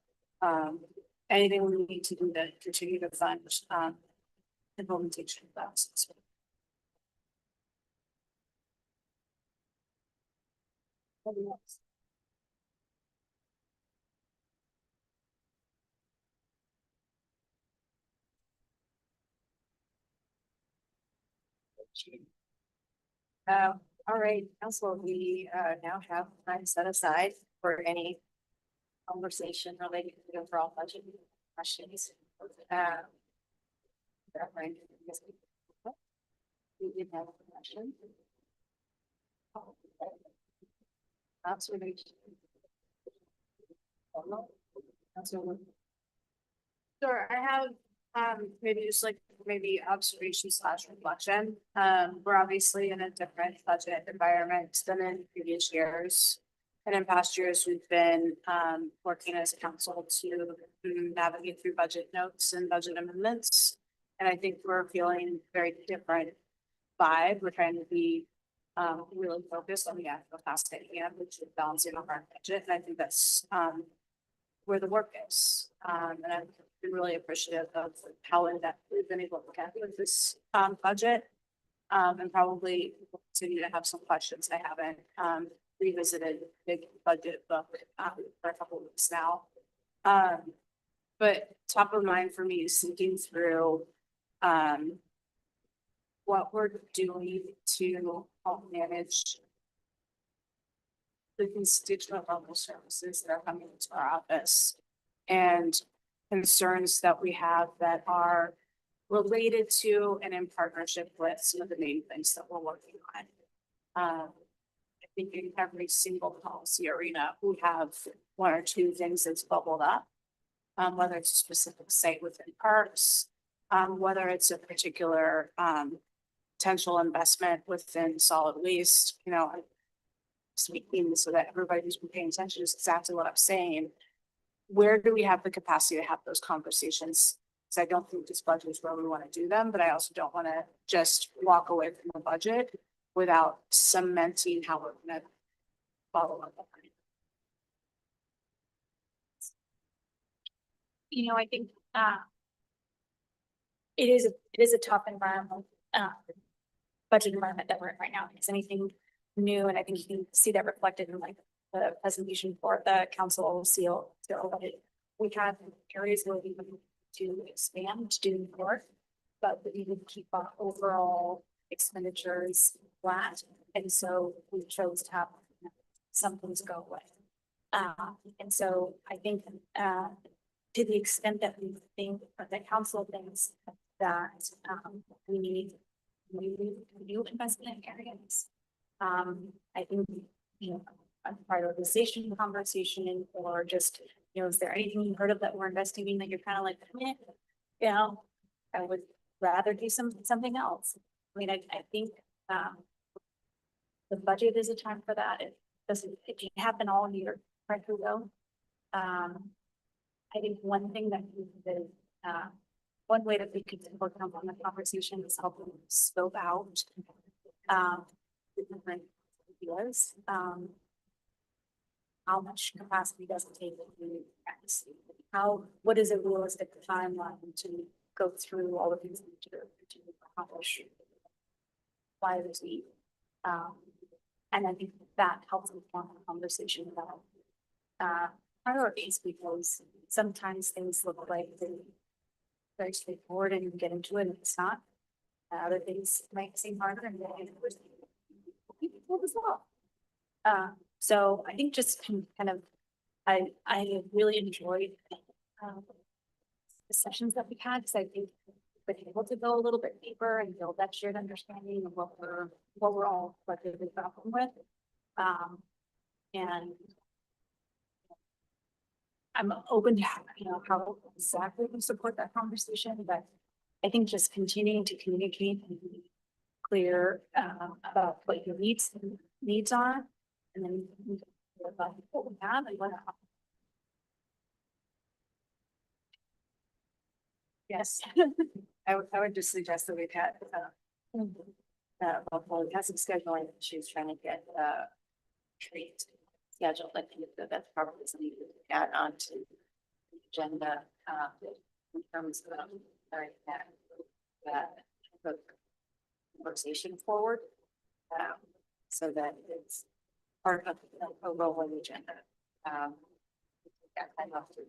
anything we need to do to continue to fund implementation of that. All right, council, we now have time set aside for any conversation related to the overall budget questions. We did have a question. Observation. Sure, I have maybe just like maybe observation / reflection. We're obviously in a different budget environment than in previous years. And in past years, we've been working as a council to navigate through budget notes and budget amendments. And I think we're feeling very different vibe. We're trying to be really focused on the actual task at hand, which is balancing our budget. And I think that's where the work is. And I've been really appreciative of how in depth we've been able to get with this budget. And probably continue to have some questions I haven't revisited big budget book for a couple of weeks now. But top of mind for me is thinking through what we're doing to help manage the constituent level services that are coming into our office and concerns that we have that are related to and in partnership with some of the main things that we're working on. I think in every single policy arena, we have one or two things that's bubbled up. Whether it's a specific site within parks, whether it's a particular potential investment within solid waste, you know, speaking so that everybody who's been paying attention is exactly what I'm saying. Where do we have the capacity to have those conversations? Because I don't think this budget is where we want to do them, but I also don't want to just walk away from the budget without cementing how we're going to follow up. You know, I think it is a tough environment, budget environment that we're in right now. Because anything new, and I think you can see that reflected in like the presentation for the council seal budget. We have areas where we need to expand, to do more, but we would keep our overall expenditures flat. And so we chose to have some things go away. And so I think to the extent that we think, or the council thinks that we need new investment areas. I think, you know, a prioritization conversation, or just, you know, is there anything you heard of that we're investing in that you're kind of like, you know, I would rather do something else. I mean, I think the budget is a time for that. It can't happen all year, right? Though. I think one thing that we could, one way that we could work on the conversation is helping scope out the different ideas. How much capacity does it take to practice? What is a realistic timeline to go through all the things to accomplish? Why there's need. And I think that helps inform the conversation about priorities, because sometimes things look like they're very straightforward and you get into it and it's not. Other things might seem harder and people pull this off. So I think just kind of, I really enjoyed the sessions that we had, because I think we're able to go a little bit deeper and build that shared understanding of what we're all collectively grappling with. And I'm open to, you know, how exactly we support that conversation, but I think just continuing to communicate and be clear about what your needs are, and then about what we have and what. Yes. I would just suggest that we've had well, we have some scheduling issues trying to get treat scheduled. I think that's probably something to add on to the agenda in terms of that conversation forward, so that it's part of a rolling agenda. I love to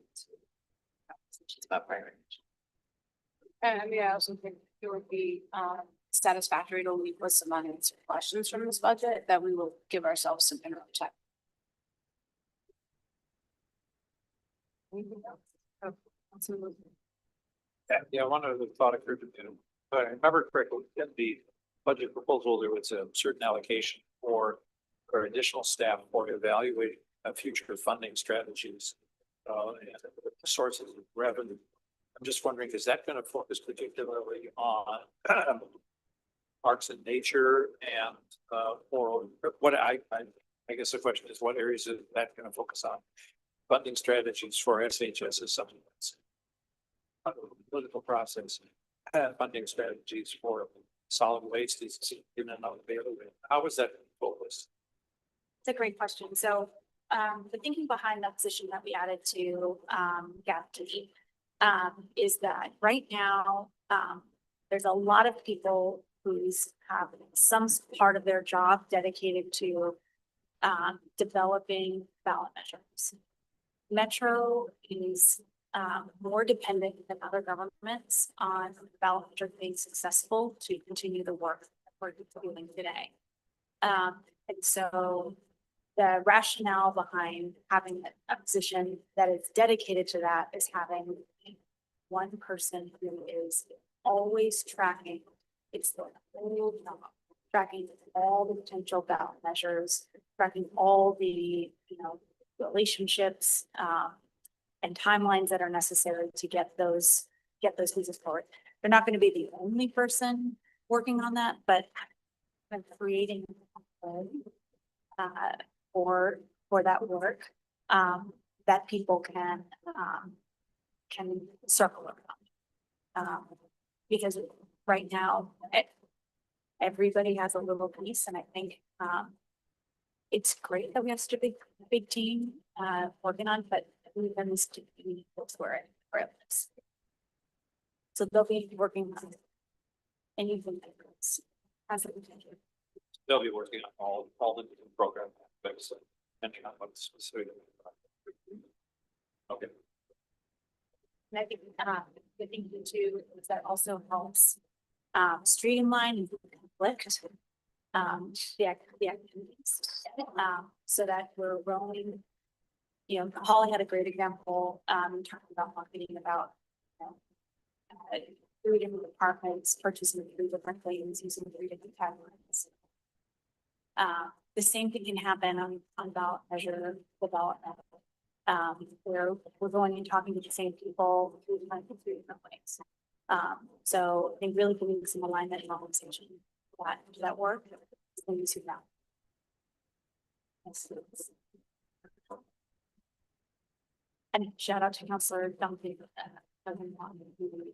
about priority. And I mean, I also think it would be satisfactory to leave with some unanswered questions from this budget that we will give ourselves some interim time. Yeah, one other thought occurred to me. If I remember correctly, in the budget proposal, there was a certain allocation for additional staff for evaluating future funding strategies and sources of revenue. I'm just wondering, is that going to focus particularly on parks and nature, and or what I guess the question is, what areas is that going to focus on? Funding strategies for SHS is something that's a political process. Funding strategies for solid waste is in and out available. How is that focused? It's a great question. So the thinking behind that position that we added to GAP-D is that right now there's a lot of people who's have some part of their job dedicated to developing ballot measures. Metro is more dependent than other governments on ballot measure being successful to continue the work that we're doing today. And so the rationale behind having a position that is dedicated to that is having one person who is always tracking. It's the whole job, tracking all the potential ballot measures, tracking all the, relationships, and timelines that are necessary to get those pieces forward. They're not going to be the only person working on that, but kind of creating for that work, that people can circle around. Because right now, everybody has a little piece, and I think, it's great that we have such a big team, working on, but there needs to be folks where it lives. So they'll be working on anything that goes as a potential. They'll be working on all the different program aspects and on what specific. Okay. And I think, the thing too, is that also helps, streamline and conflict, the activities. So that we're rolling, Holly had a great example, talking about marketing about, 3 different departments purchasing 3 different things using 3 different categories. The same thing can happen on ballot measure, the ballot measure, where we're going and talking to the same people 3 different ways. So I think really putting some alignment and organization to that work is going to now. And shout out to Councilor Dunphy, who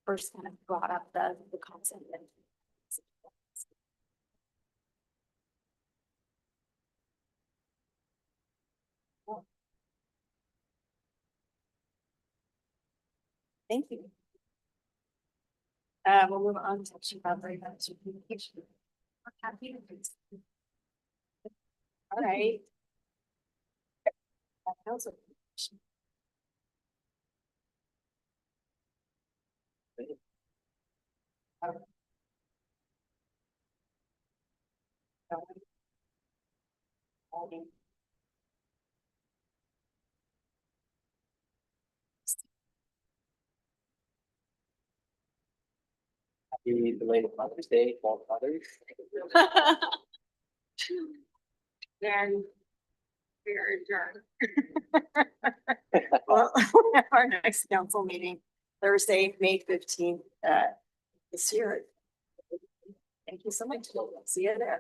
first kind of brought up the concept. Thank you. We'll move on to Chief Operating Officer Communication. All right. Council. Happy belated Mother's Day, all mothers. Then we're adjourned. Well, our next council meeting, Thursday, May 15th, this year. Thank you so much. See you there.